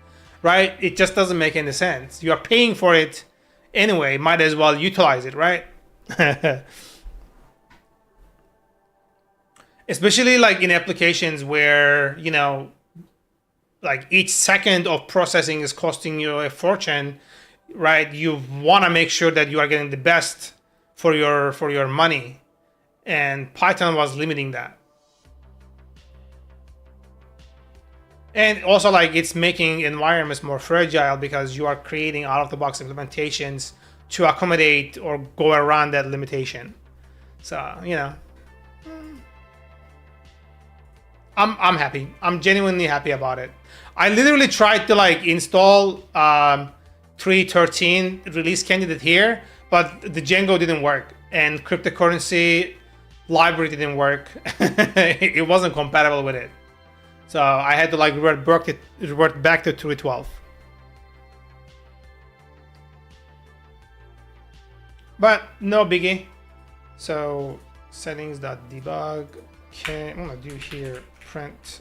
right? It just doesn't make any sense. You are paying for it anyway, might as well utilize it, right? Especially like in applications where, you know, like each second of processing is costing you a fortune, right? You want to make sure that you are getting the best for your money, and Python was limiting that. And also, like, it's making environments more fragile because you are creating out-of-the-box implementations to accommodate or go around that limitation. So, you know, I'm happy. I'm genuinely happy about it. I literally tried to like install 3.13 release candidate here, but the Django didn't work, and cryptocurrency library didn't work. It wasn't compatible with it, so I had to like revert back to 3.12. But no biggie. So settings.debug. Okay, I'm gonna do here print.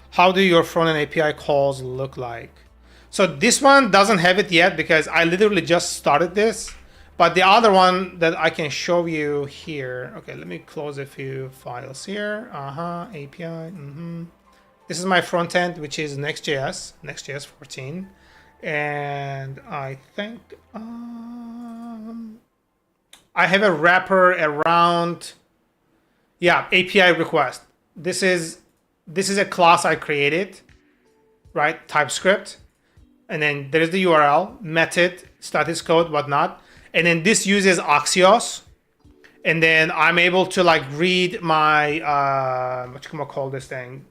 How do your front-end API calls look like? So this one doesn't have it yet because I literally just started this. But the other one that I can show you here. Okay, let me close a few files here. API. This is my front end, which is Next.js 14. And I think I have a wrapper around, yeah, API request. This is a class I created, right? TypeScript. And then there is the URL, method, status code, whatnot. And then this uses Axios. And then I'm able to like read my,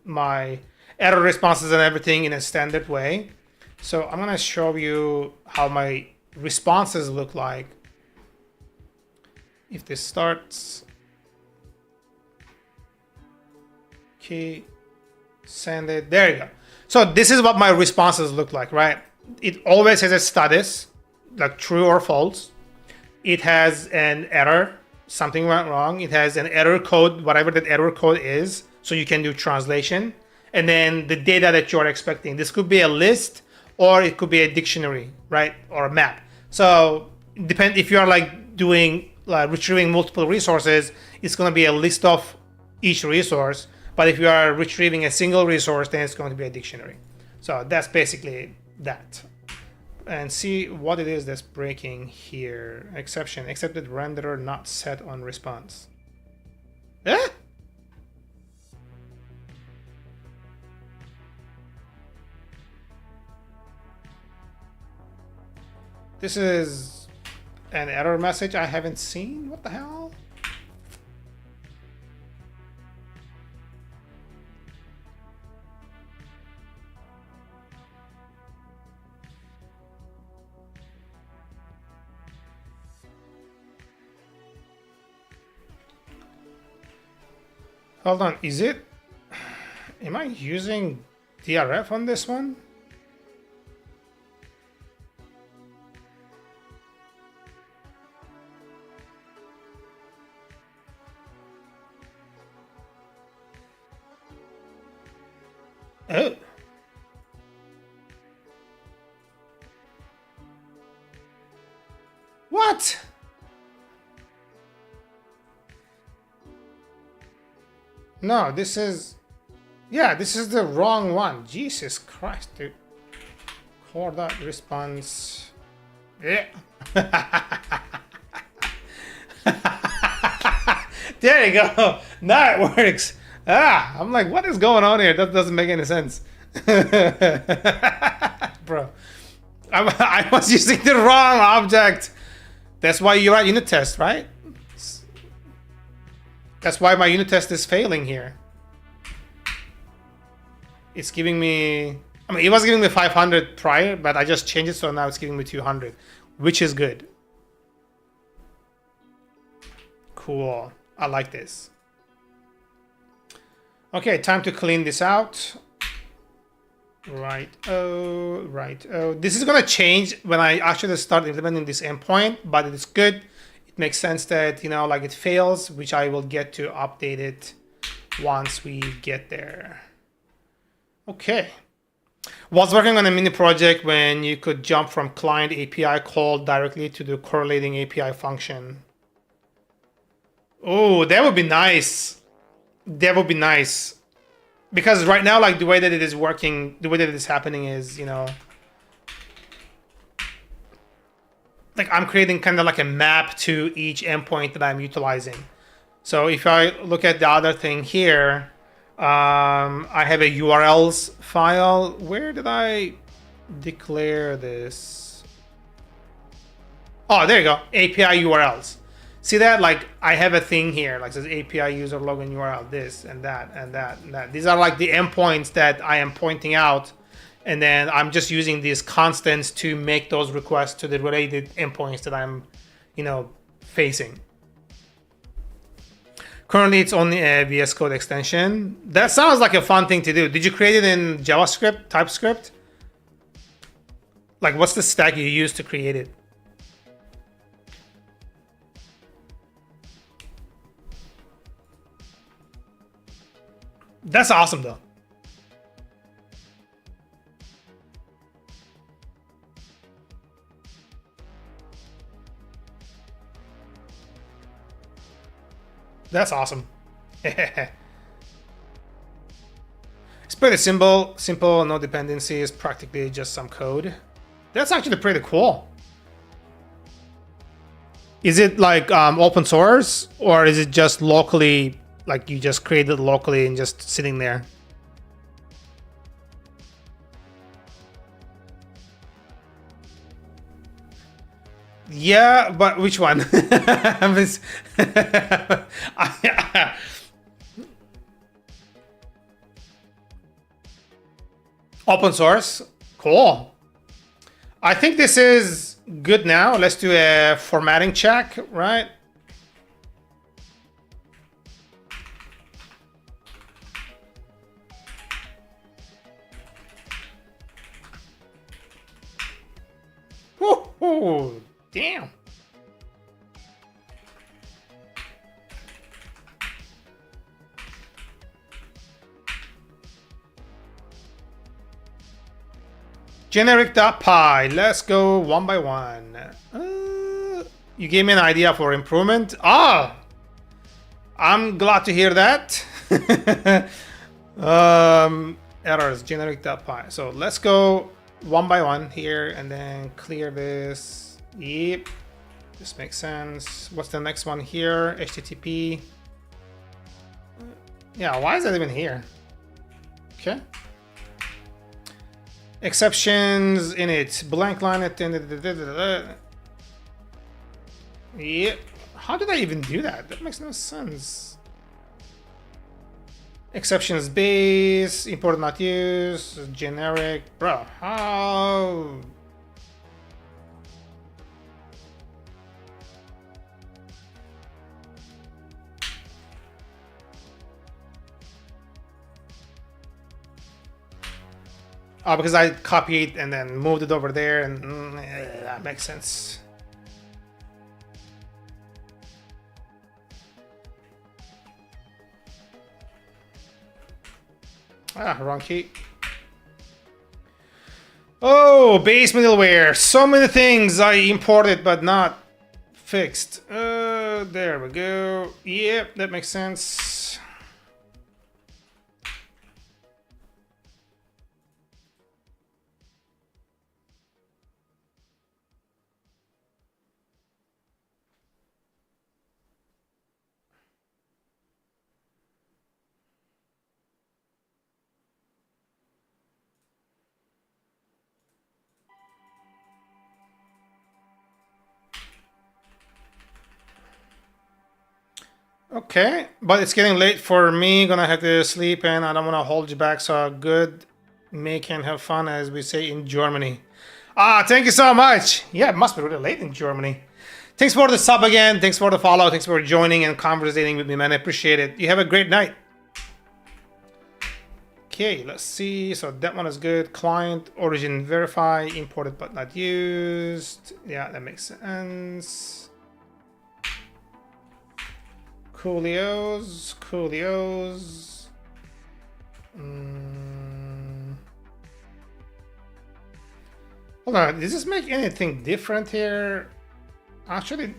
my error responses and everything in a standard way. So I'm gonna show you how my responses look like. If this starts, okay, send it, there you go. So this is what my responses look like, right? It always has a status, like true or false. It has an error, something went wrong. It has an error code, whatever that error code is, so you can do translation. And then the data that you're expecting. This could be a list, or it could be a dictionary, right? Or a map. So depend if you are like doing retrieving multiple resources, it's going to be a list of each resource. But if you are retrieving a single resource, then it's going to be a dictionary. So that's basically that. And see what it is that's breaking here. Exception, accepted renderer not set on response. Eh? This is an error message I haven't seen. What the hell? Hold on, is it? Am I using DRF on this one? Oh. What? No, this is... Yeah, this is the wrong one. Jesus Christ, dude. Core dot response. Yeah. There you go. Now it works. Ah, I'm like, what is going on here? That doesn't make any sense. Bro, I was using the wrong object. That's why you write unit test, right? That's why my unit test is failing here. It's giving me I mean, it was giving me 500 prior, but I just changed it, so now it's giving me 200, which is good. Cool. I like this. Okay, time to clean this out. Right. Oh, right. Oh, this is gonna change when I actually start implementing this endpoint, but it's good. It makes sense that, you know, like it fails, which I will get to update it once we get there. Okay. Was working on a mini project when you could jump from client API call directly to the correlating API function. Oh, that would be nice. That would be nice. Because right now, like the way that it is working, the way that it is happening is, you know, like I'm creating kind of like a map to each endpoint that I'm utilizing. So if I look at the other thing here, I have a URLs file. Where did I declare this? Oh, there you go. API URLs. See that? Like I have a thing here, like says API user login URL, this and that and that and that. These are like the endpoints that I am pointing out, and then I'm just using these constants to make those requests to the related endpoints that I'm, you know, facing. Currently, it's only a VS Code extension. That sounds like a fun thing to do. Did you create it in JavaScript, TypeScript? Like, what's the stack you use to create it? That's awesome, though. That's awesome. It's pretty simple, no dependencies, practically just some code. That's actually pretty cool. Is it like open source, or is it just locally, like you just created it locally and just sitting there? Yeah, but which one? Open source, cool. I think this is good now. Let's do a formatting check, right? Woo-hoo, damn. Generic.py. Let's go one by one. You gave me an idea for improvement. Ah, I'm glad to hear that. Errors, generic.py. So let's go one by one here and then clear this. Yep, this makes sense. What's the next one here? HTTP. Yeah, why is that even here? Okay. Exceptions in it. Blank line at the end. Yep. How did I even do that? That makes no sense. Exceptions base, import not used, generic. Bro, how? Oh, because I copied and then moved it over there, and that makes sense. Ah, wrong key. Oh, base middleware. So many things I imported but not fixed. There we go. Yep, that makes sense. Okay, but it's getting late for me. Gonna have to sleep, and I don't want to hold you back. So good Make and have fun, as we say in Germany. Ah, thank you so much. Yeah, it must be really late in Germany. Thanks for the sub again. Thanks for the follow. Thanks for joining and conversating with me, man. I appreciate it. You have a great night. Okay, let's see. So that one is good. Client origin verify, imported but not used. Yeah, that makes sense. Coolios. Hold on, does this make anything different here? Actually,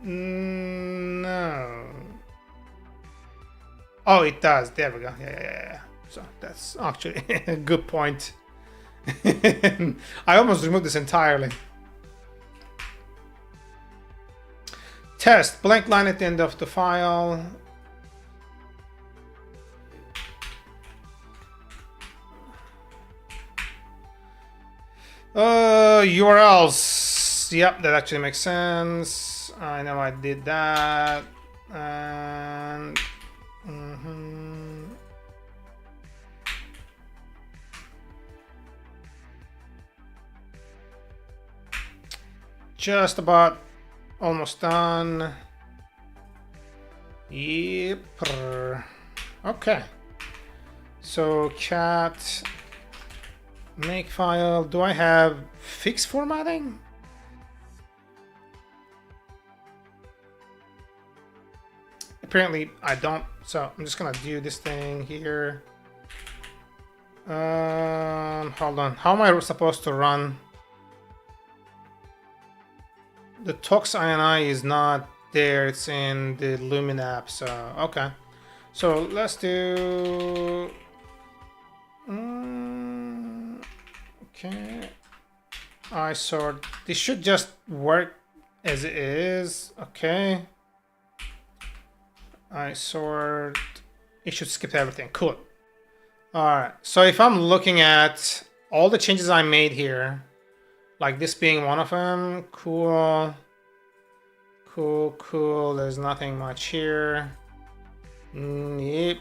no. Oh, it does. There we go. Yeah. So that's actually a good point. I almost removed this entirely. Test, blank line at the end of the file. URLs. Yep, that actually makes sense. I know I did that. And just about almost done. Yep. Okay. So cat make file. Do I have fixed formatting? Apparently I don't. So I'm just gonna do this thing here. Hold on. How am I supposed to run? The Tox INI is not there. It's in the Lumen app. So okay. So let's do. Okay. I sort. This should just work as it is. Okay. I sort. It should skip everything. Cool. Alright. So if I'm looking at all the changes I made here, like this being one of them, cool. There's nothing much here. Yep.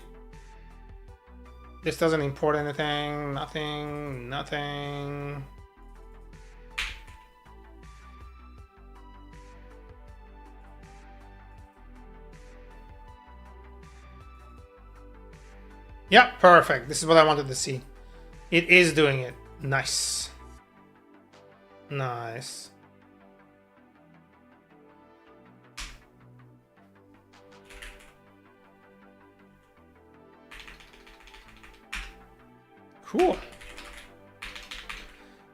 This doesn't import anything. Nothing. Yeah, perfect. This is what I wanted to see. It is doing it. Nice. Cool.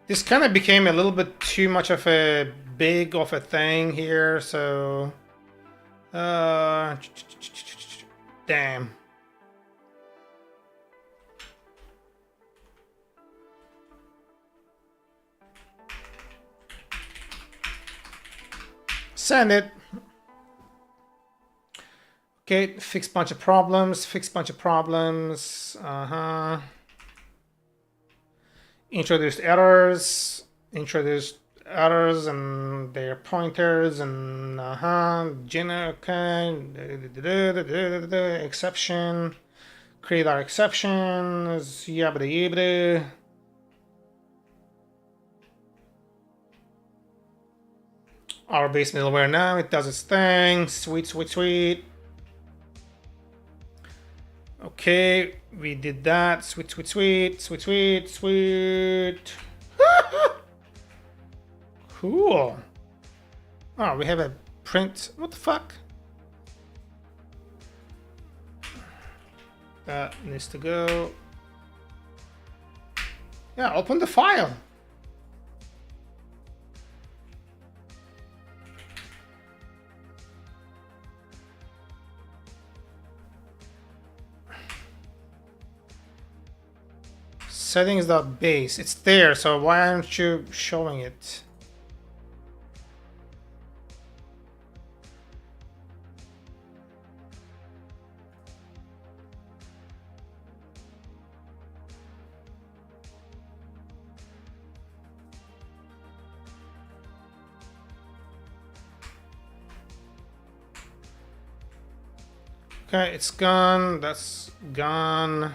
This kind of became a little bit too much of a big of a thing here, so damn. Send it. Okay, fix bunch of problems. Introduced errors and their pointers and exception. Create our exceptions. Yabba yabba. Our base middleware now, it does its thing. Sweet. Okay, we did that. Sweet. Cool. Oh, we have a print. What the fuck? That needs to go. Yeah, open the file. Settings.base. It's there, so why aren't you showing it? Okay, it's gone. That's gone.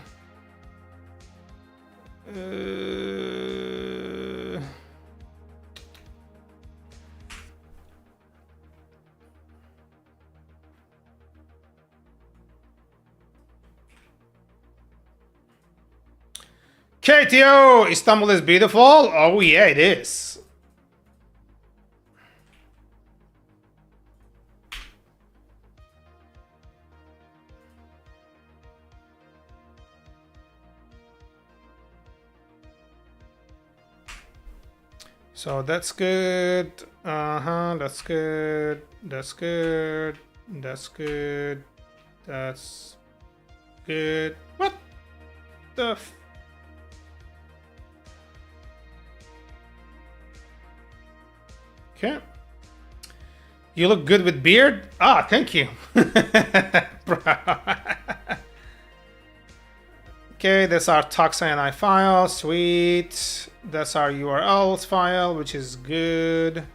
KTO, Istanbul is beautiful. Oh yeah, it is. So that's good. That's good. That's good. That's good. That's good. What the f- Okay. You look good with beard. Ah, thank you. Okay, that's our toxini file. Sweet. That's our URL file, which is good.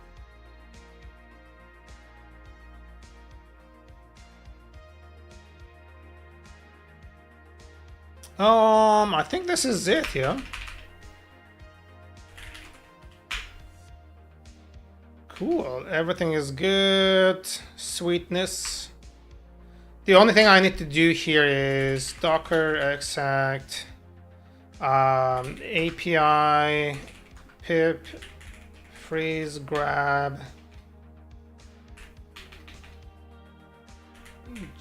I think this is it, yeah. Cool, everything is good. Sweetness. The only thing I need to do here is docker exec API pip freeze grab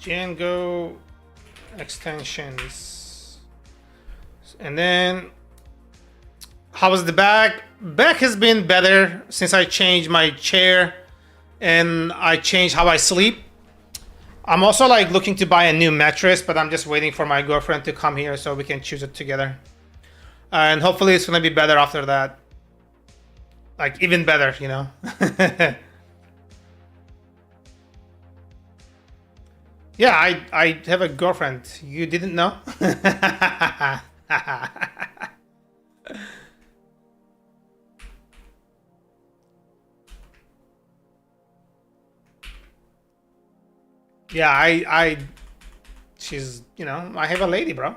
Django extensions, and then how was the back? Back has been better since I changed my chair and I changed how I sleep. I'm also like looking to buy a new mattress, but I'm just waiting for my girlfriend to come here so we can choose it together. And hopefully it's gonna be better after that. Like even better, you know. Yeah, I have a girlfriend. You didn't know? Yeah, she's, you know, I have a lady, bro.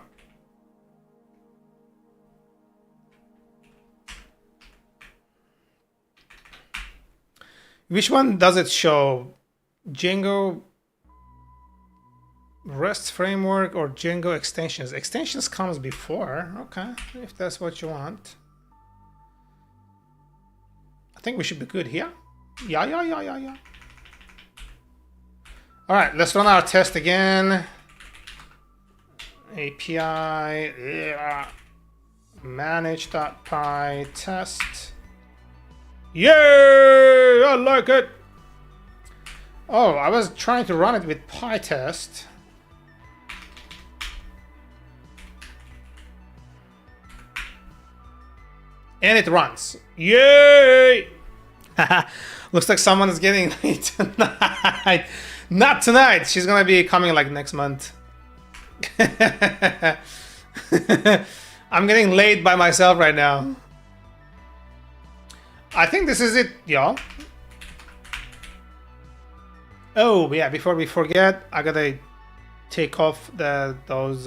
Which one does it show? Django REST framework or Django extensions? Extensions comes before. Okay, if that's what you want. I think we should be good here. Yeah. All right, let's run our test again. API manage.py test. Yay! I like it. Oh, I was trying to run it with PyTest. And it runs. Yay! Looks like someone is getting late tonight. Not tonight. She's gonna be coming like next month. I'm getting late by myself right now. I think this is it, y'all. Oh yeah, before we forget, I gotta take off those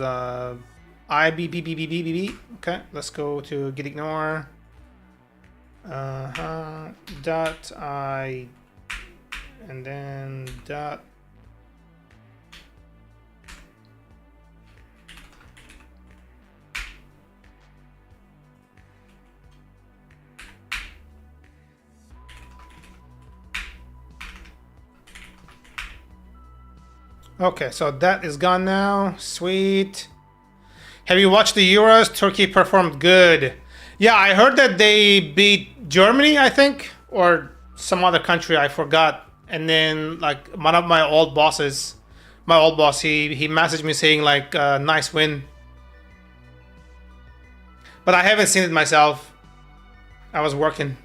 IBBBBBB. Okay, let's go to git ignore. Dot I and then dot. Okay, so that is gone now. Sweet. Have you watched the Euros? Turkey performed good. Yeah, I heard that they beat Germany, I think, or some other country, I forgot. And then, like, one of my old bosses, my old boss, he messaged me saying, like, nice win. But I haven't seen it myself. I was working.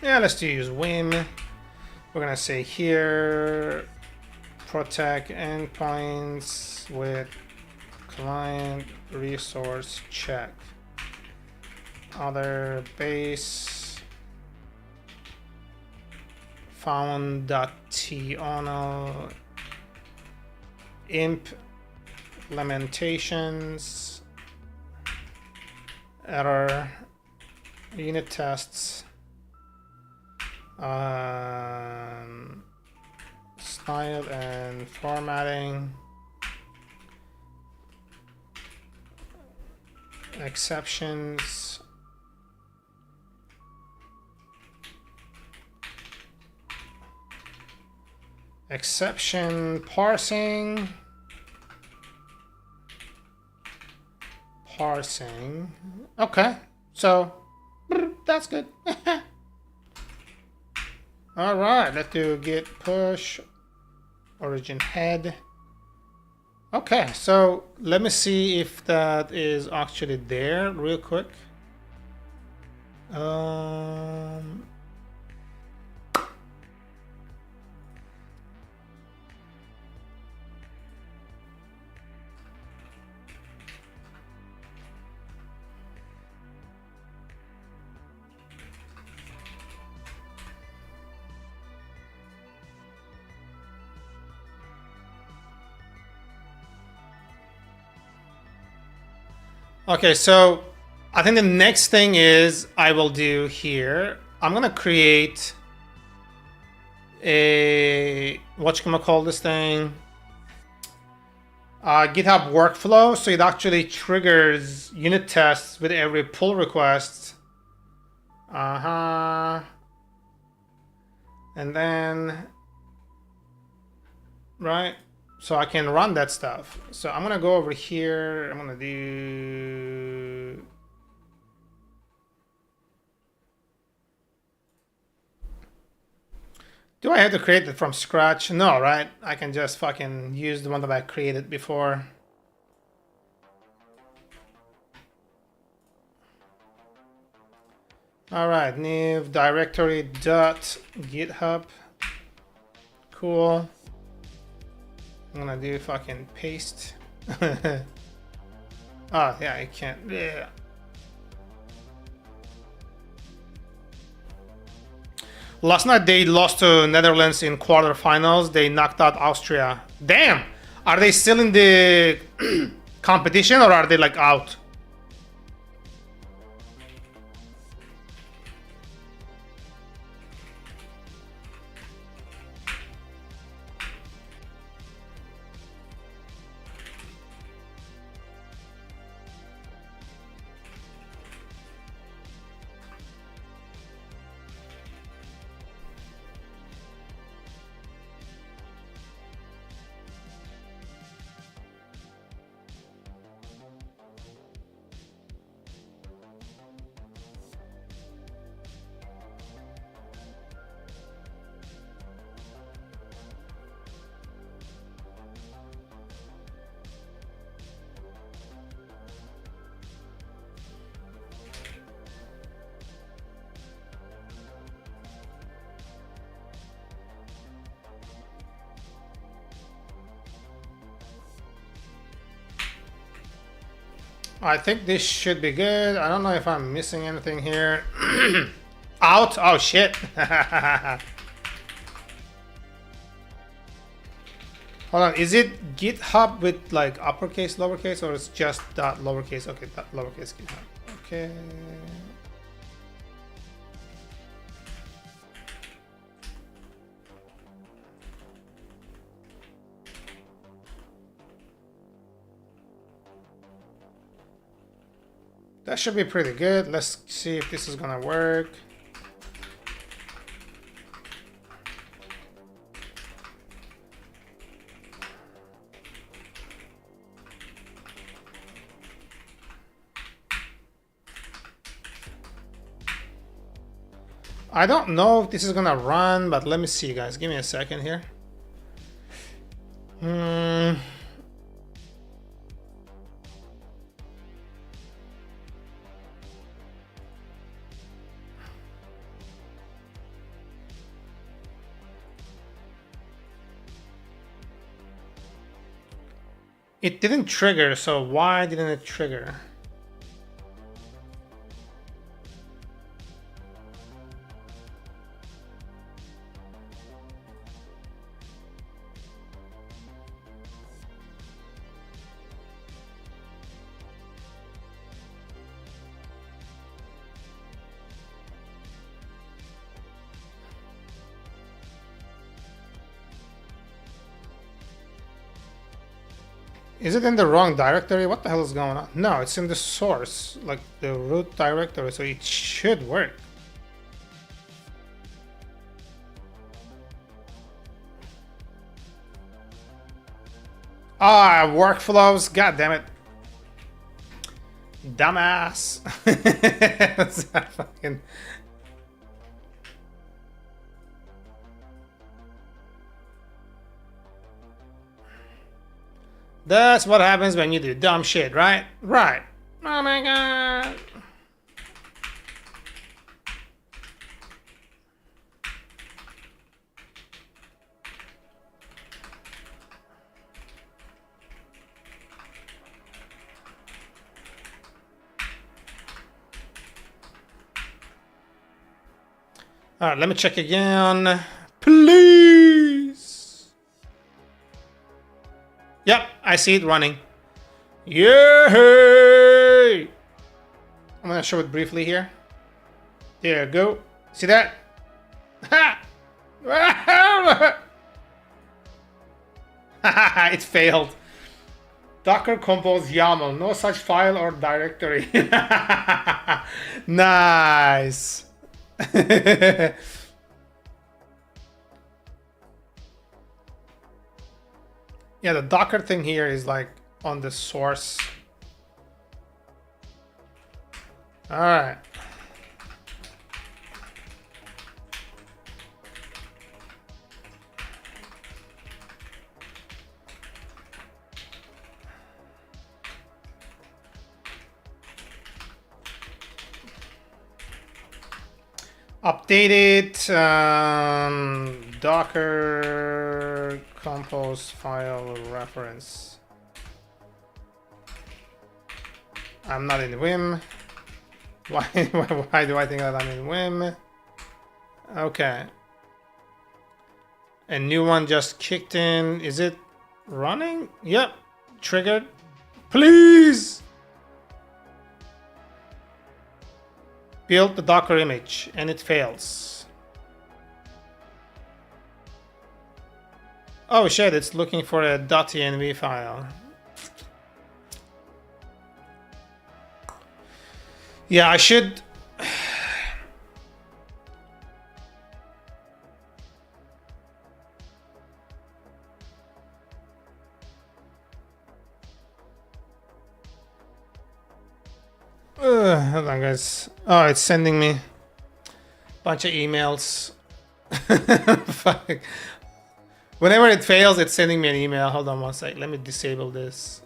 Yeah, let's use Win. We're gonna say here, protect endpoints with client resource check. Other base found.tonal implementations error unit tests style and formatting exceptions exception parsing okay, so that's good. All right, let's do git push origin head. Okay, so let me see if that is actually there real quick. Okay, so I think the next thing is I will do here. I'm gonna create a whatchamacall this thing, GitHub workflow, so it actually triggers unit tests with every pull request. And then right. So I can run that stuff. So I'm gonna go over here. I'm gonna do I have to create it from scratch? No, right? I can just fucking use the one that I created before. All right, new directory dot GitHub. Cool. I'm gonna do fucking paste. Oh yeah, I can't. Yeah. Last night they lost to Netherlands in quarterfinals. They knocked out Austria. Damn! Are they still in the competition or are they like out? I think this should be good. I don't know if I'm missing anything here. Out? Oh shit. Hold on, is it GitHub with like uppercase, lowercase, or it's just dot lowercase? Okay, dot lowercase GitHub. Okay. That should be pretty good. Let's see if this is gonna work. I don't know if this is gonna run, but let me see, guys. Give me a second here. It didn't trigger, so why didn't it trigger? Is it in the wrong directory? What the hell is going on? No, it's in the source, like the root directory, so it should work. Ah, workflows, god damn it. Dumbass. That's fucking... That's what happens when you do dumb shit, right? Right. Oh my god. All right, let me check again. Please. Yep, I see it running. Yay! I'm gonna show it briefly here. There you go. See that? Ha! It failed. Docker compose YAML. No such file or directory. Nice. Yeah, the Docker thing here is like on the source. All right. Updated Docker compose file reference. I'm not in Vim. Why do I think that I'm in Vim? Okay. A new one just kicked in. Is it running? Yep. Triggered. Please! Build the Docker image and it fails. Oh shit, it's looking for a .env file. Yeah, I should... hold on, guys. Oh, it's sending me a bunch of emails. Fuck. Whenever it fails, it's sending me an email. Hold on one sec. Let me disable this.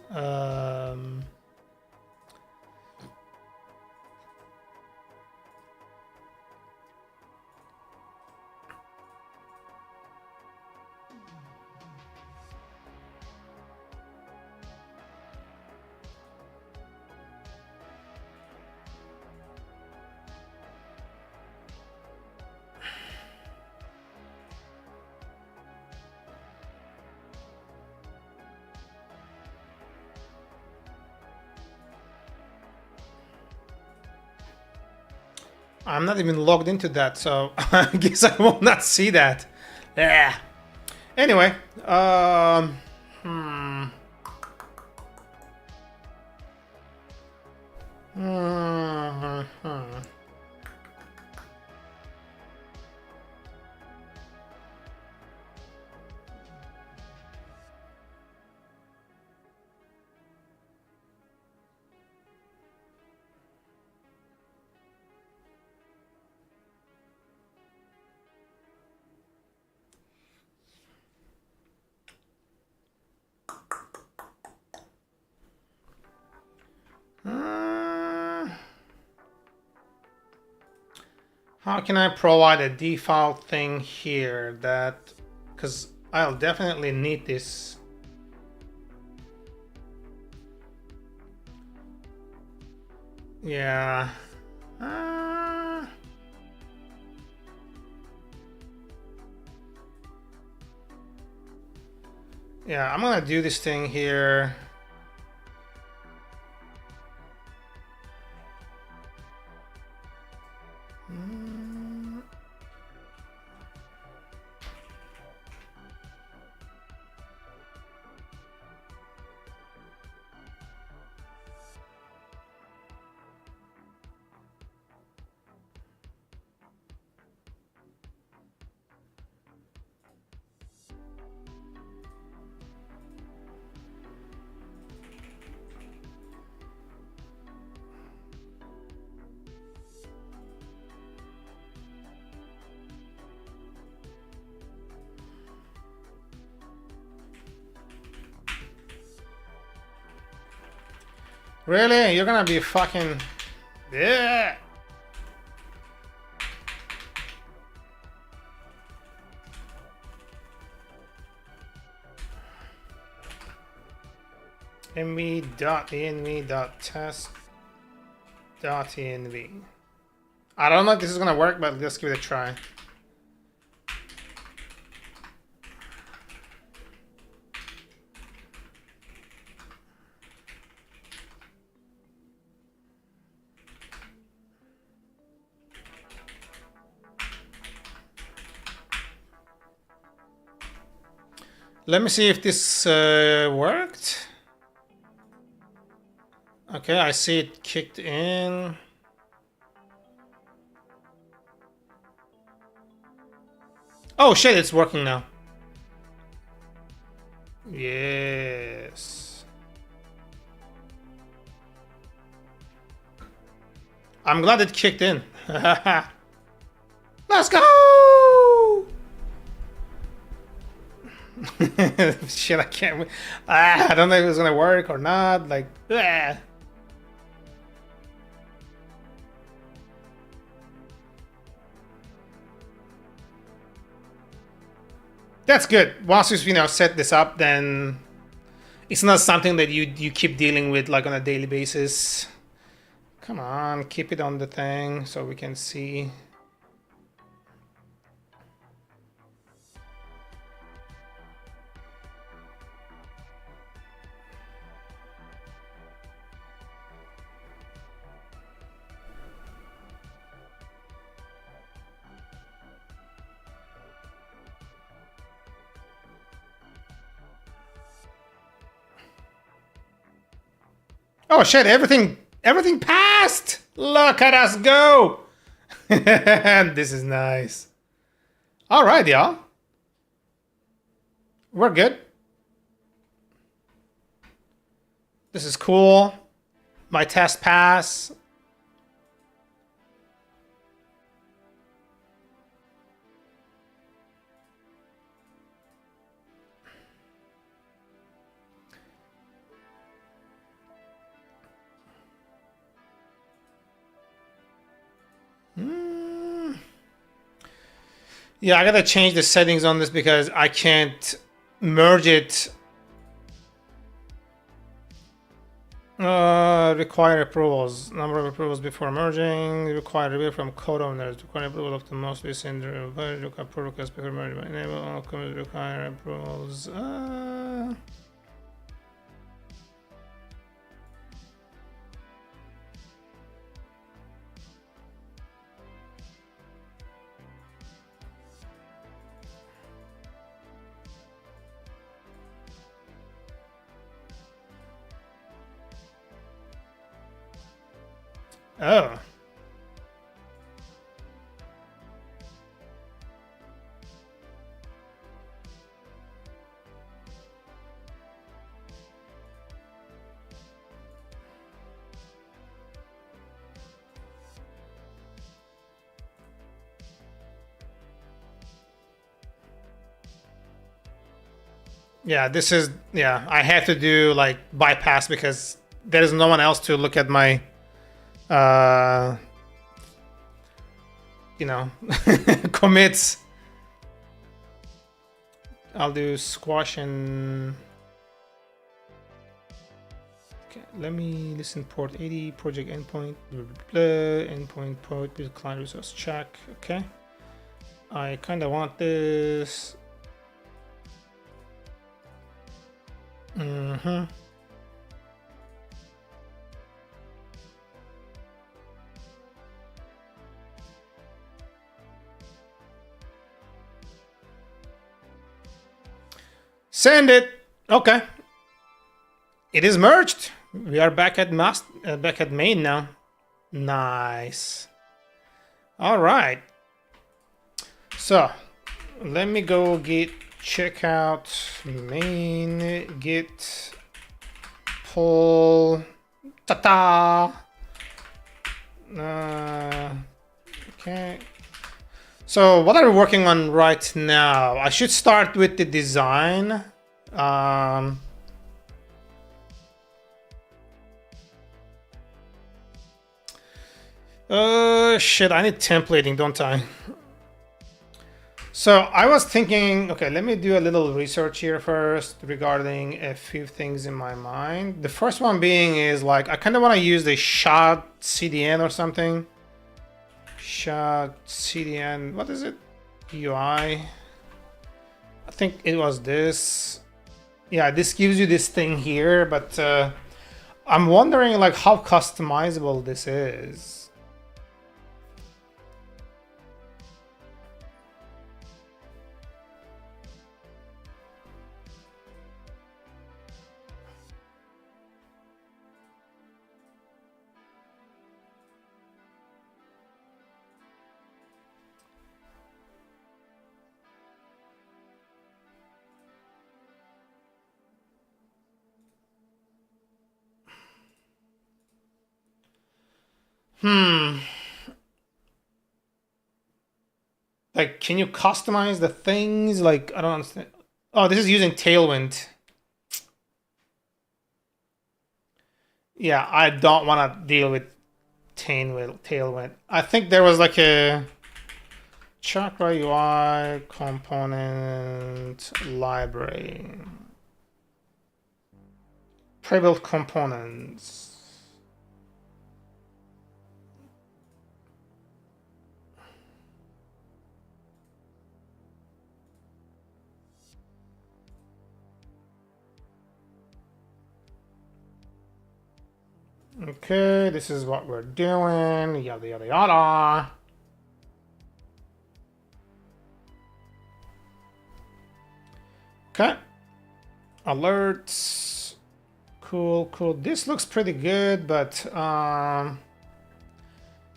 I'm not even logged into that, so I guess I will not see that. Yeah. Anyway, how can I provide a default thing here that, because I'll definitely need this. Yeah. Yeah, I'm gonna do this thing here. Really? You're gonna be fucking... Yeah. env.env.test.env. I don't know if this is gonna work, but let's give it a try. Let me see if this worked. Okay, I see it kicked in. Oh shit, it's working now. Yes. I'm glad it kicked in. Let's go! Shit, I can't. I don't know if it's gonna work or not. Like, that's good. Once you set this up, then it's not something that you keep dealing with like on a daily basis. Come on, keep it on the thing so we can see. Oh shit, everything passed! Look at us go! This is nice. Alright, y'all. We're good. This is cool. My test pass. Yeah, I gotta change the settings on this because I can't merge it. Require approvals. Number of approvals before merging. Require review from code owners. Require approval of the most recent approval request before merging. Enable all comments. Require approvals. Oh. Yeah, this is, yeah, I had to do like bypass because there is no one else to look at my commits. I'll do squash and okay, let me listen port 80 project endpoint endpoint port with client resource check. Okay, I kind of want this. Send it. Okay. It is merged. We are back at main now. Nice. All right. So let me go check out main git pull ta-ta. Okay. So what are we working on right now? I should start with the design. Shit, I need templating, don't I? So I was thinking, okay, let me do a little research here first regarding a few things in my mind. The first one being is like, I kind of want to use the shot CDN or something. Shot CDN, what is it? UI. I think it was this. Yeah, this gives you this thing here, but I'm wondering like how customizable this is. Like, can you customize the things? Like, I don't understand. Oh, this is using Tailwind. Yeah, I don't want to deal with Tailwind. I think there was like a Chakra UI component library. Pre-built components. Okay, this is what we're doing. Yada yada yada. Okay. Alerts. Cool, cool. This looks pretty good, but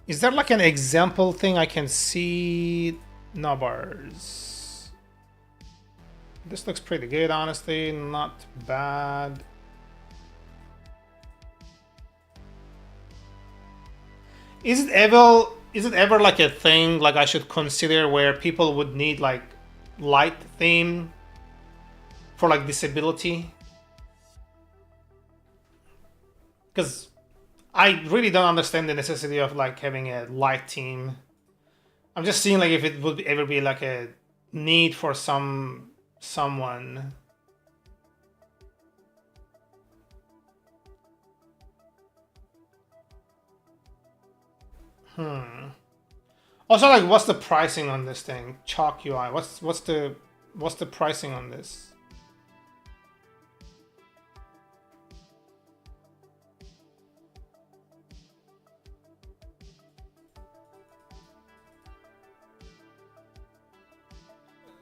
is there like an example thing I can see? No bars. This looks pretty good, honestly. Not bad. Is it ever like a thing like I should consider where people would need like light theme for like disability? Because I really don't understand the necessity of like having a light theme. I'm just seeing like if it would ever be like a need for someone. Also, like, what's the pricing on this thing? Chalk UI. What's the pricing on this?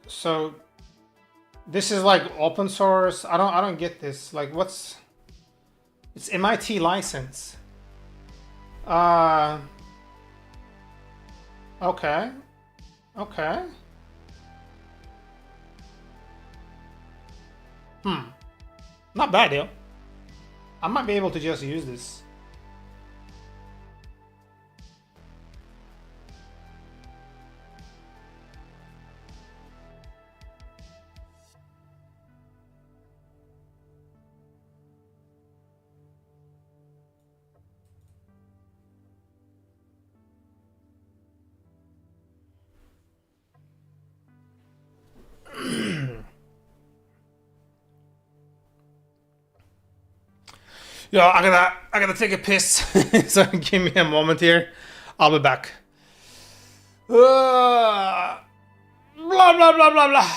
So this is like open source. I don't get this. Like, what's it's MIT license. Okay. Okay. Not bad, yo. I might be able to just use this. Yo, I gotta take a piss. So give me a moment here. I'll be back. Blah blah blah blah blah.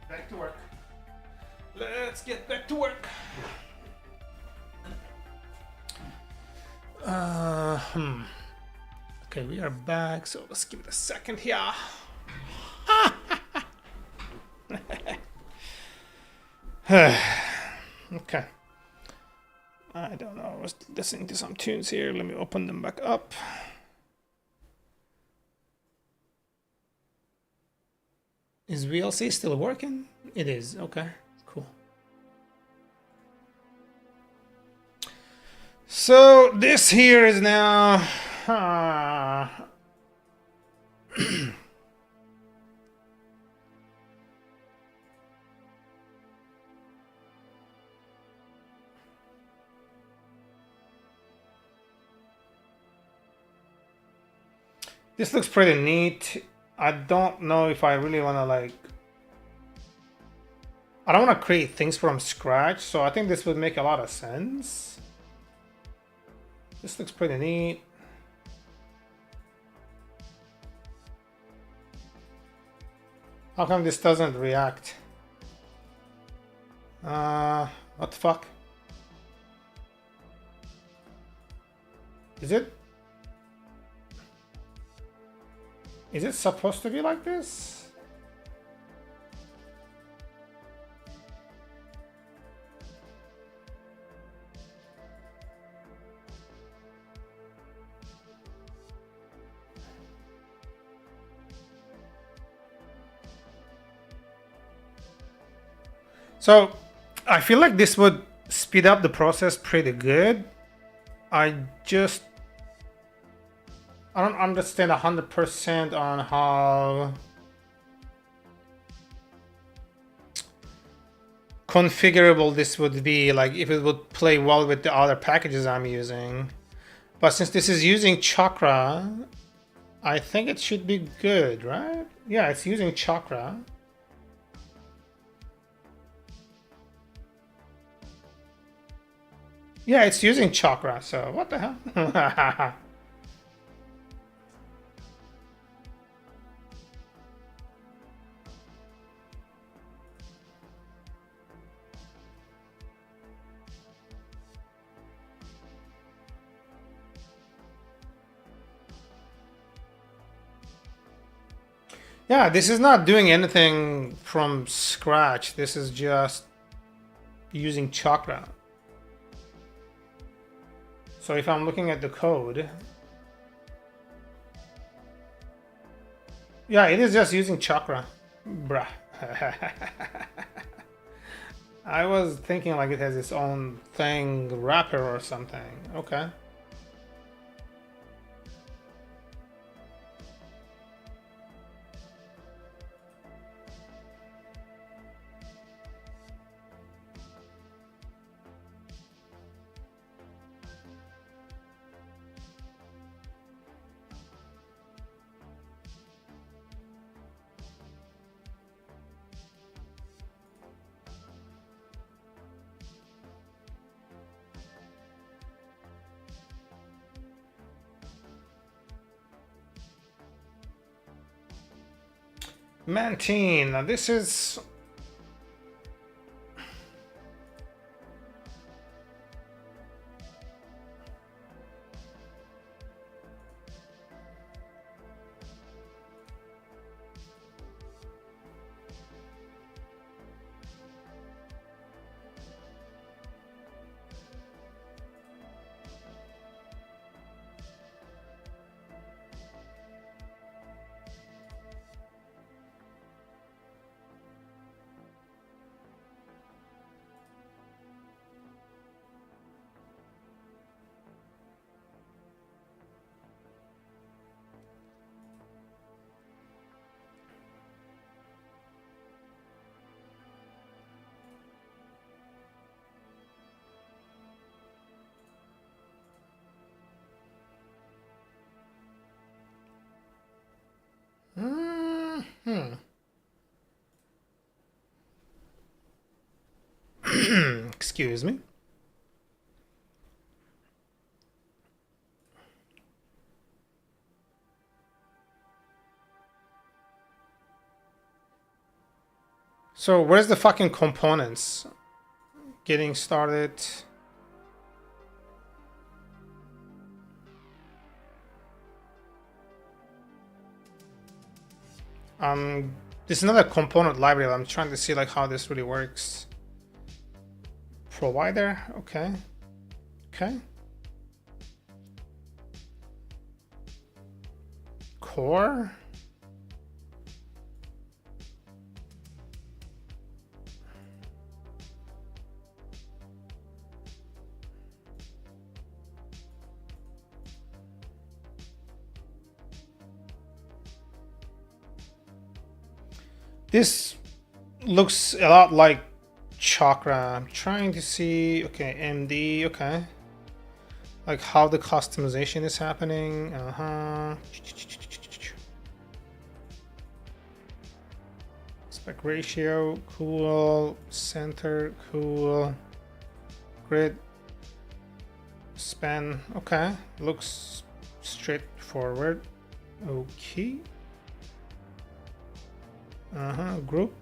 Back to work. Let's get back to work. Okay, we are back, so let's give it a second here. Okay. I don't know, I was listening to some tunes here. Let me open them back up. Is VLC still working? It is. Okay, cool. So this here is now this looks pretty neat. I don't know if I really want to I don't want to create things from scratch, so I think this would make a lot of sense. This looks pretty neat. How come this doesn't react? What the fuck? Is it supposed to be like this? So I feel like this would speed up the process pretty good. I don't understand 100% on how configurable this would be, like if it would play well with the other packages I'm using. But since this is using Chakra, I think it should be good, right? Yeah, it's using chakra. Yeah, it's using chakra, so what the hell? Yeah, this is not doing anything from scratch. This is just using chakra. So if I'm looking at the code, yeah, it is just using chakra. Bruh. I was thinking like it has its own thing, wrapper or something. Okay. Mantine, now this is... Excuse me. So where's the fucking components? Getting started. This is another component library. I'm trying to see like how this really works. Provider, okay. Okay. Core. This looks a lot like chakra. I'm trying to see, okay, MD, okay. Like how the customization is happening. Spec ratio, cool. Center, cool. Grid, span, okay. Looks straightforward. Okay. Group.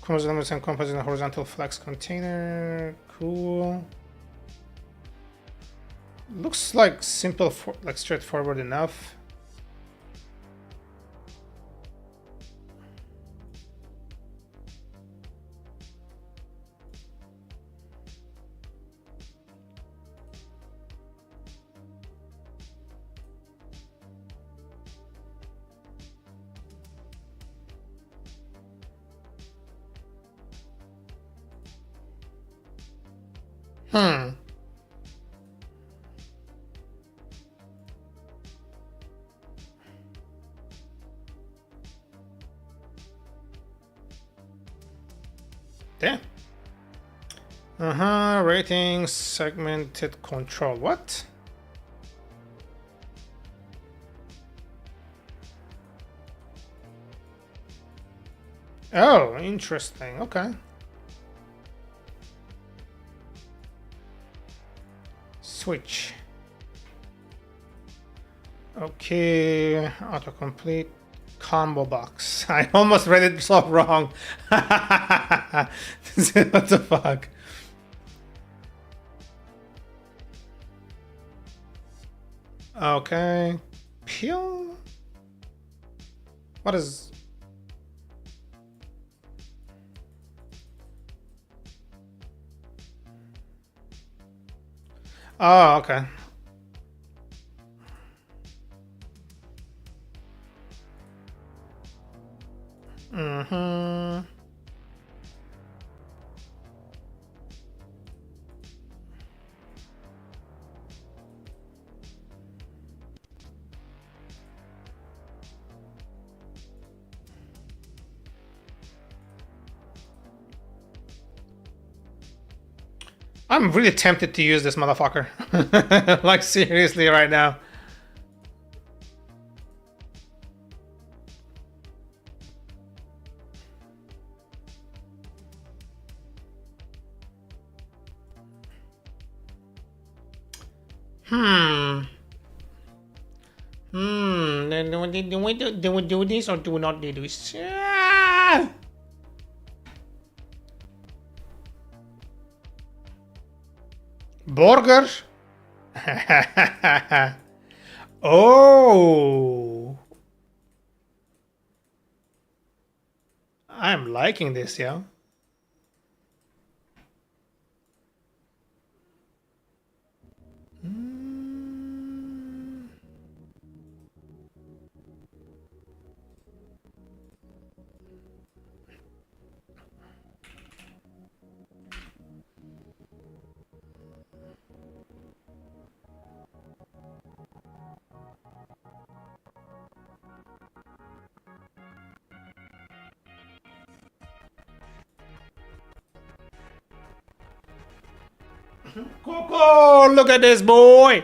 Composite elements and composite and horizontal flex container. Cool. Looks like simple, like straightforward enough. Damn. Rating segmented control. What? Oh, interesting. Okay. Switch. Okay, autocomplete combo box. I almost read it so wrong. What the fuck? Okay. Peel? What is... Oh, okay. Mm-hmm. I'm really tempted to use this motherfucker. Like, seriously right now. Do we do this or do we not do this? Ah! Burger? Oh! I'm liking this, yeah. Coco, look at this boy!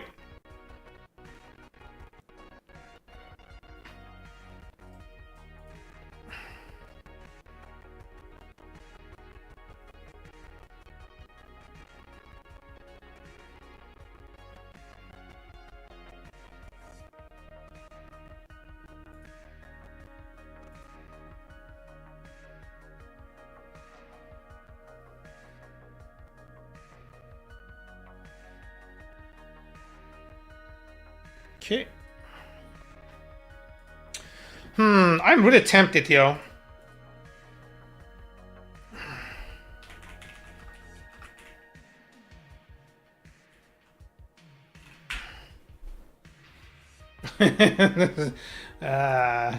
Okay. I'm really tempted, yo. uh,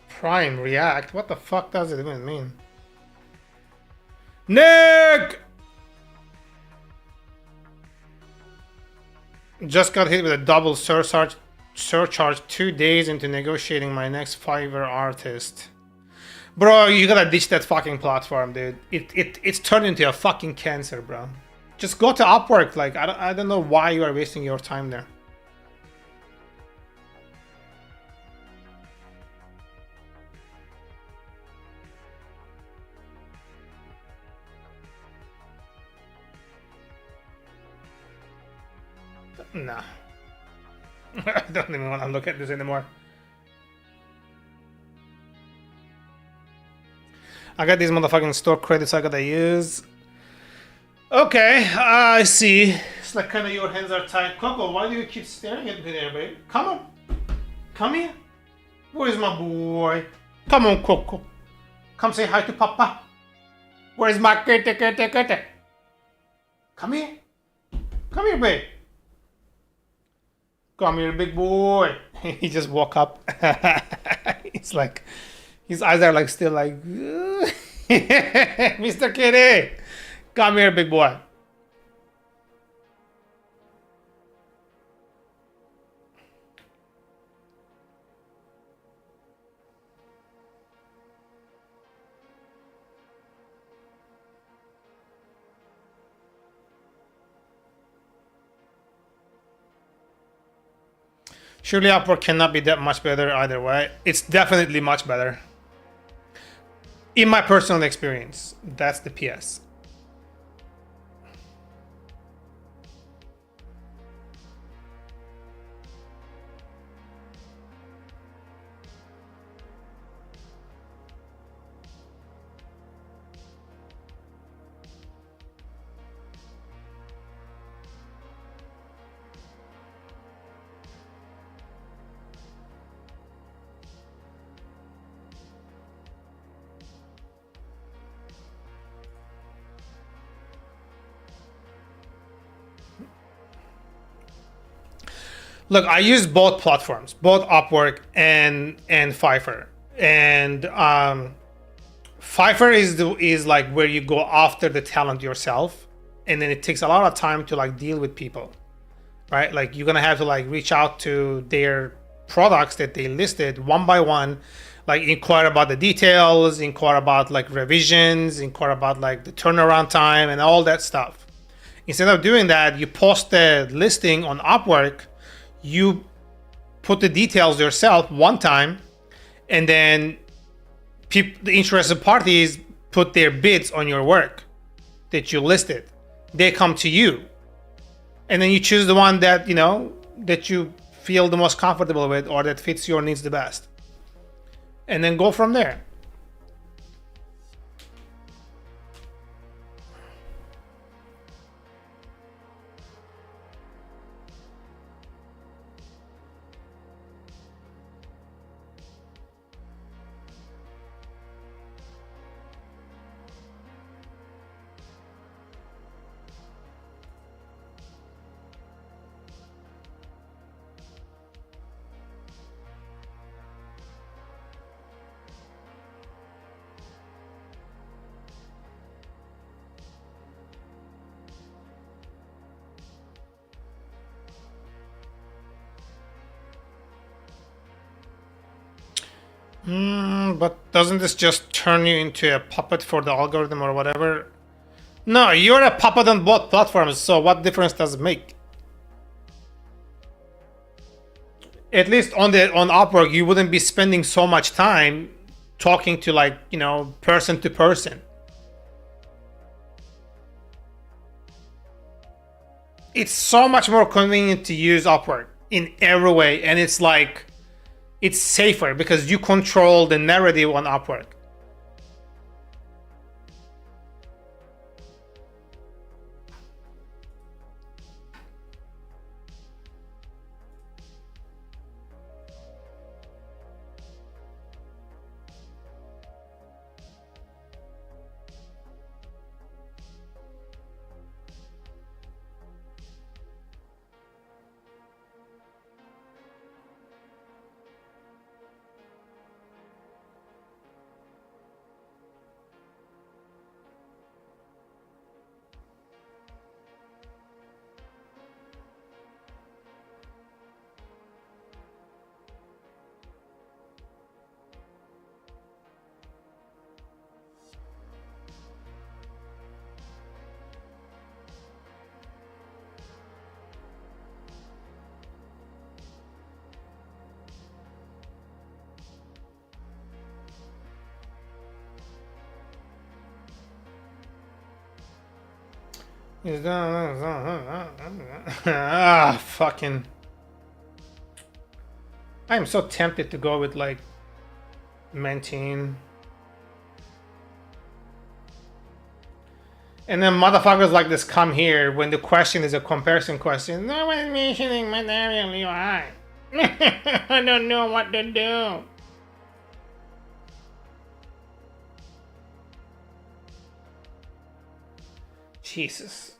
Prime React? What the fuck does it even mean? Nick! Just got hit with a double surcharge 2 days into negotiating my next Fiverr artist. Bro, you gotta ditch that fucking platform, dude. It's turned into a fucking cancer, bro. Just go to Upwork. Like, I don't know why you are wasting your time there. Nah. I don't even want to look at this anymore. I got these motherfucking store credits I gotta use. Okay, I see. It's like kind of your hands are tied. Coco, why do you keep staring at me there, babe? Come on. Come here. Where's my boy? Come on, Coco. Come say hi to Papa. Where's my kitty? Come here. Come here, babe. Come here, big boy. He just woke up. It's like, his eyes are like still like, Mr. Kitty. Come here, big boy. Surely Upwork cannot be that much better either way. It's definitely much better. In my personal experience, that's the PS. Look, I use both platforms, both Upwork and Fiverr. And Fiverr is like where you go after the talent yourself, and then it takes a lot of time to like deal with people, right? Like you're gonna have to like reach out to their products that they listed one by one, like inquire about the details, inquire about like revisions, inquire about like the turnaround time and all that stuff. Instead of doing that, you post the listing on Upwork, you put the details yourself one time, and then the interested parties put their bids on your work that you listed. They come to you, and then you choose the one that that you feel the most comfortable with or that fits your needs the best, and then go from there. But doesn't this just turn you into a puppet for the algorithm or whatever? No, you're a puppet on both platforms, so what difference does it make? At least on Upwork, you wouldn't be spending so much time talking to like, person to person. It's so much more convenient to use Upwork in every way, and it's like, it's safer because you control the narrative on Upwork. Ah, fucking. I am so tempted to go with like Mentine. And then motherfuckers like this come here when the question is a comparison question. No one's mentioning material UI. I don't know what to do. Jesus.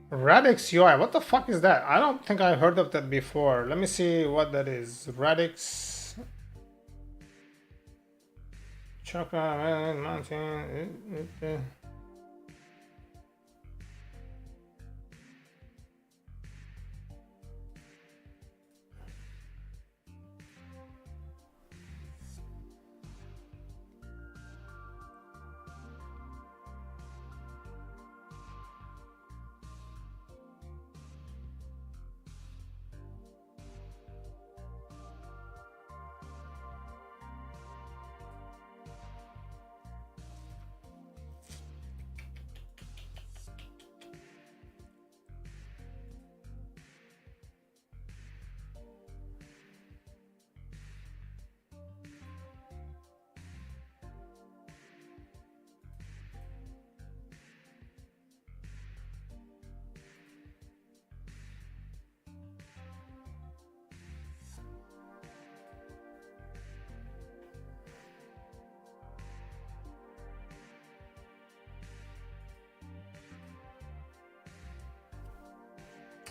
Radix UI, what the fuck is that? I don't think I heard of that before. Let me see what that is. Radix. Chakra, mountain.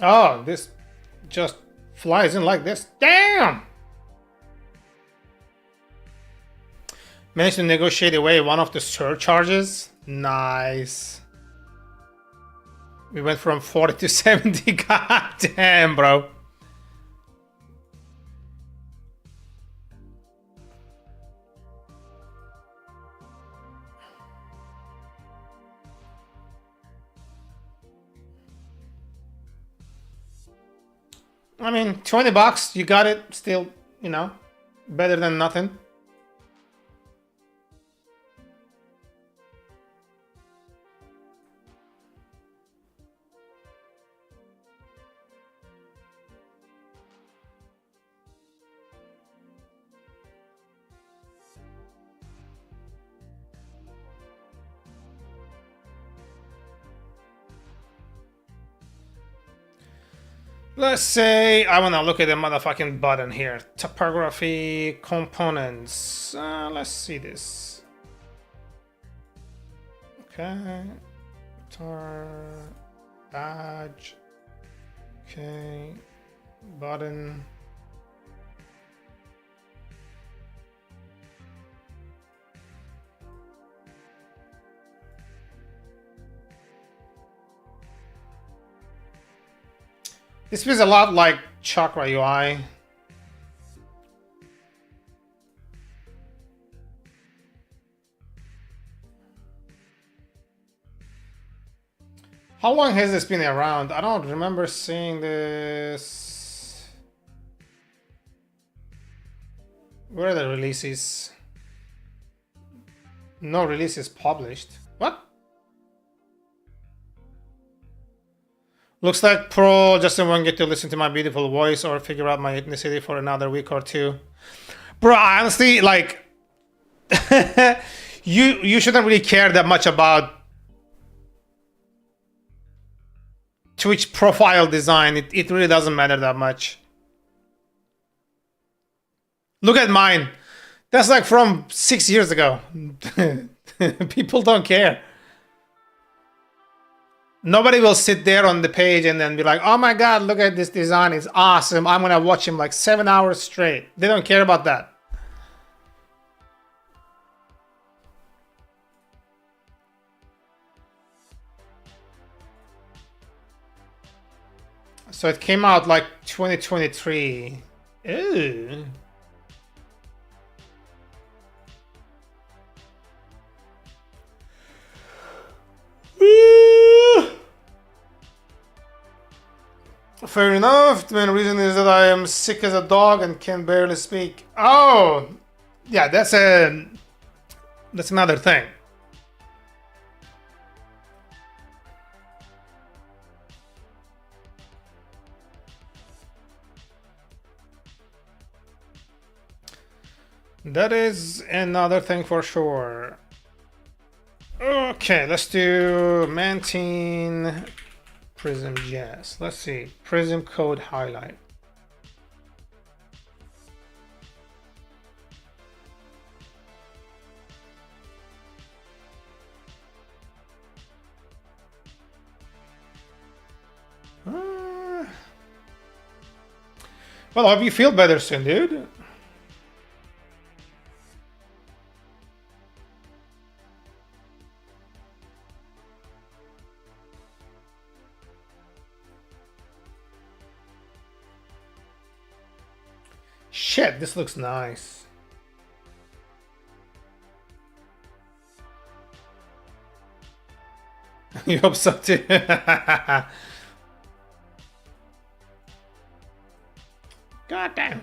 Oh, this just flies in like this. Damn! Managed to negotiate away one of the surcharges. Nice. We went from 40 to 70. God damn, bro. I mean, 20 bucks, you got it. Still, you know, better than nothing. Let's say I want to look at the motherfucking button here. Typography components. Let's see this. Okay. Tar badge. Okay. Button. This feels a lot like Chakra UI. How long has this been around? I don't remember seeing this. Where are the releases? No releases published. What? Looks like Pro Justin won't get to listen to my beautiful voice or figure out my ethnicity for another week or two. Bro, honestly, like, you shouldn't really care that much about Twitch profile design. It really doesn't matter that much. Look at mine. That's like from 6 years ago. People don't care. Nobody will sit there on the page and then be like, oh my god, look at this design, it's awesome. I'm gonna watch him like 7 hours straight. They don't care about that. So it came out like 2023. Ew. Fair enough. The main reason is that I am sick as a dog and can barely speak. Oh, yeah, that's another thing. That is another thing for sure. Okay, let's do Mantine Prism.js. Let's see. Prism code highlight. Well, I hope you feel better soon, dude. Shit, this looks nice. You hope so too. God damn.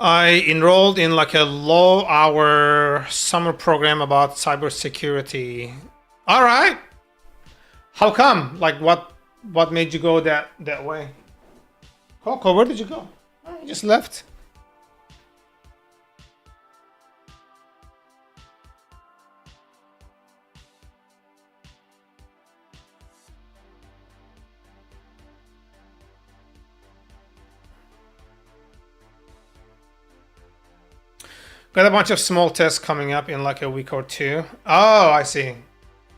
I enrolled in like a low-hour summer program about cybersecurity. All right. How come? Like, what made you go that way? Coco, where did you go? Oh, you just left. Got a bunch of small tests coming up in like a week or two. Oh, I see.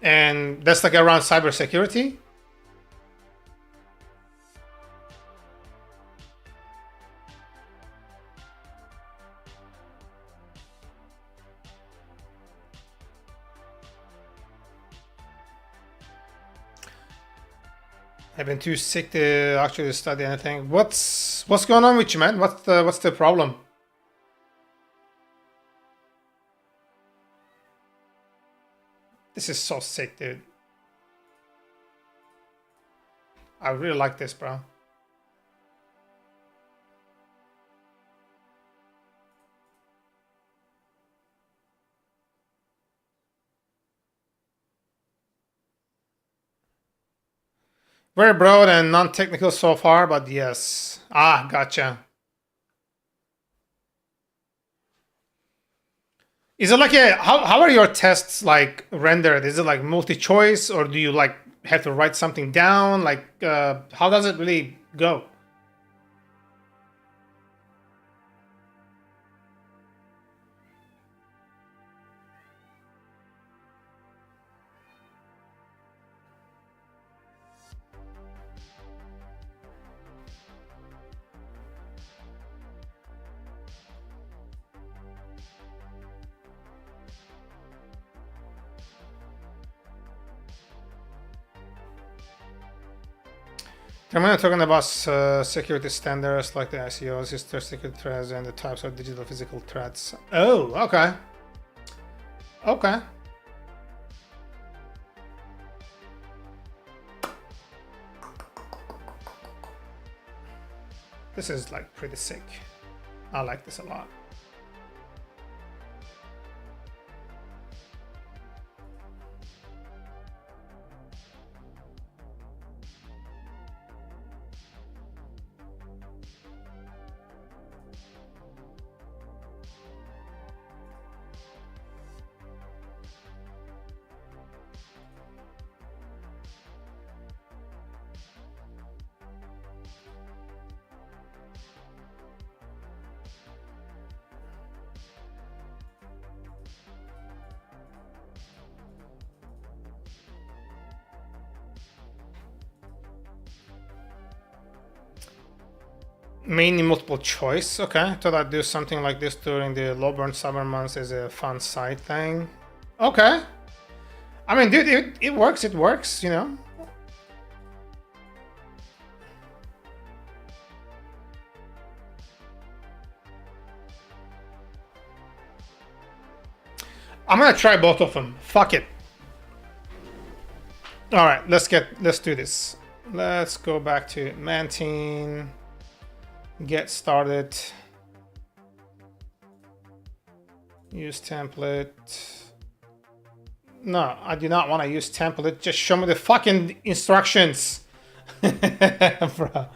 And that's like around cybersecurity? I've been too sick to actually study anything. What's going on with you, man? What's the problem? This is so sick, dude. I really like this, bro. Very broad and non-technical so far, but yes. Ah, gotcha. Is it like how are your tests like rendered? Is it like multi-choice, or do you like have to write something down? Like, how does it really go? I'm not talking about security standards like the SEO, sister security threads, and the types of digital physical threats. Oh, okay. Okay. This is like pretty sick. I like this a lot. Mainly multiple choice. Okay, thought I'd do something like this during the low burn summer months as a fun side thing. Okay. I mean, dude, it works. It works, you know. I'm gonna try both of them. Fuck it. All right, let's do this. Let's go back to Mantine. Get started. Use template. No, I do not want to use template. Just show me the fucking instructions. Bro.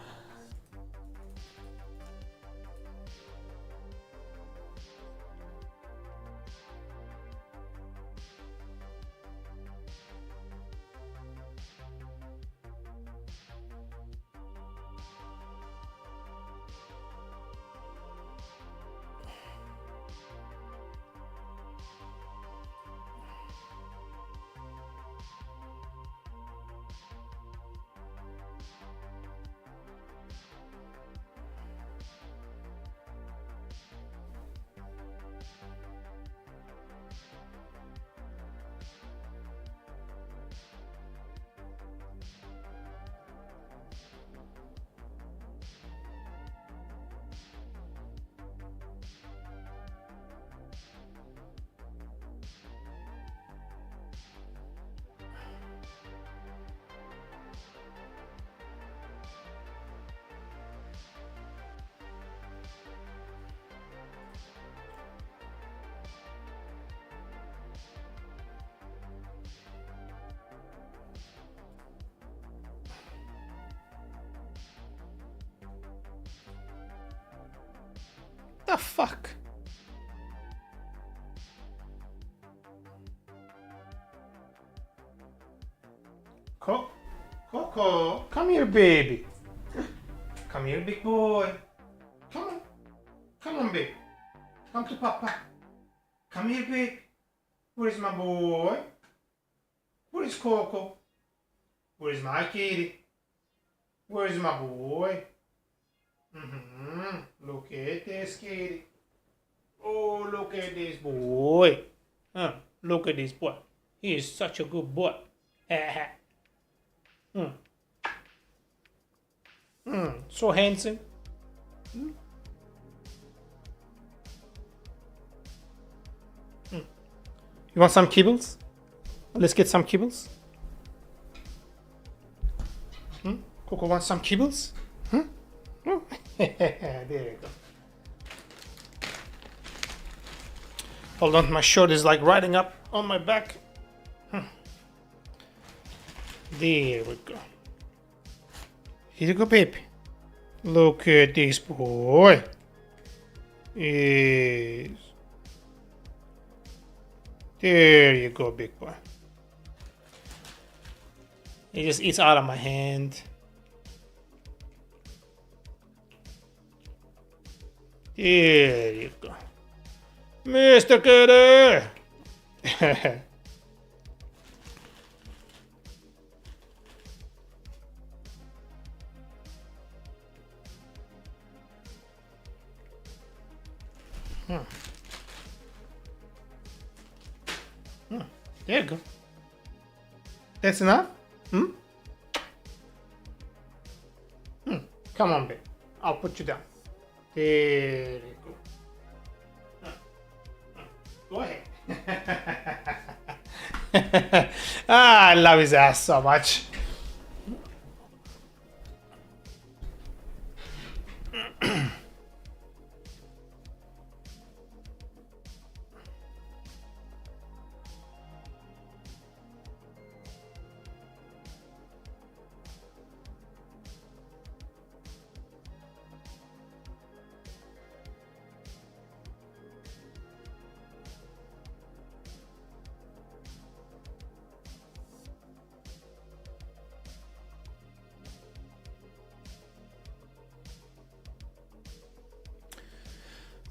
The fuck? Coco, come here, baby. Come here, big boy. Come on, baby. Come to Papa. Come here, baby. Where is my boy? Where is Coco? Where is my kitty? Where is my boy? Look at this kitty. Oh, look at this boy. Look at this boy. He is such a good boy. So handsome. You want some kibbles? Let's get some kibbles. Coco wants some kibbles? There you go. Hold on, my shirt is like riding up on my back. There we go. Here you go, baby. Look at this boy. Yes. There you go, big boy. He just eats out of my hand. There you go. Mr. Kitty! There you go. That's enough? Come on, babe. I'll put you down. There you go. Go ahead. I love his ass so much.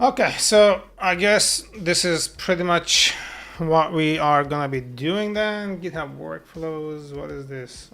Okay, so I guess this is pretty much what we are gonna be doing then. GitHub workflows, what is this?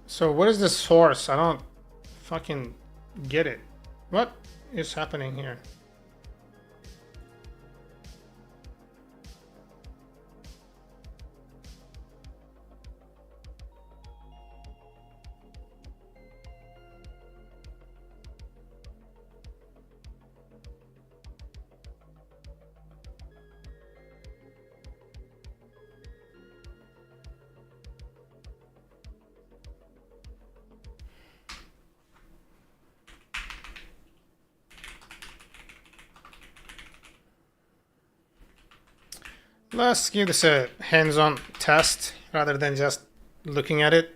So what is the source? I don't fucking get it. What is happening here? Let's give this a hands-on test rather than just looking at it.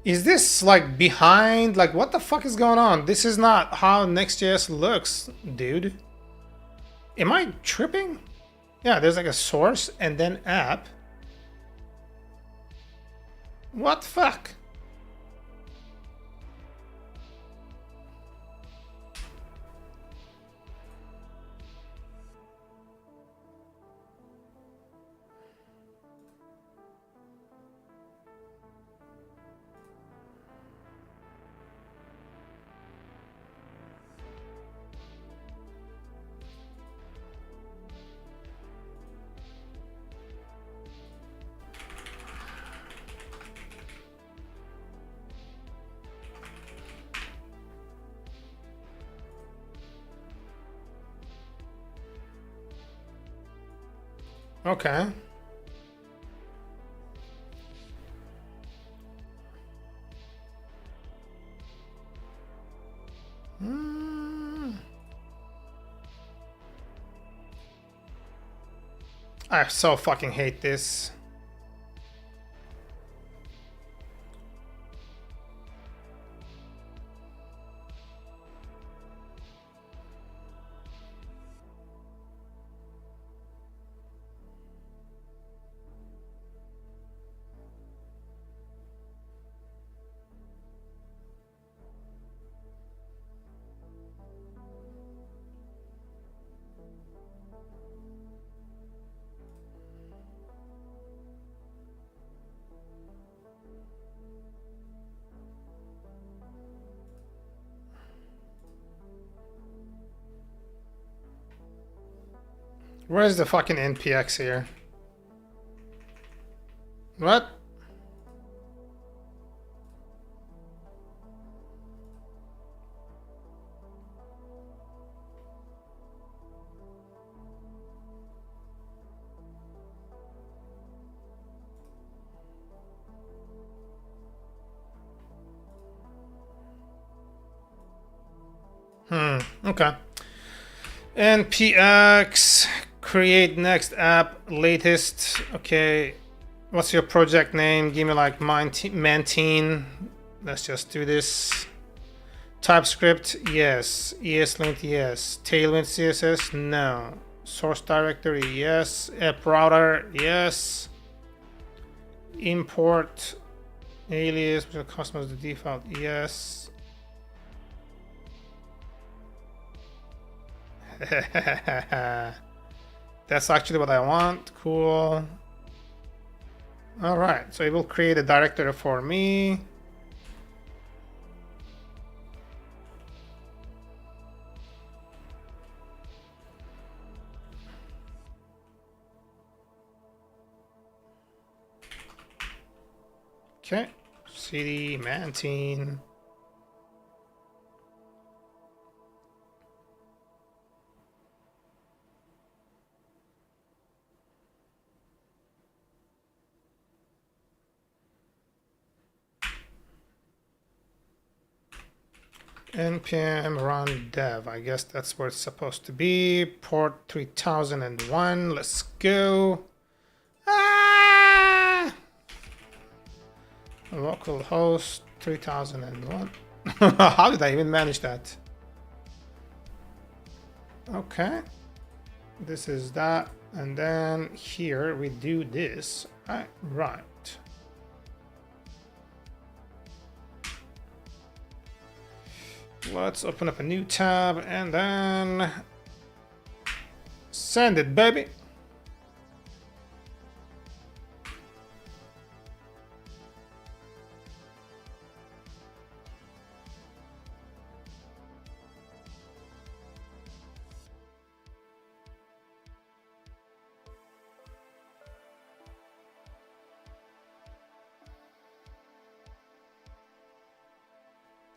Is this like behind? Like what the fuck is going on? This is not how Next.js looks, dude. Am I tripping? Yeah, there's like a source and then app. What the fuck? Okay. I so fucking hate this. Where's the fucking NPX here? What? Okay. NPX, create next app, latest. Okay. What's your project name? Give me like Mantine. Let's just do this. TypeScript, yes. ESLint, yes. Tailwind CSS, no. Source directory, yes. App router, yes. Import alias, which will customize the default, yes. That's actually what I want. Cool. All right, so it will create a directory for me. Okay, cd mantine. npm run dev. I guess that's where it's supposed to be. Port 3001. Let's go. Ah! Localhost 3001. How did I even manage that? Okay. This is that. And then here we do this. Right. Let's open up a new tab and then send it, baby.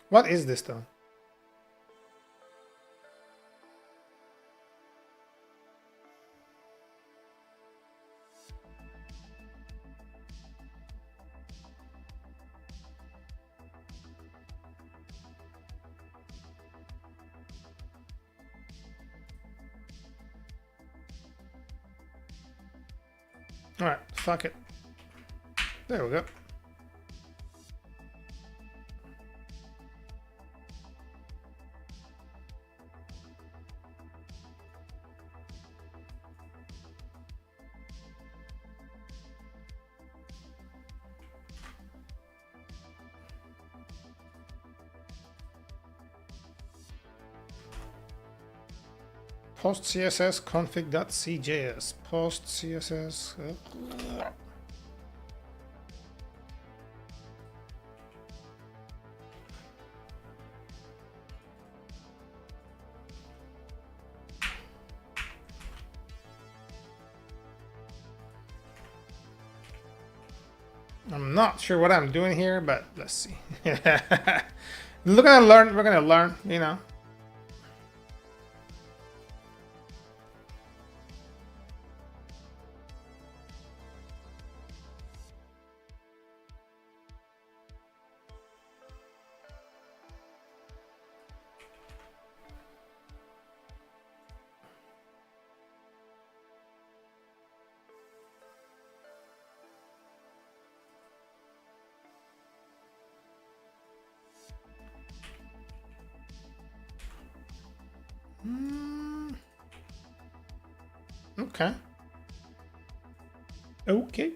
What is this though? All right, fuck it. There we go. Post css config.cjs. Post css. I'm not sure what I'm doing here, but let's see. We're gonna learn, you know. Okay. Okay.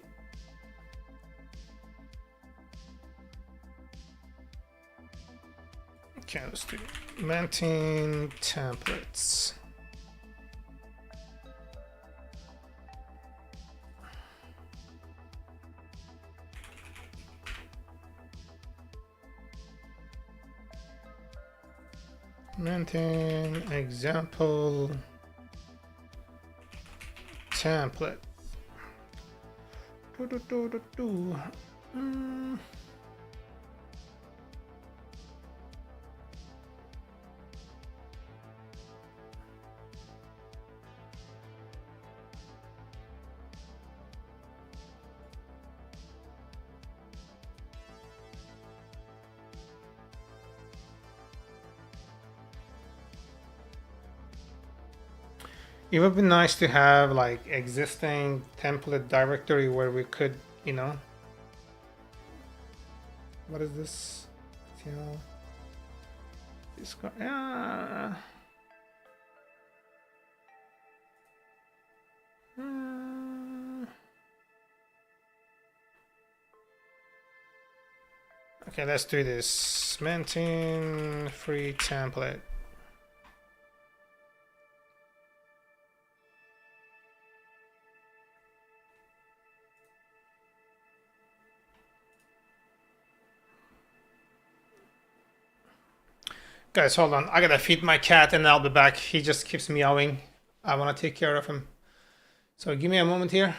Okay, let's do maintain templates. Maintain example template. It would be nice to have like existing template directory where we could, you know, what is this? This guy. Okay, let's do this. Maintain free template. Guys, hold on. I gotta feed my cat and I'll be back. He just keeps meowing. I wanna take care of him. So give me a moment here.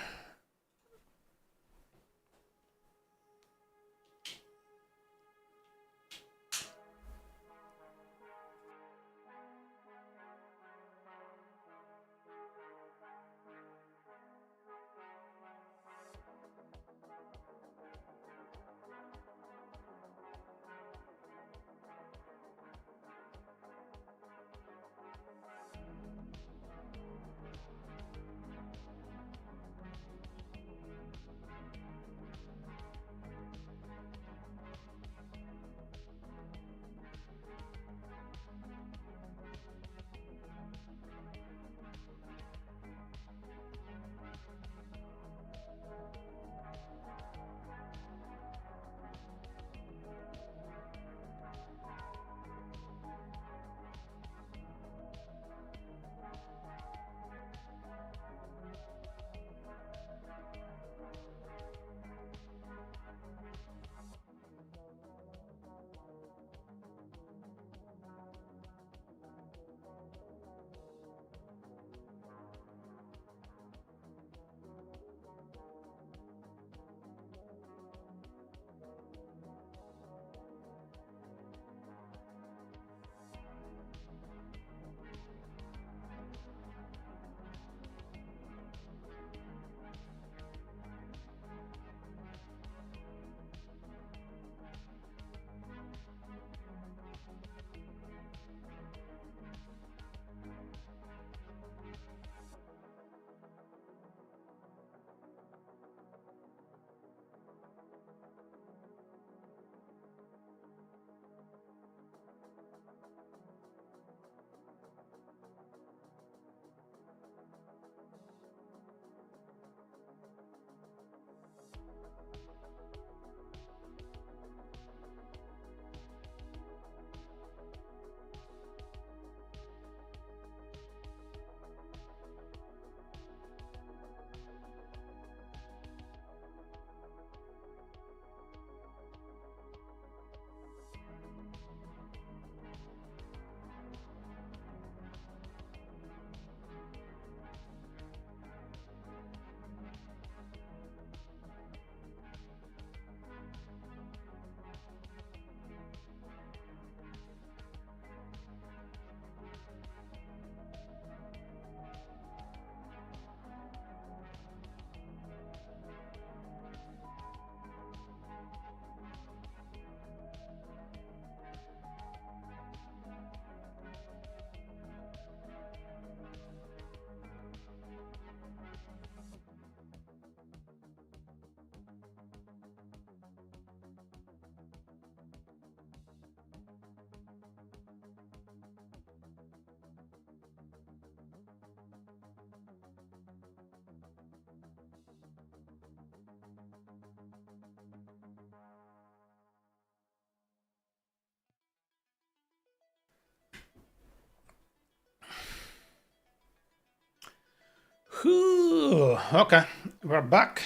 Whew. Okay, we're back.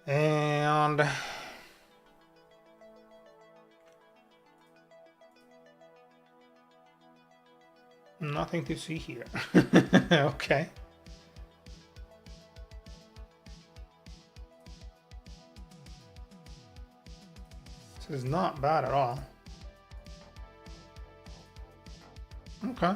And nothing to see here. Okay. This is not bad at all. Okay.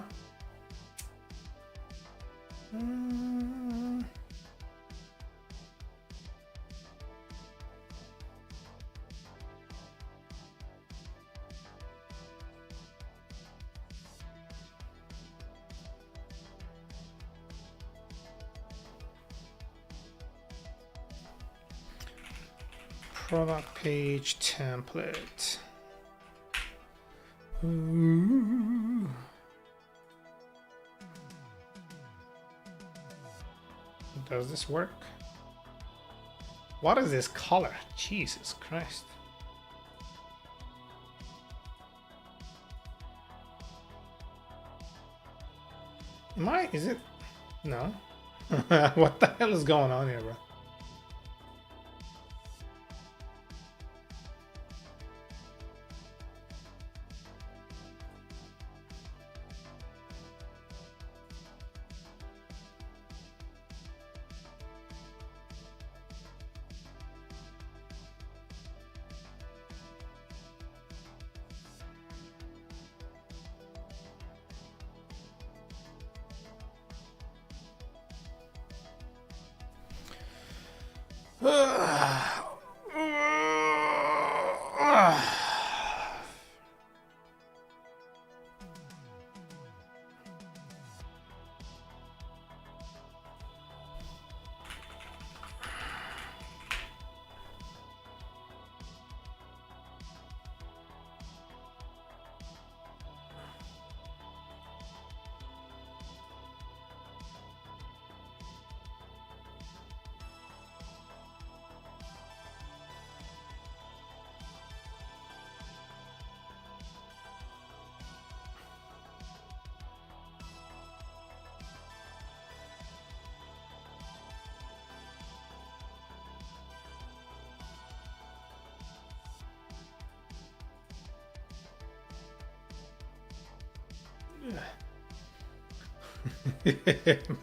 Product page template. Does this work? What is this color? Jesus Christ. Is it? No. What the hell is going on here, bro?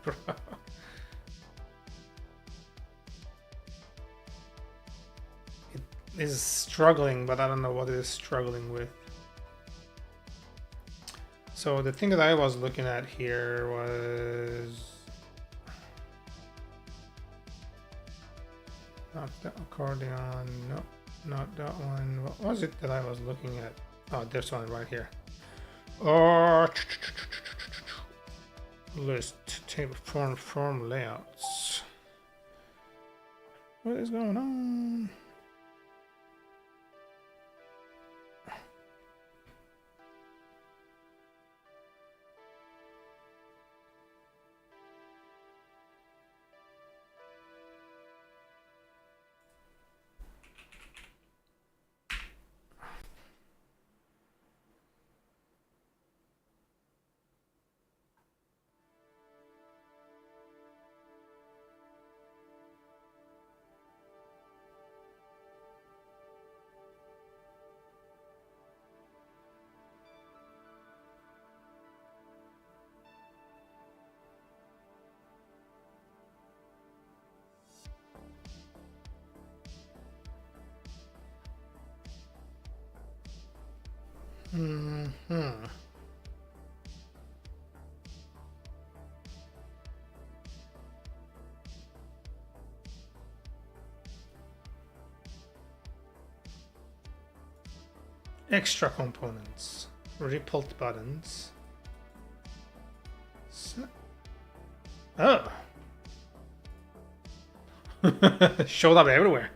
Bro. It is struggling, but I don't know what it is struggling with. So the thing that I was looking at here was not the accordion, no, not that one. What was it that I was looking at? Oh, this one right here. List table form layouts. What is going on? Extra components, rippled buttons. Oh, showed up everywhere.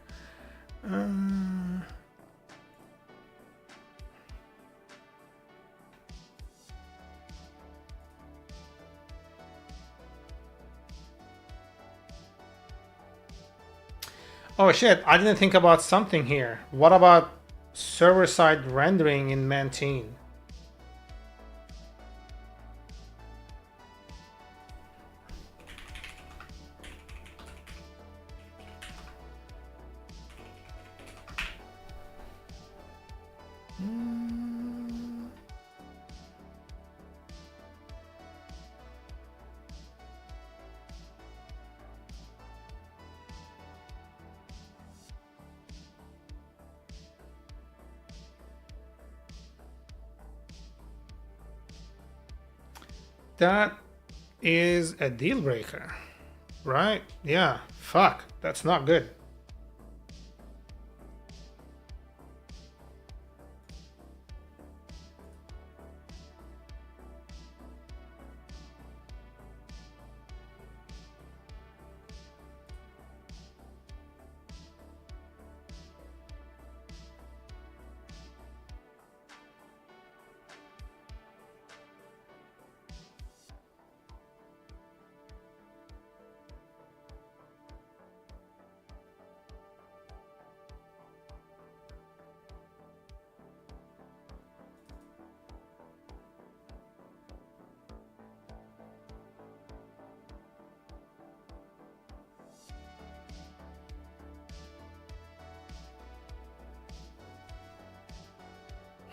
Oh shit, I didn't think about something here. What about server-side rendering in Mantine? That is a deal breaker, right? Yeah, fuck, that's not good.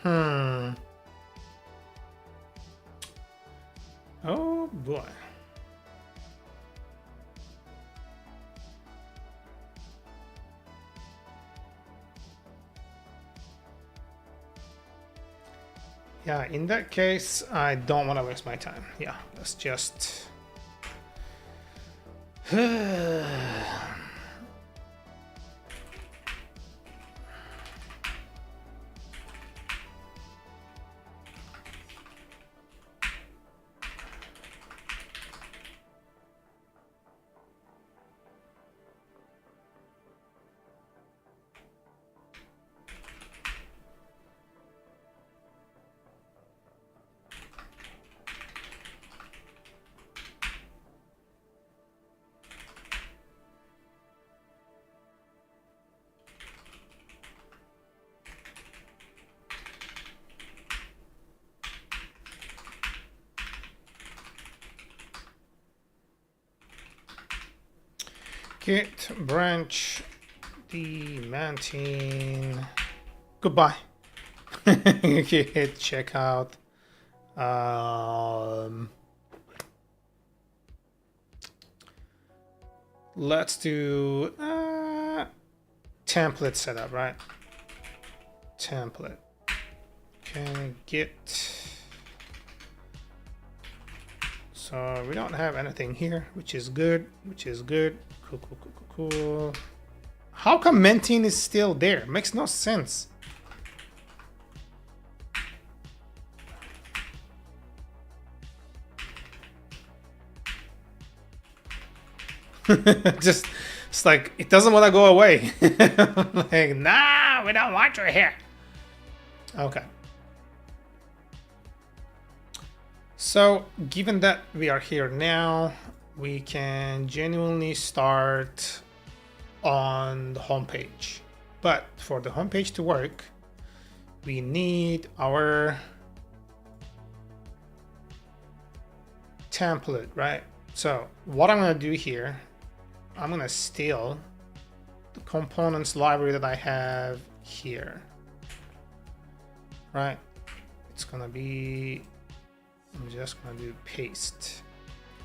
Oh boy. Yeah, in that case, I don't want to waste my time. Yeah, let's just... Git branch demanting. Goodbye. Hit checkout. Let's do template setup, right? Template. Okay, git. So we don't have anything here, which is good. Cool, cool, cool, cool, cool. How come Mentine is still there? Makes no sense. Just, it's like, it doesn't want to go away. Like, nah, we don't want you here. Okay. So, given that we are here now, we can genuinely start on the home page. But for the home page to work, we need our template, right? So what I'm going to do here, I'm going to steal the components library that I have here, right? It's going to be, I'm just going to do paste.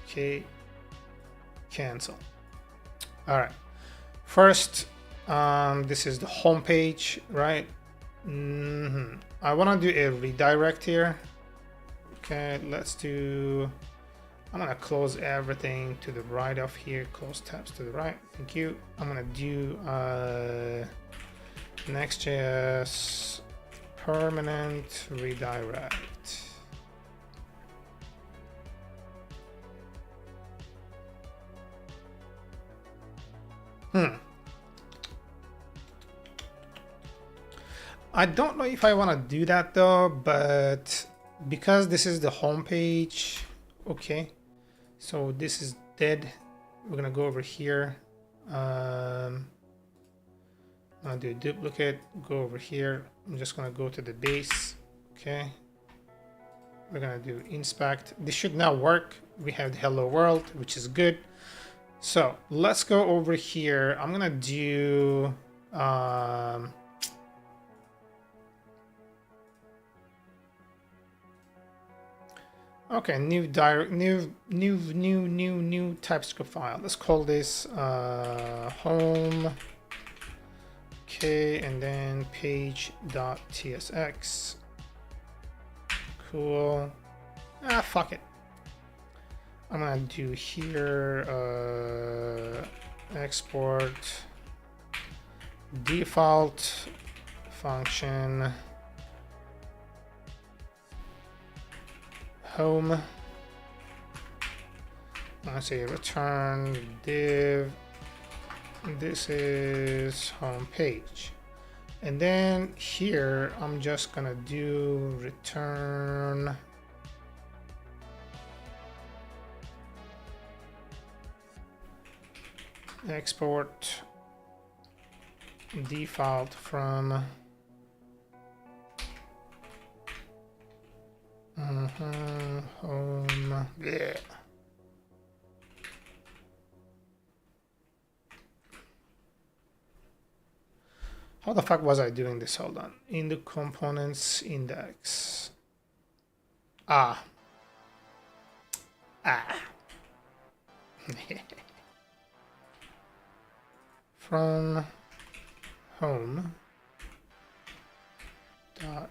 Okay. Cancel. All right. First, this is the home page, right? I want to do a redirect here. Okay, let's do, I'm going to close everything to the right of here. Close tabs to the right. Thank you. I'm going to do NextJS permanent redirect. I don't know if I want to do that though, but because this is the home page, okay. So this is dead. We're gonna go over here. I'll do a duplicate. Go over here. I'm just gonna go to the base. Okay. We're gonna do inspect. This should now work. We have the hello world, which is good. So let's go over here. I'm gonna do okay, new TypeScript file. Let's call this home. Okay, and then page.tsx. Cool. Fuck it. I'm gonna do here export default function home. I say return div. This is home page, and then here I'm just gonna do return export default from home. Yeah. How the fuck was I doing this? Hold on. In the components index. Ah. From home dot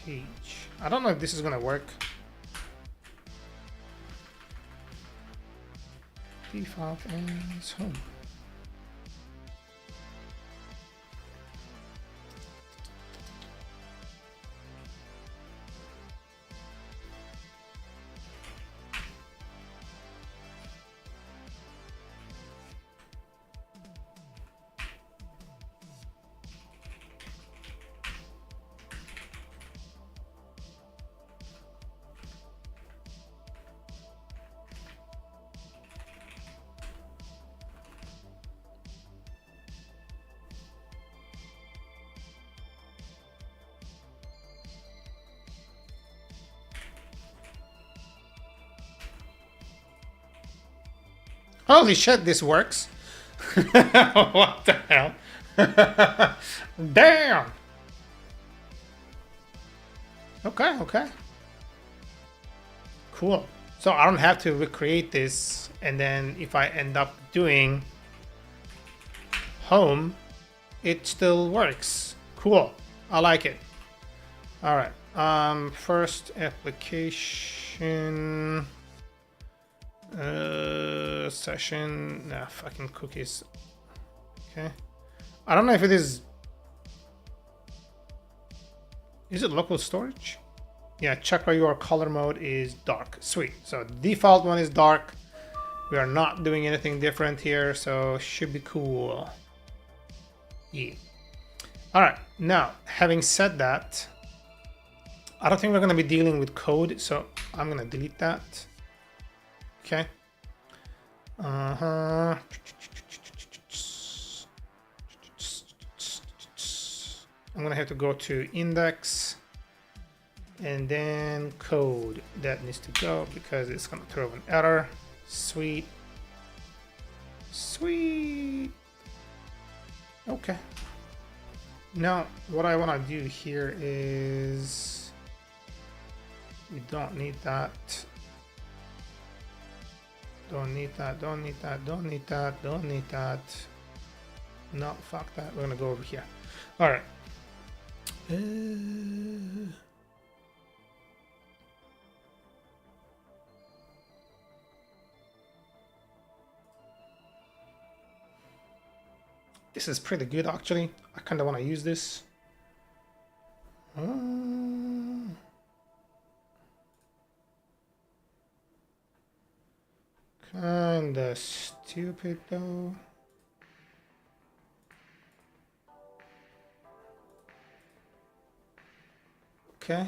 page. I don't know if this is gonna work. Default ends home. Holy shit, this works. What the hell? Damn. Okay. Cool. So I don't have to recreate this, and then if I end up doing home, it still works. Cool. I like it. All right. First application. Session. Nah, fucking cookies. Okay. I don't know if it is. Is it local storage? Yeah, chakra your color mode is dark. Sweet. So default one is dark. We are not doing anything different here, so should be cool. Yeah. All right. Now, having said that, I don't think we're going to be dealing with code, so I'm going to delete that. Okay. I'm gonna have to go to index and then code. That needs to go because it's gonna throw an error. Sweet. Okay. Now what I want to do here is we don't need that. Don't need that. No, fuck that. We're gonna go over here. All right. This is pretty good, actually. I kind of want to use this. Kinda stupid though. Okay.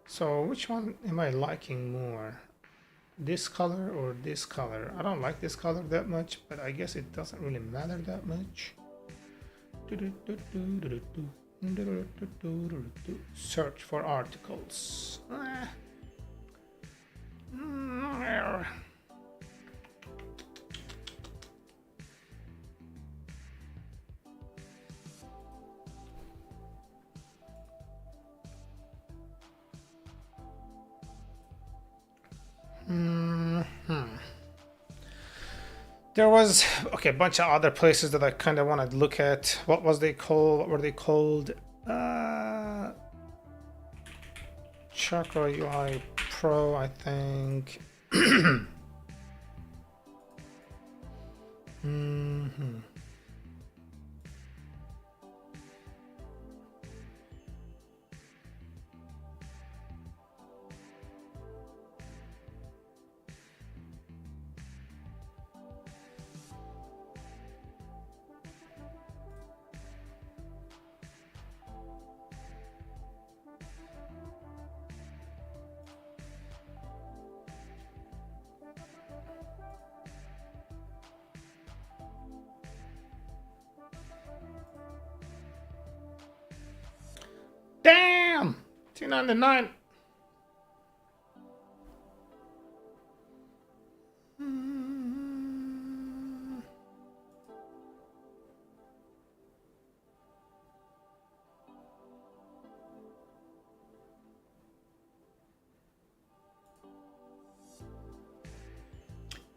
So which one am I liking more? This color or this color? I don't like this color that much, but I guess it doesn't really matter that much. Search for articles. There was a bunch of other places that I kind of want to look at. What were they called? Chakra UI Pro, I think. $2.99.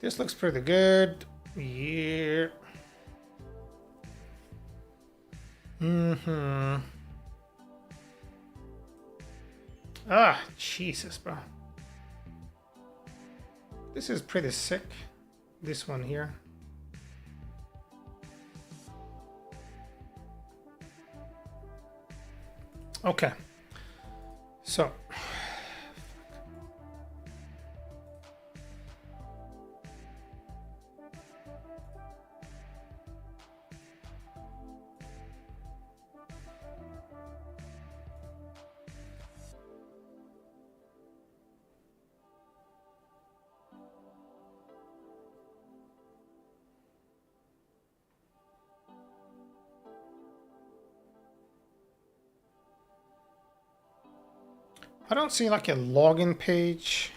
This looks pretty good. Yeah. Ah, Jesus, bro. This is pretty sick. This one here. Okay. So. I don't see like a login page.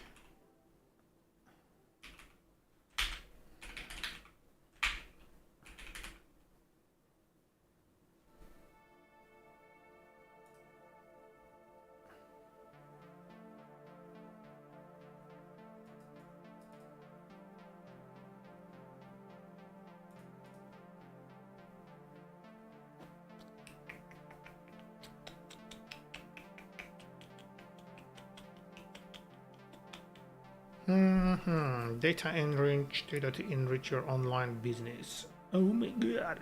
Data to enrich your online business. Oh my god.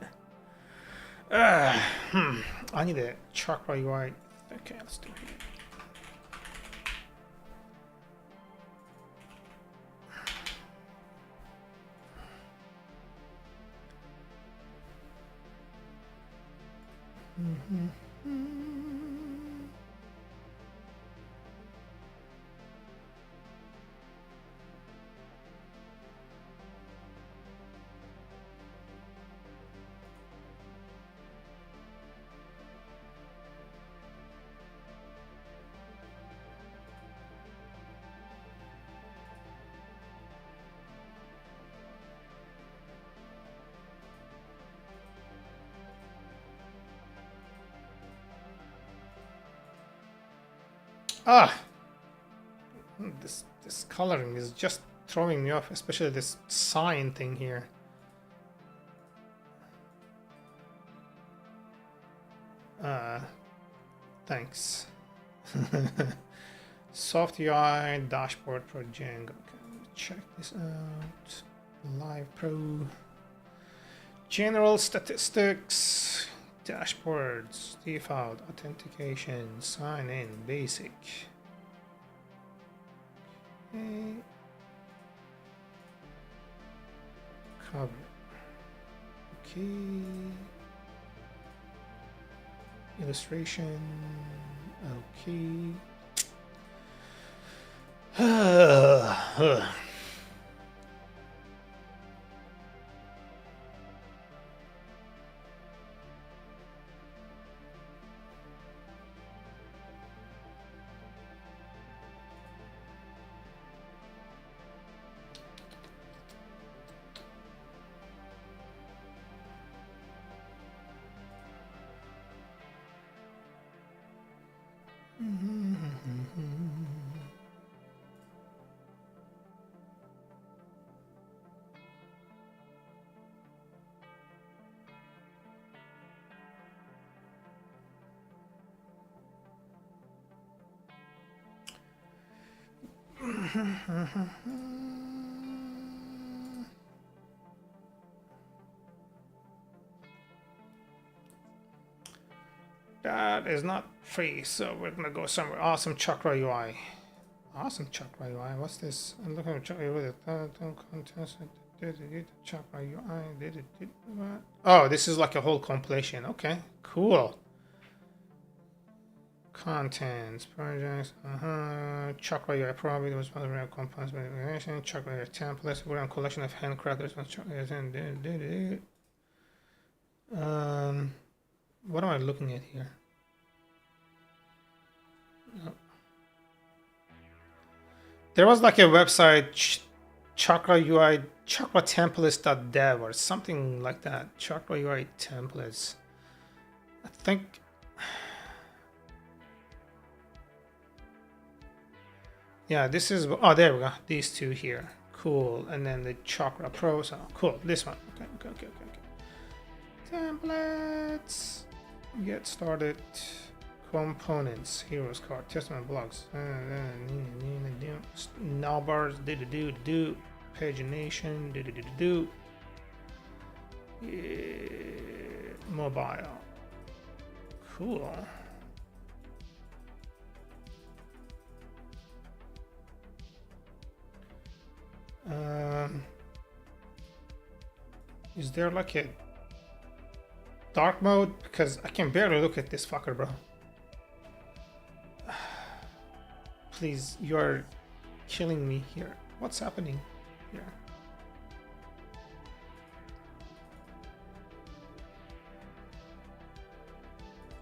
I need a chakra UI. Okay, let's do it. This coloring is just throwing me off, especially this sign thing here. Thanks. Soft UI dashboard for Django. Okay, check this out. Live Pro. General statistics. Dashboards. Default. Authentication. Sign in. Basic. Okay. Cover. Okay. Illustration. Okay. That is not free, so we're gonna go somewhere. Awesome Chakra UI. Awesome Chakra UI. What's this? I'm looking at Chakra UI. Contest. Chakra UI. Oh, this is like a whole compilation. Okay, cool. Contents, projects, Chakra UI probably was one of our components, Chakra UI templates, we're on collection of handcrafted. What am I looking at here? There was like a website, Chakra UI, chakratemplates.dev or something like that. Chakra UI templates. I think. Yeah, this is. Oh, there we go. These two here. Cool. And then the Chakra Pro. So cool. This one. Okay. Templates. Get started. Components. Heroes card. Testament blocks. Navbars. Do. Pagination. Do. Yeah. Mobile. Cool. Is there like a dark mode? Because I can barely look at this fucker, bro. Please, you're killing me here. What's happening here?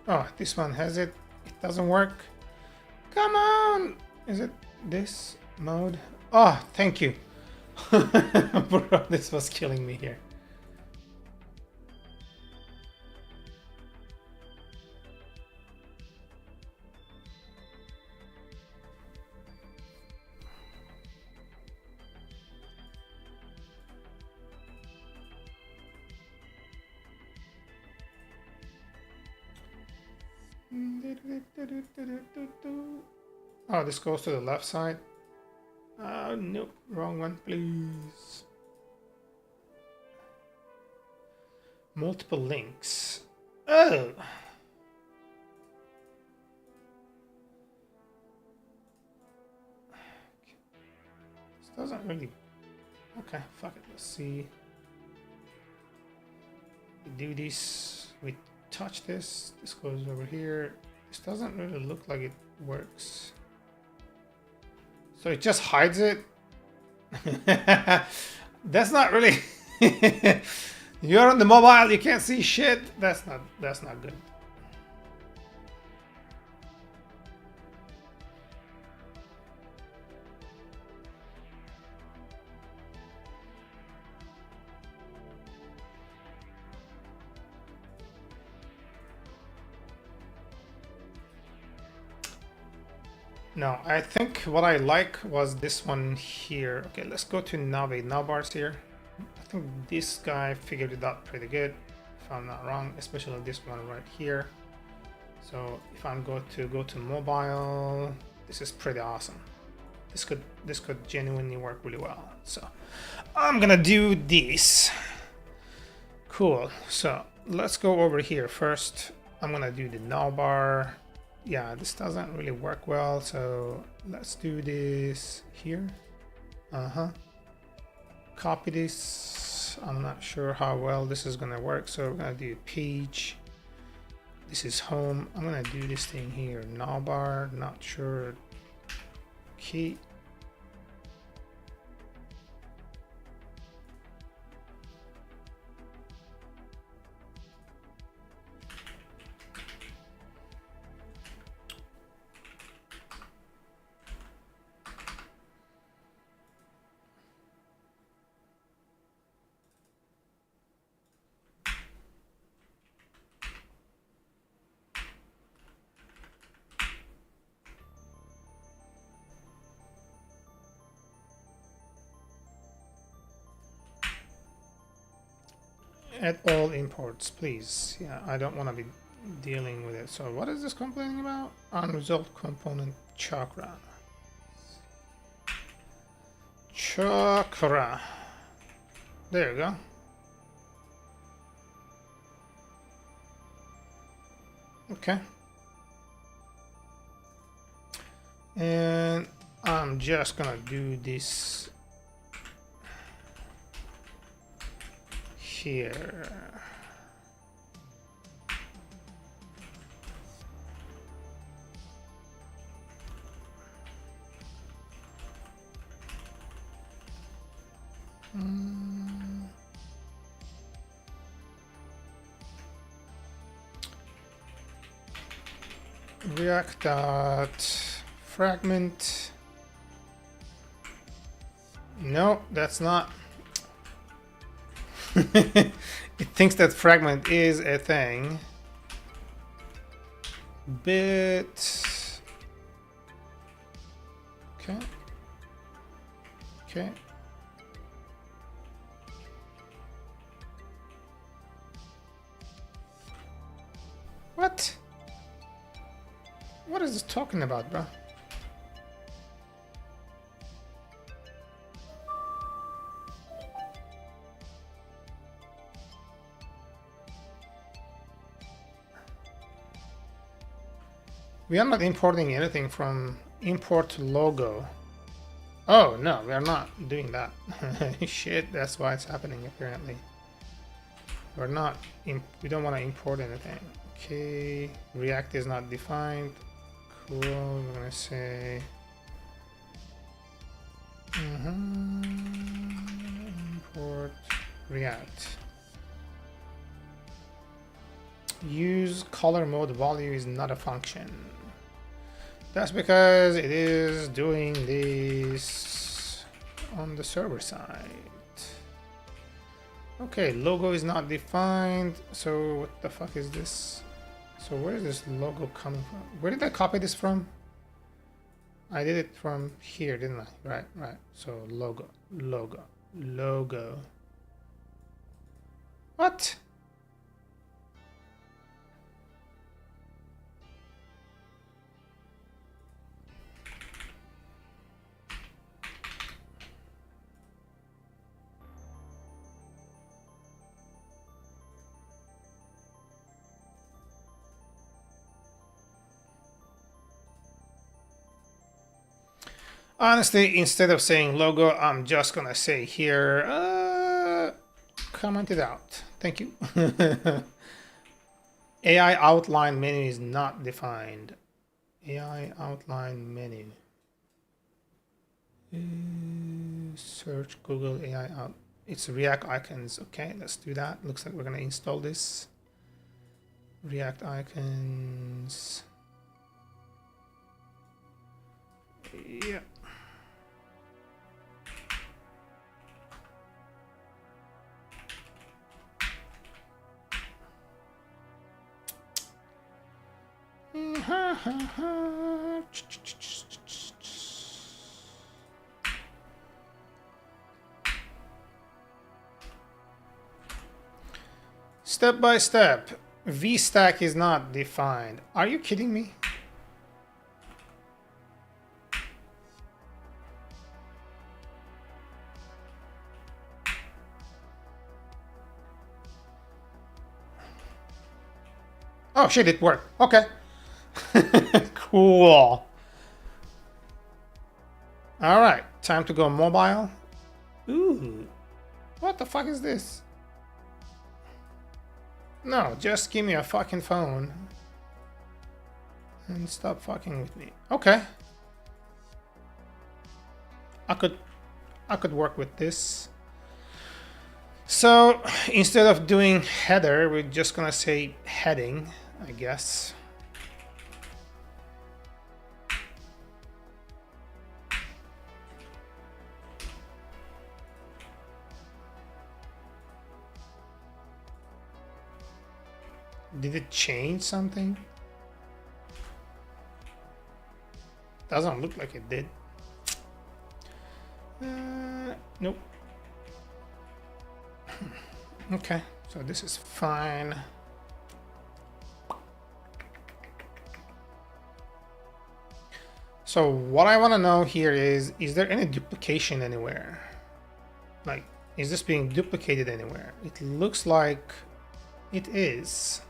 Oh, this one has it. It doesn't work. Come on! Is it this mode? Oh, thank you. Bro, this was killing me here. Oh, this goes to the left side. Nope, wrong one, please. Multiple links. Oh! This doesn't really... Okay, fuck it, let's see. We do this, we touch this, this goes over here. This doesn't really look like it works. So it just hides it. That's not really. You're on the mobile, you can't see shit. That's not good. No, I think what I like was this one here. Okay, let's go to navbars here. I think this guy figured it out pretty good, if I'm not wrong, especially this one right here. So if I'm going to go to mobile, this is pretty awesome. This could genuinely work really well. So I'm gonna do this. Cool. So let's go over here first. I'm gonna do the navbar. Yeah, this doesn't really work well, so let's do this here. Copy this. I'm not sure how well this is gonna work, so we're gonna do page. This is home. I'm gonna do this thing here, navbar, not sure. Key. Add all imports, please. Yeah, I don't want to be dealing with it. So what is this complaining about? Unresolved component chakra. Chakra. There you go. Okay. And I'm just gonna do this here. React.fragment. No, that's not. It thinks that fragment is a thing. Bit. Okay. Okay. What? What is this talking about, bro? We are not importing anything from import logo. Oh, no, we are not doing that. Shit, that's why it's happening apparently. We're not, we don't want to import anything. Okay, React is not defined. Cool, we're gonna say import React. Use color mode value is not a function. That's because it is doing this on the server side. Okay, logo is not defined. So what the fuck is this? So where is this logo coming from? Where did I copy this from? I did it from here, didn't I? Right, right. So logo. What? Honestly, instead of saying logo, I'm just gonna say here, comment it out. Thank you. AI outline menu is not defined. AI outline menu. Search Google AI out. It's React icons. Okay, let's do that. Looks like we're gonna install this. React icons. Yeah. Step by step. VStack is not defined. Are you kidding me? Oh shit, it worked. Okay. Cool. Alright, time to go mobile. Ooh. What the fuck is this? No, just give me a fucking phone. And stop fucking with me. Okay. I could work with this. So instead of doing header, we're just gonna say heading, I guess. Did it change something? Doesn't look like it did. Nope. Okay, so this is fine. So what I want to know here is there any duplication anywhere? Like, is this being duplicated anywhere? It looks like it is.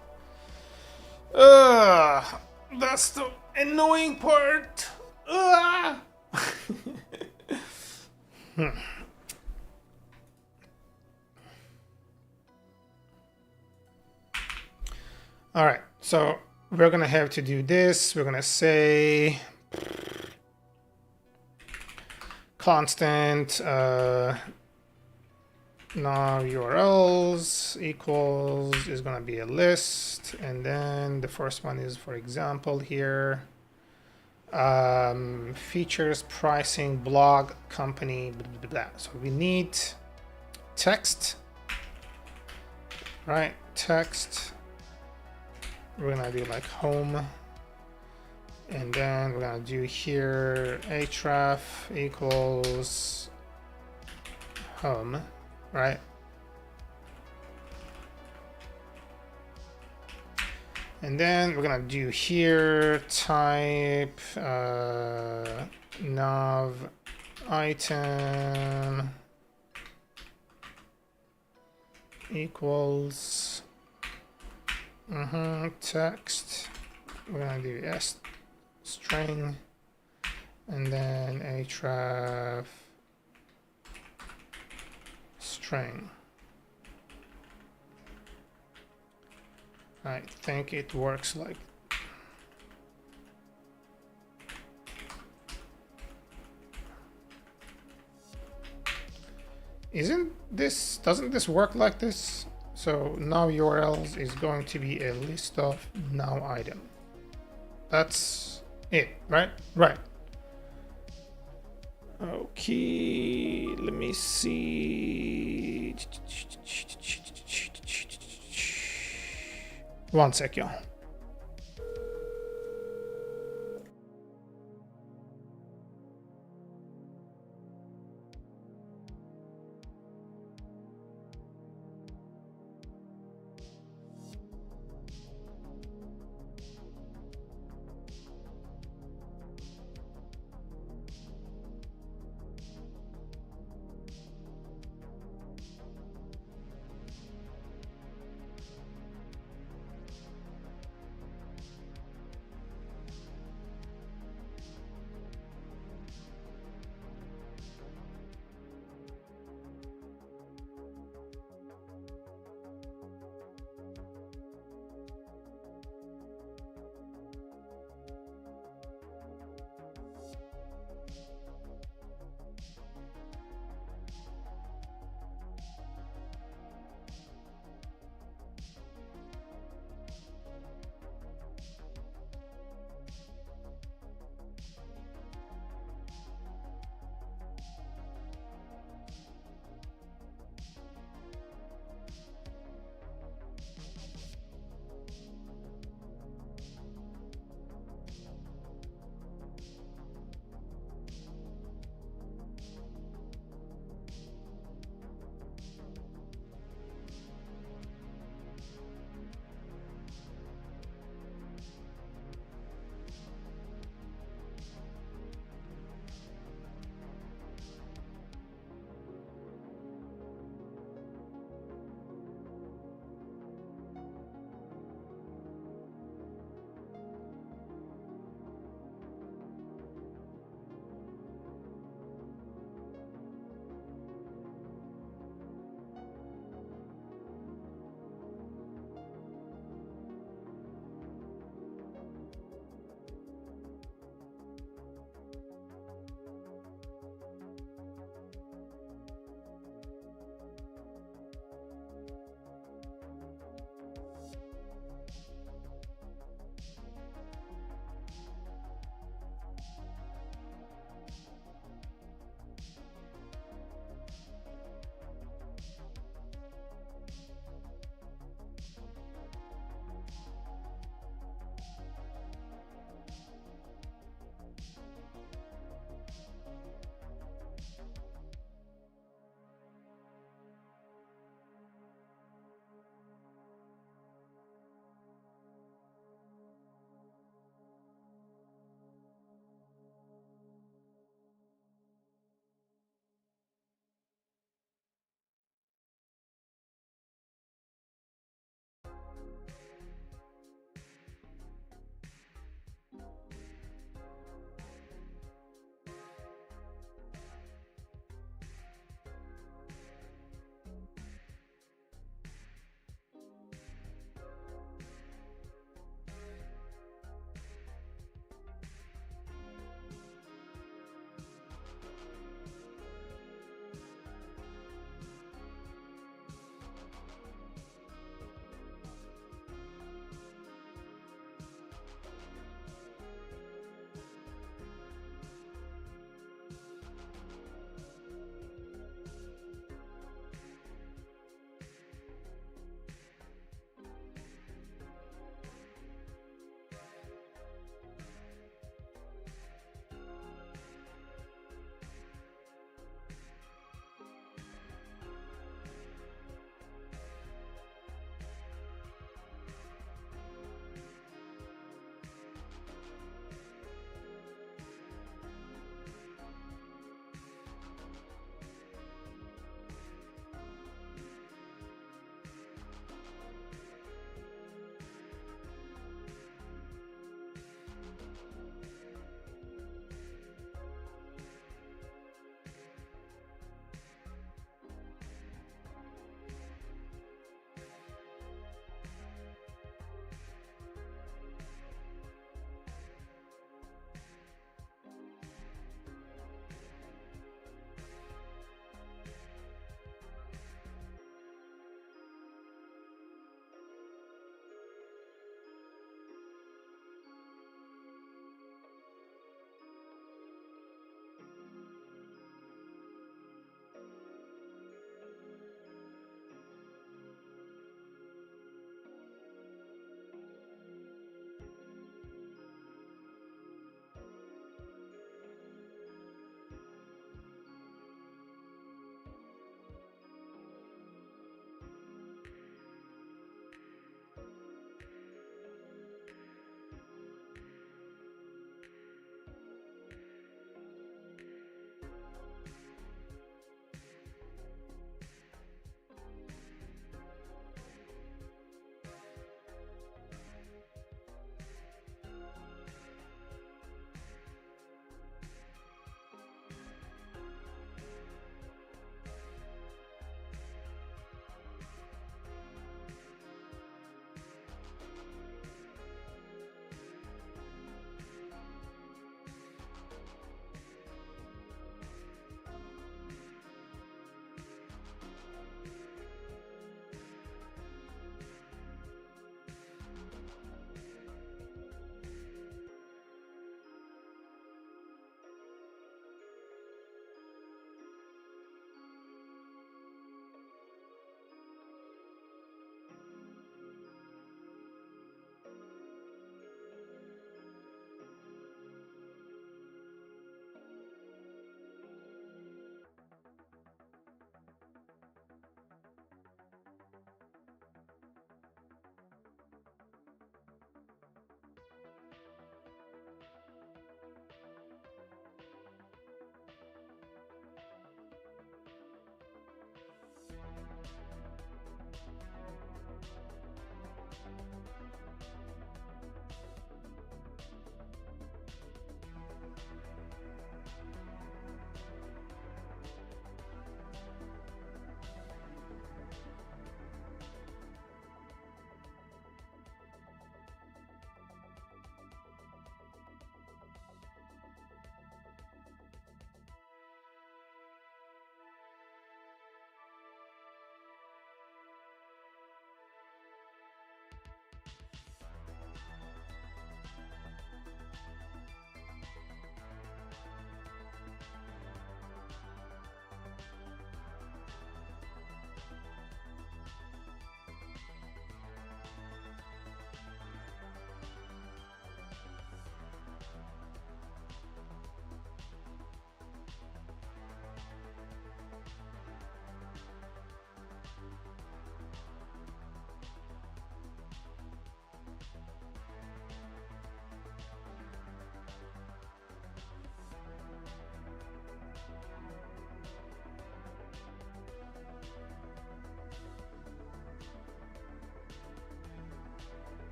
That's the annoying part. All right, so we're gonna have to do this. We're gonna say constant Now URLs equals is gonna be a list, and then the first one is, for example, here features, pricing, blog, company, blah, blah, blah. So we need text, right? Text. We're gonna do like home, and then we're gonna do here href equals home, right? And then we're gonna do here type nav item equals text. We're gonna do s string, and then href string. I think it works like doesn't this work like this? So now URLs is going to be a list of now item. That's it, right? Right. Okay, let me see. One sec, y'all.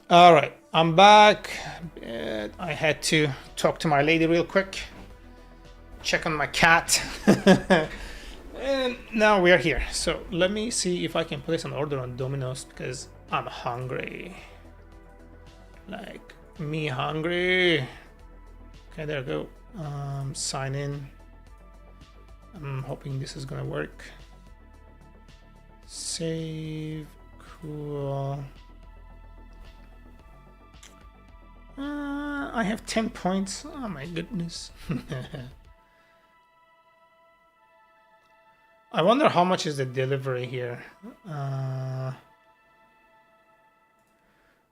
All right, I'm back. I had to talk to my lady real quick, check on my cat. And now we're here. So let me see if I can place an order on Domino's because I'm hungry. Like me hungry. Okay, there we go. Sign in. I'm hoping this is gonna work. Save. Cool. I have 10 points. Oh my goodness. I wonder how much is the delivery here.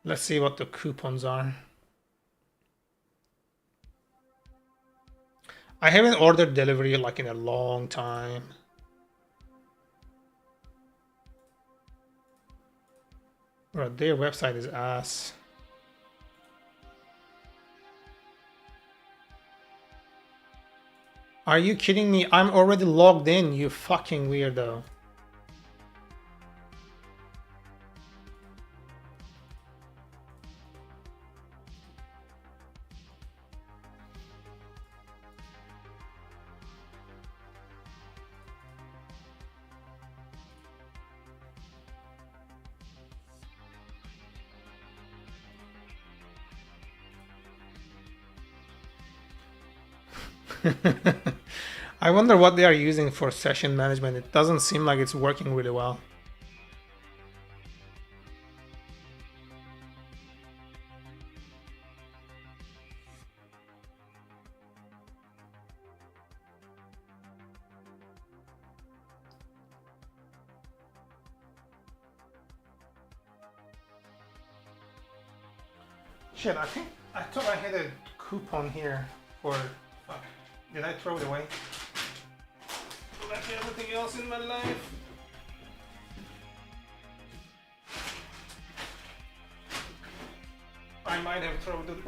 Let's see what the coupons are. I haven't ordered delivery like in a long time. Bro, their website is ass. Are you kidding me? I'm already logged in, you fucking weirdo. I wonder what they are using for session management. It doesn't seem like it's working really well. Shit, I thought I had a coupon here for... Fuck. Did I throw it away? Like everything else in my life. I might have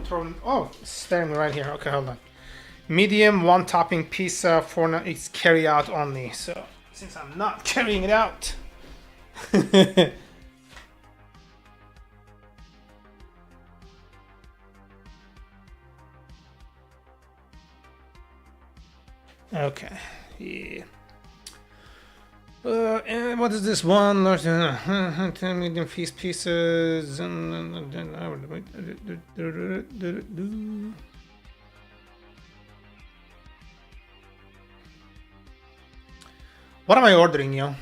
thrown. Oh, it's staring right here. Okay, hold on. Medium, one topping pizza for now. It's carry out only. So since I'm not carrying it out. Okay. Yeah. And what is this one? Medium feast pieces. What am I ordering, yo?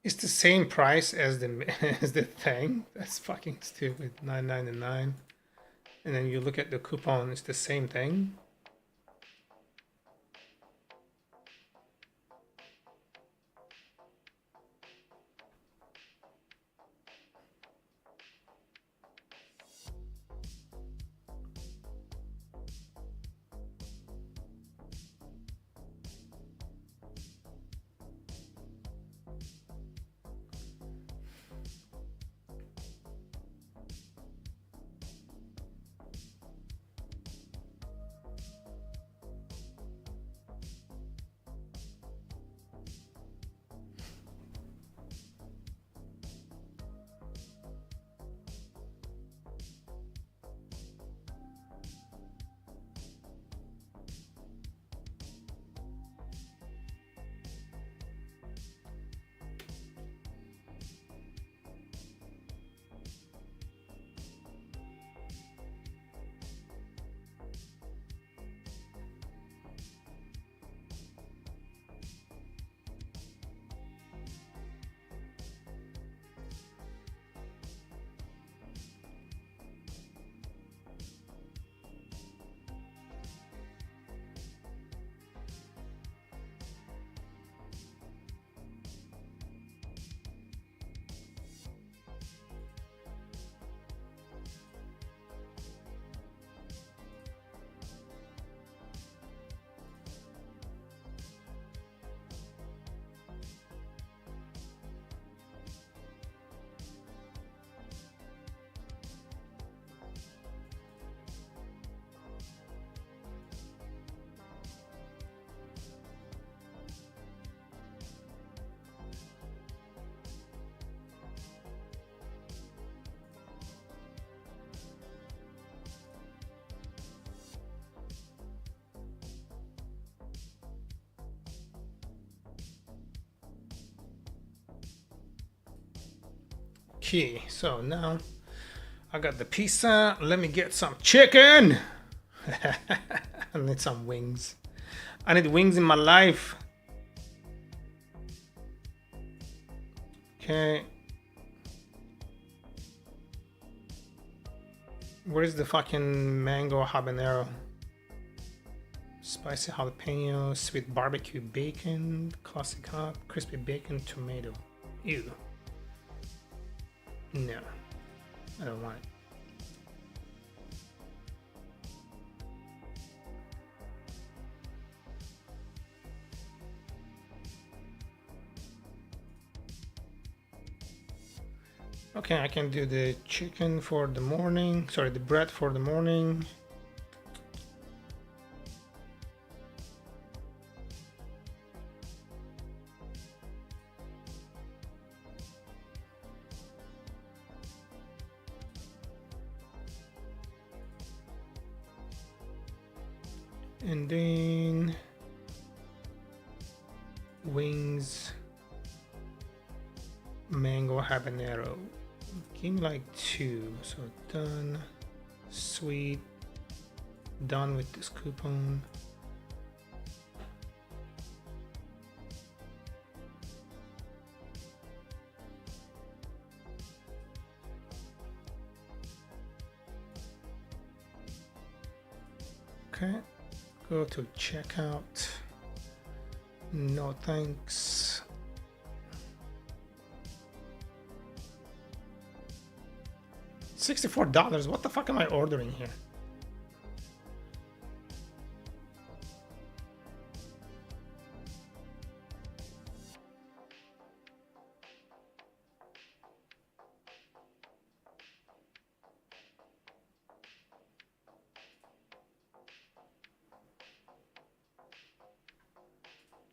It's the same price as the as the thing. That's fucking stupid. $9.99. And then you look at the coupon, it's the same thing. Okay, so now I got the pizza. Let me get some chicken. I need some wings. I need wings in my life. Okay. Where's the fucking mango habanero? Spicy jalapeno, sweet barbecue bacon, classic hot, crispy bacon, tomato. Ew. No, I don't want it. Okay, I can do the chicken for the morning. Sorry, the bread for the morning. And then wings, mango habanero. Give me like 2. So done, sweet, done with this coupon. Okay, go to checkout. No thanks. $64. What the fuck am I ordering here?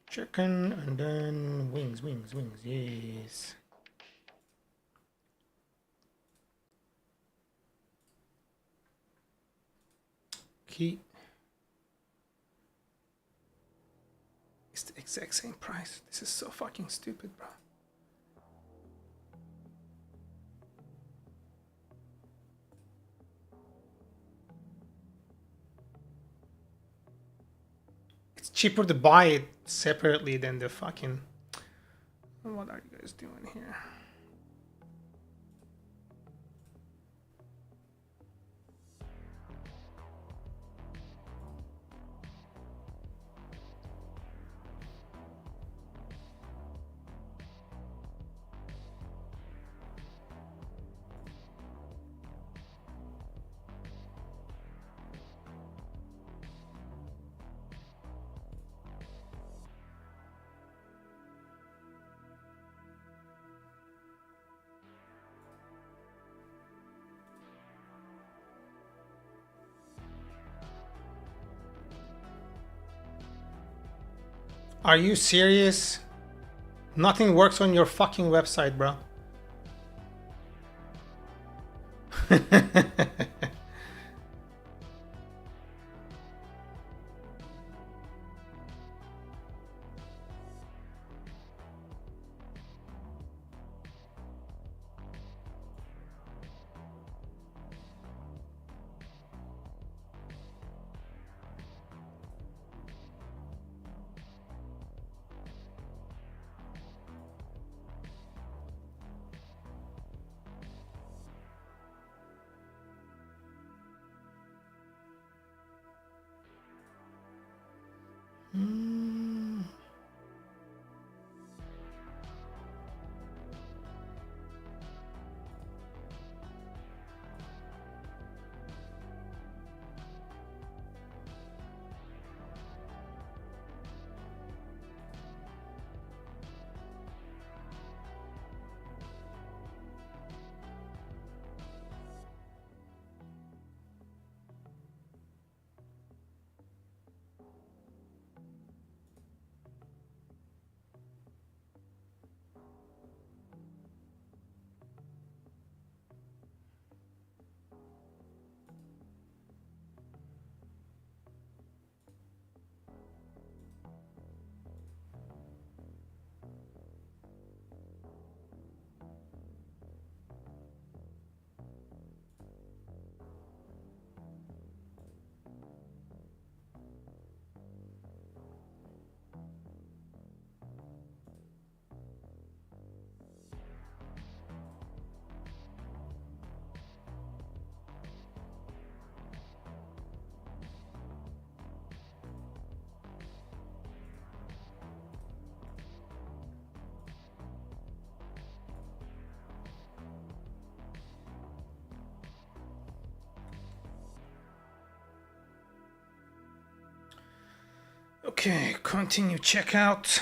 Chicken and then wings, yes. Key. It's the exact same price. This is so fucking stupid, bro. It's cheaper to buy it separately than the fucking... What are you guys doing here? Are you serious? Nothing works on your fucking website, bro. Okay, continue checkout.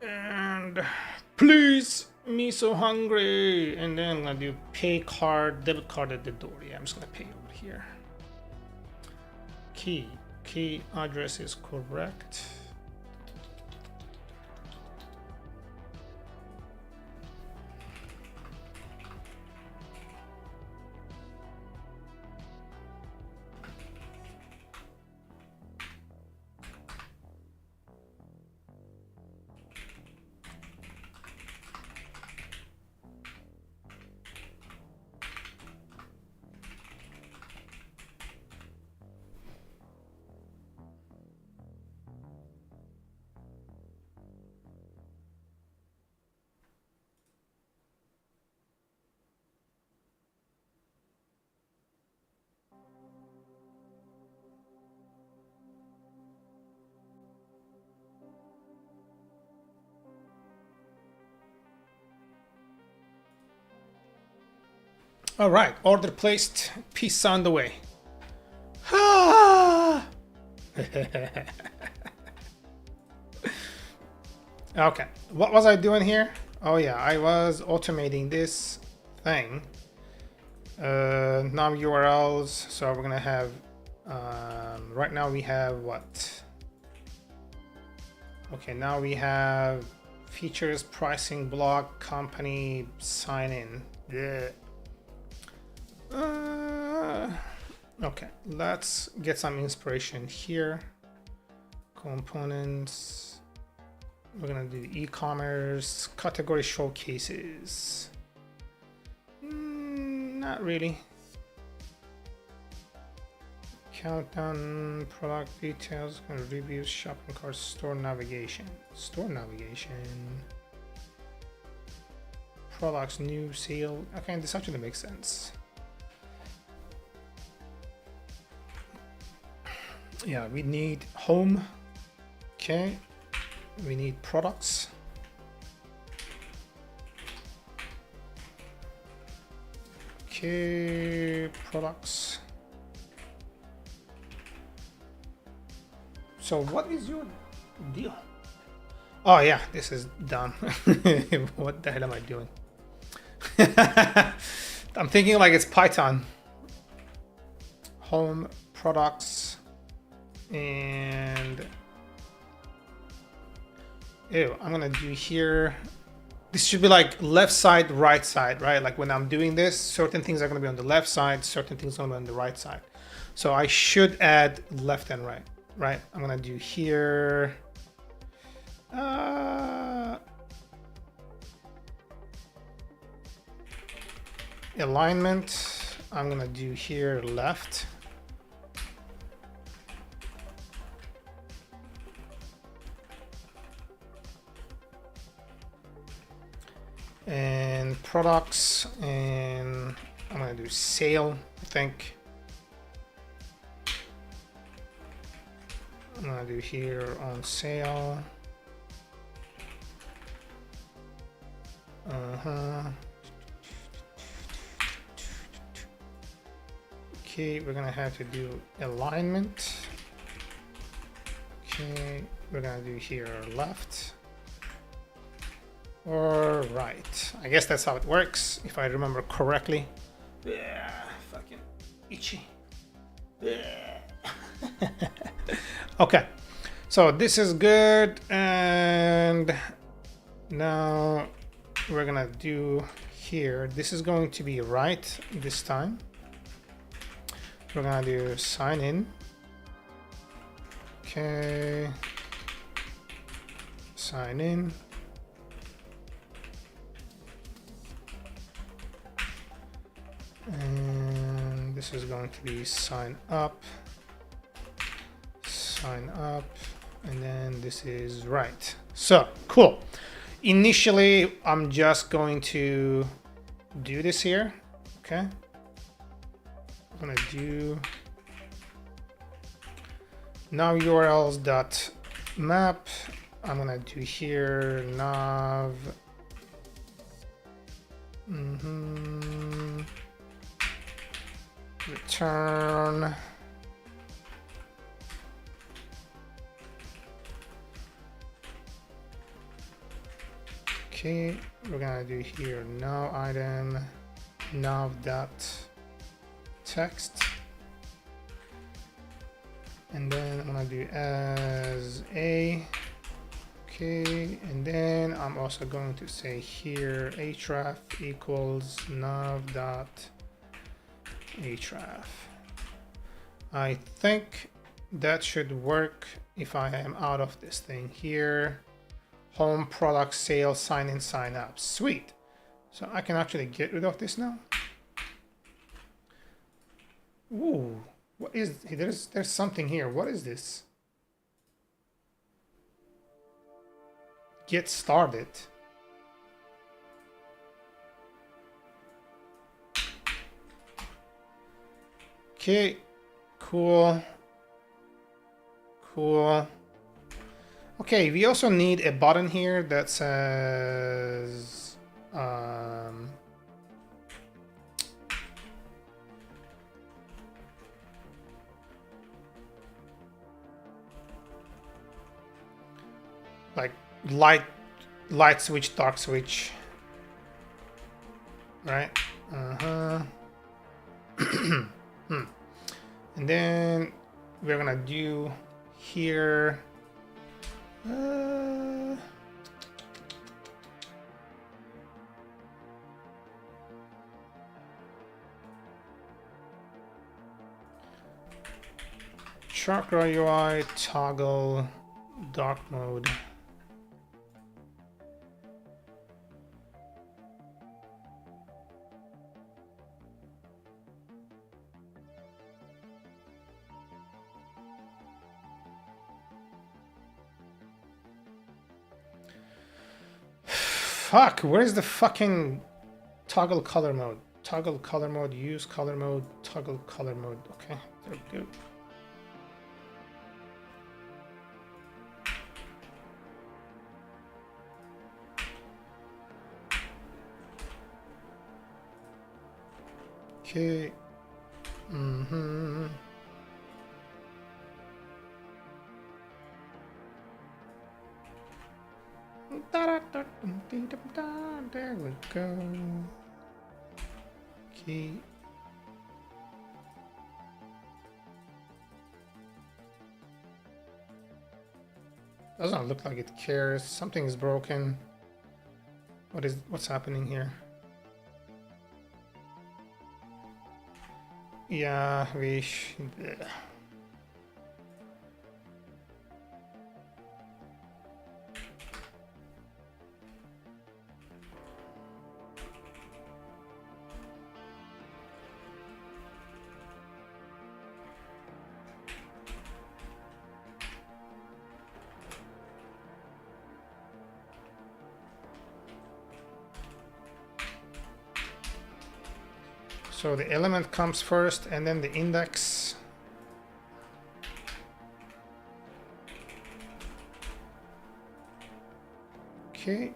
And please, me so hungry. And then I'm gonna do pay card, debit card at the door. Yeah, I'm just gonna pay over here. Key address is correct. All right, order placed, pizza on the way. Okay, what was I doing here? Oh yeah, I was automating this thing. Nav URLs, so we're gonna have, right now we have what? Okay, now we have features, pricing, blog, company, sign in. Yeah. Okay, let's get some inspiration here. Components. We're gonna do e-commerce, category showcases. Not really. Countdown, product details, reviews, shopping cart, store navigation. Store navigation. Products, new sale. Okay, this actually makes sense. Yeah, we need home. Okay, we need products. Okay, products. So what is your deal? Oh yeah, this is done. What the hell am I doing? I'm thinking like it's Python. Home, products, and I'm gonna do here. This should be like left side, right side, right? Like when I'm doing this, certain things are gonna be on the left side, certain things are gonna be on the right side. So I should add left and right, right? I'm gonna do here. Alignment, I'm gonna do here left. And products, and I'm gonna do sale, I think. I'm gonna do here on sale. Okay, we're gonna have to do alignment. Okay, we're gonna do here left or right. I guess that's how it works, if I remember correctly. Yeah, fucking itchy. Yeah. Okay, so this is good, and now we're gonna do here. This is going to be right this time. We're gonna do sign in. Okay, sign in. And this is going to be sign up, and then this is right. So cool. Initially, I'm just going to do this here. Okay, I'm gonna do nav urls dot map. I'm gonna do here nav return Okay, we're gonna do here now item nav dot text, and then I'm gonna do as a. Okay, and then I'm also going to say here href equals nav dot href. I think that should work if I am out of this thing here. Home, product, sales, sign in, sign up. Sweet. So I can actually get rid of this now. Ooh, what is there's something here. What is this? Get started. Okay, cool. Cool. Okay, we also need a button here that says like light switch, dark switch, right? And then we're gonna do here chakra UI toggle dark mode. Fuck, where's the fucking toggle color mode? Toggle color mode, use color mode, toggle color mode. Okay, there we go. Okay. There we go. Okay. Doesn't look like it cares. Something is broken. What's happening here? Yeah, we should. So the element comes first and then the index. Okay.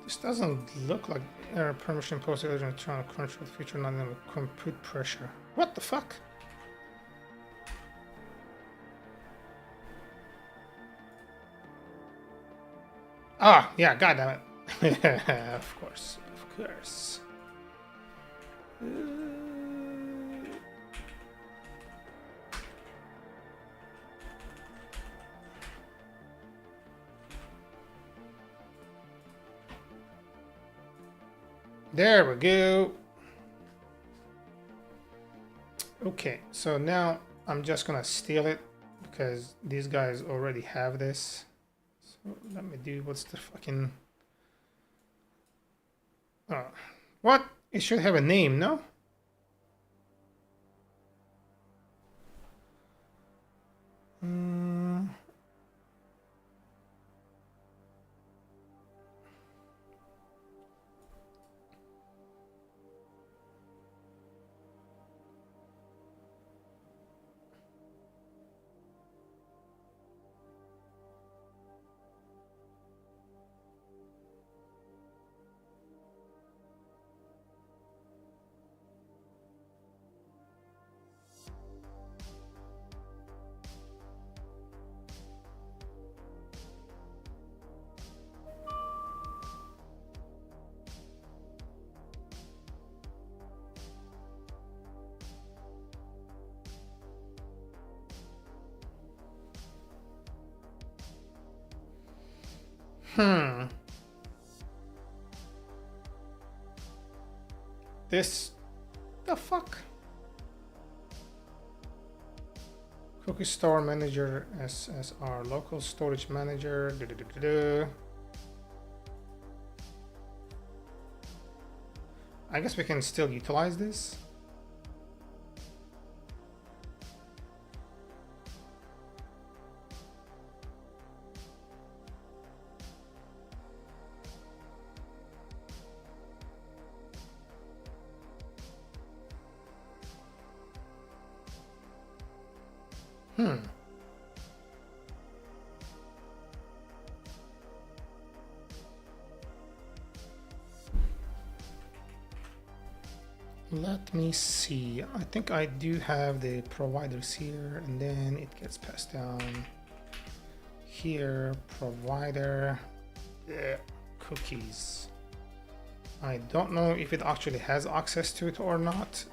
This doesn't look like error permission post agent trying to control feature not in compute pressure. What the fuck? Ah, yeah, goddammit. Of course, of course. There we go. Okay, so now I'm just gonna steal it because these guys already have this. So let me do what's the fucking what? It should have a name, no? This, the fuck? Cookie store manager, SSR, local storage manager. I guess we can still utilize this. Let me see. I think I do have the providers here, and then it gets passed down here. Provider, cookies. I don't know if it actually has access to it or not.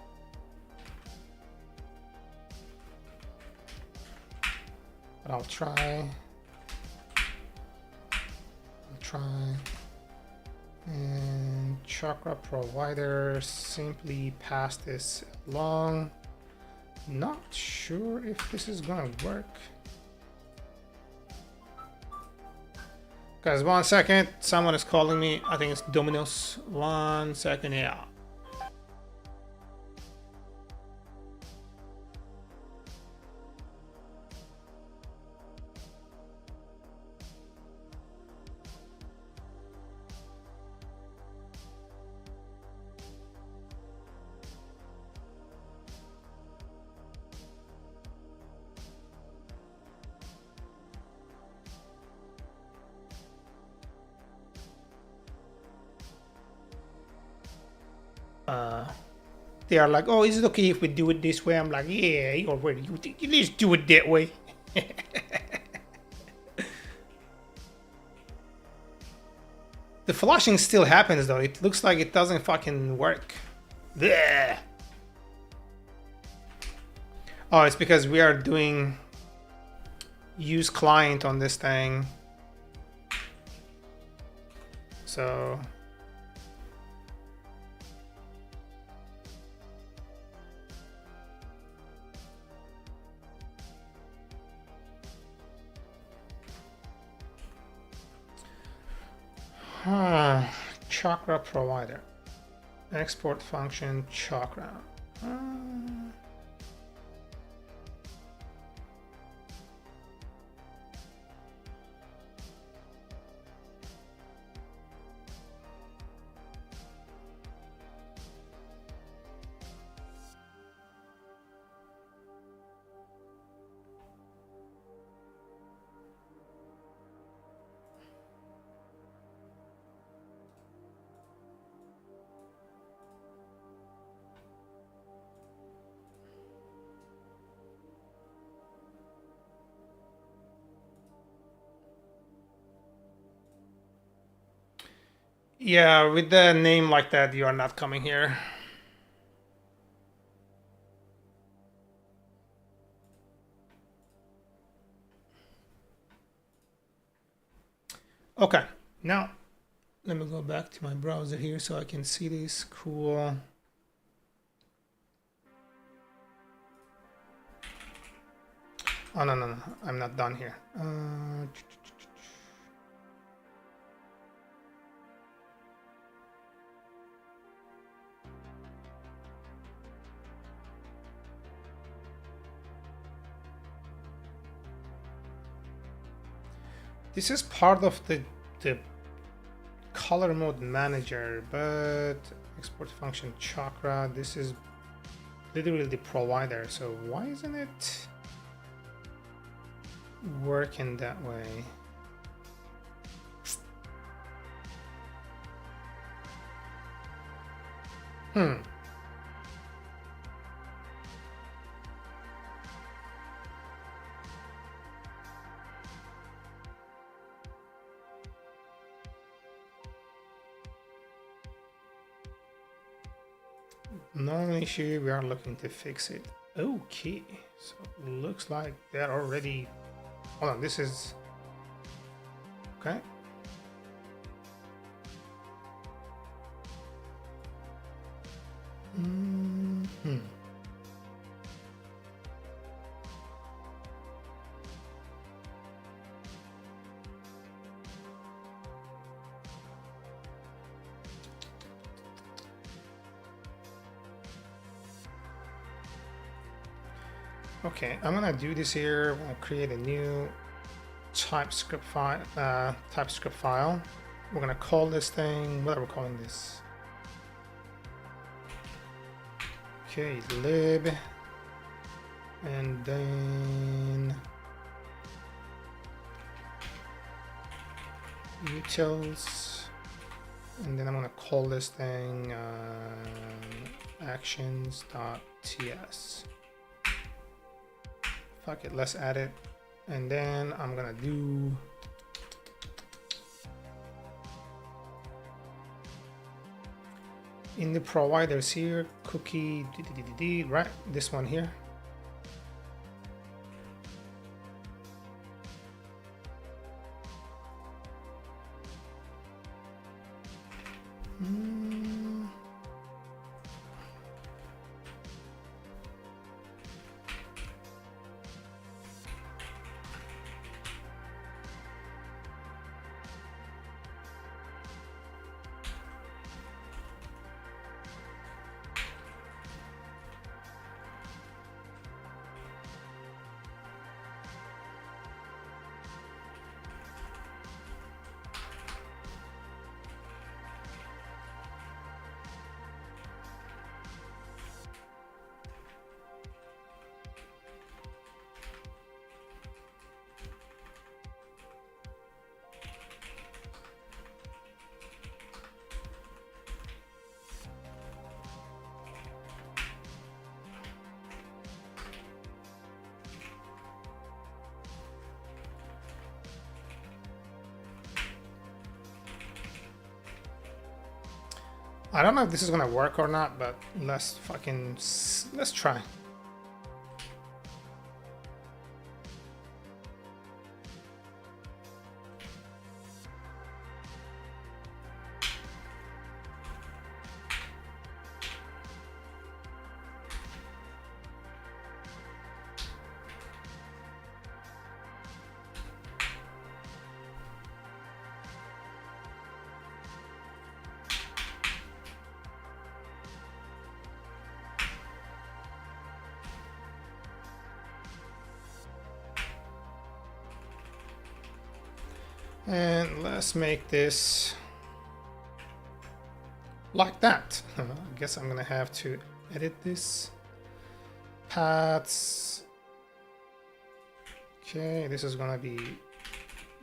But I'll try. And chakra provider, simply pass this along. Not sure if this is gonna work. Guys, 1 second. Someone is calling me. I think it's Domino's. 1 second, yeah. They are like, oh, is it okay if we do it this way? I'm like, yeah, you're ready. You just do it that way. The flashing still happens though. It looks like it doesn't fucking work. Blech. Oh, it's because we are doing use client on this thing. So chakra provider, export function chakra. Yeah, with the name like that, you are not coming here. Okay, now let me go back to my browser here so I can see this. Cool. Oh, no, I'm not done here. This is part of the color mode manager, but export function chakra, this is literally the provider. So why isn't it working that way? No issue, we are looking to fix it. Okay, so looks like they're already, hold on, this is, okay. Okay, I'm gonna do this here. I'm gonna create a new TypeScript file. We're gonna call this thing. What are we calling this? Okay, lib, and then utils, and then I'm gonna call this thing actions.ts. Fuck it, let's add it. And then I'm gonna do in the providers here, cookie, right? This one here. I don't know if this is gonna work or not, but let's try. And let's make this like that. I guess I'm gonna have to edit this. Paths. Okay, this is gonna be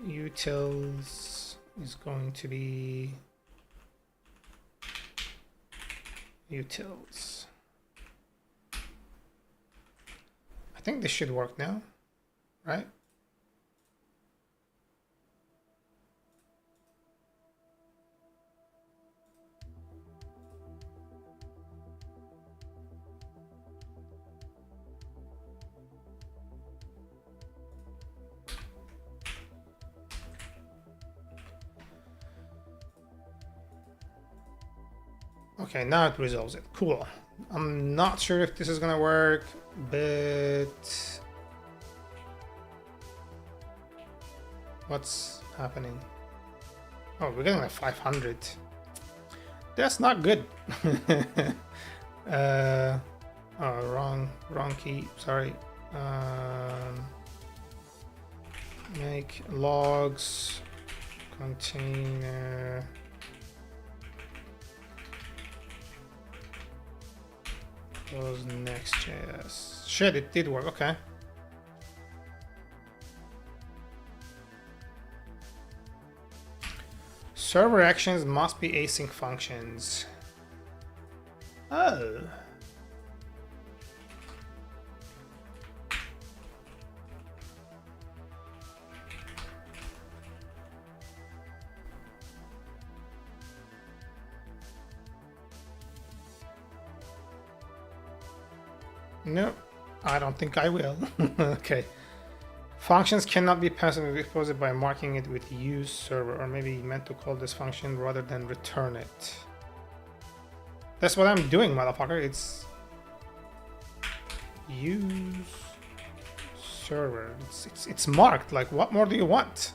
utils is going to be utils. I think this should work now, right? Okay, now it resolves it. Cool. I'm not sure if this is gonna work, but what's happening? Oh, we're getting like 500. That's not good. Oh, wrong key. Sorry. Make logs container. Close Next.js. Shit, it did work. Okay. Server actions must be async functions. Oh. Nope, I don't think I will. Okay. Functions cannot be passively exposed by marking it with use server, or maybe you meant to call this function rather than return it. That's what I'm doing, motherfucker. It's use server. It's marked. Like, what more do you want?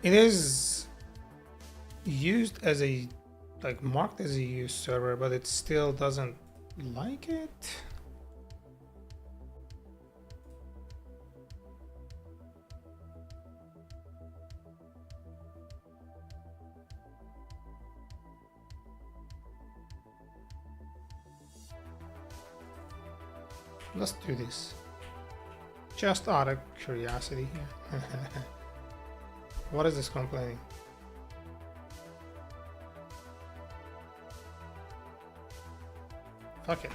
It is used as a, like, marked as a use server, but it still doesn't like it. Let's do this. Just out of curiosity here. What is this complaining? Fuck it.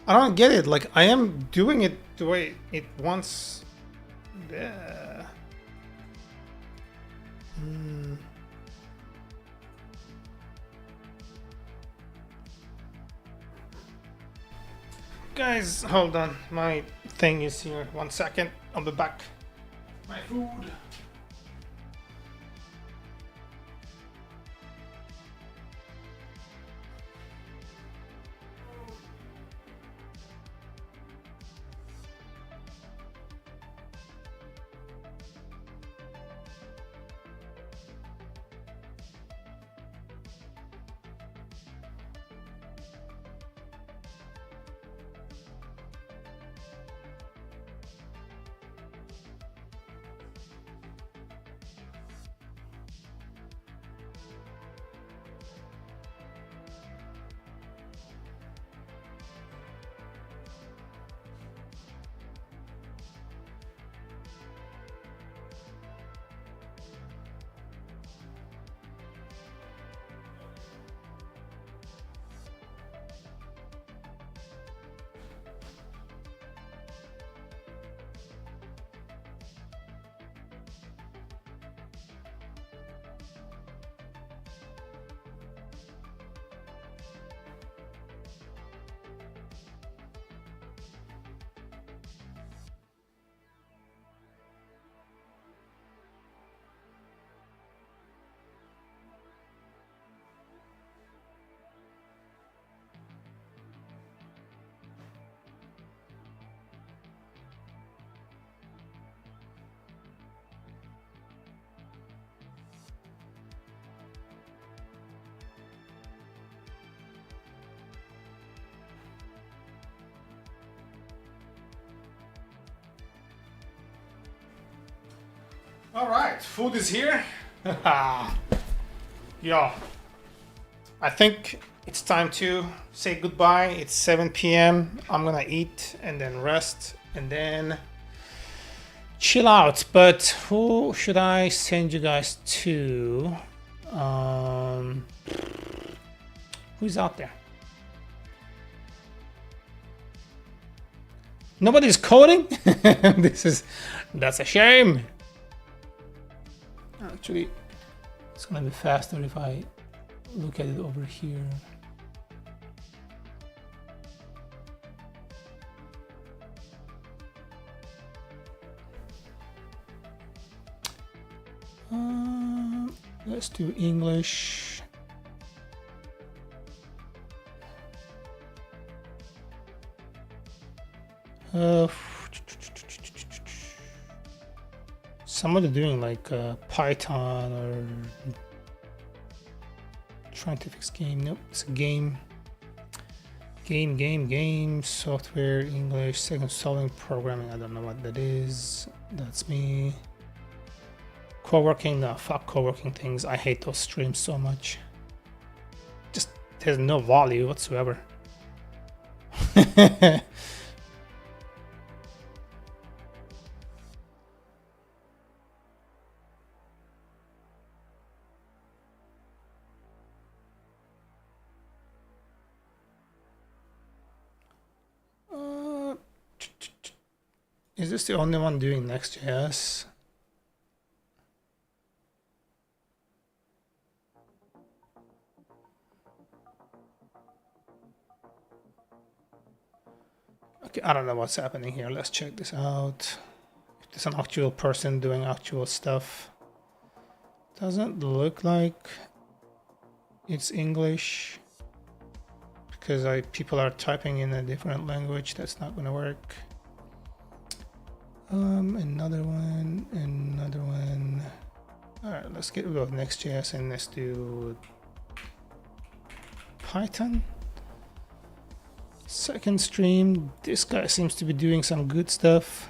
I don't get it. Like, I am doing it the way it wants. Yeah. Guys, hold on. My thing is here. 1 second. I'll be back. My food. All right, food is here. Yo, I think it's time to say goodbye. It's 7 p.m. I'm gonna eat and then rest and then chill out. But who should I send you guys to? Who's out there? Nobody's coding? That's a shame. Actually, it's gonna be faster if I look at it over here. Let's do English. Somebody doing like Python or trying to fix game. Nope, it's a game. Game, software, English, second solving programming. I don't know what that is. That's me. Co-working, no, fuck co-working things. I hate those streams so much. Just there's no value whatsoever. Is this the only one doing Next.js? Okay, I don't know what's happening here. Let's check this out. If there's an actual person doing actual stuff. Doesn't look like it's English because people are typing in a different language. That's not gonna work. Another one. All right, let's get rid of Next.js and let's do Python. Second stream, this guy seems to be doing some good stuff.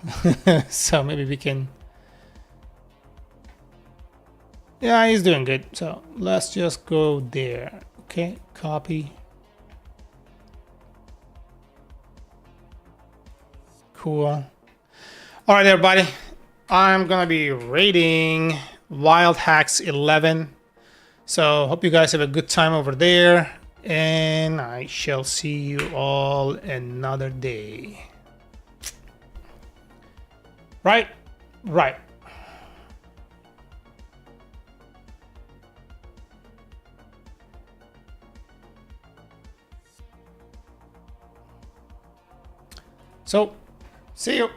So maybe we can, yeah, he's doing good. So let's just go there. Okay, copy. Cool. All right, everybody, I'm gonna be rating Wild Hacks 11. So hope you guys have a good time over there, and I shall see you all another day. Right. So, see you.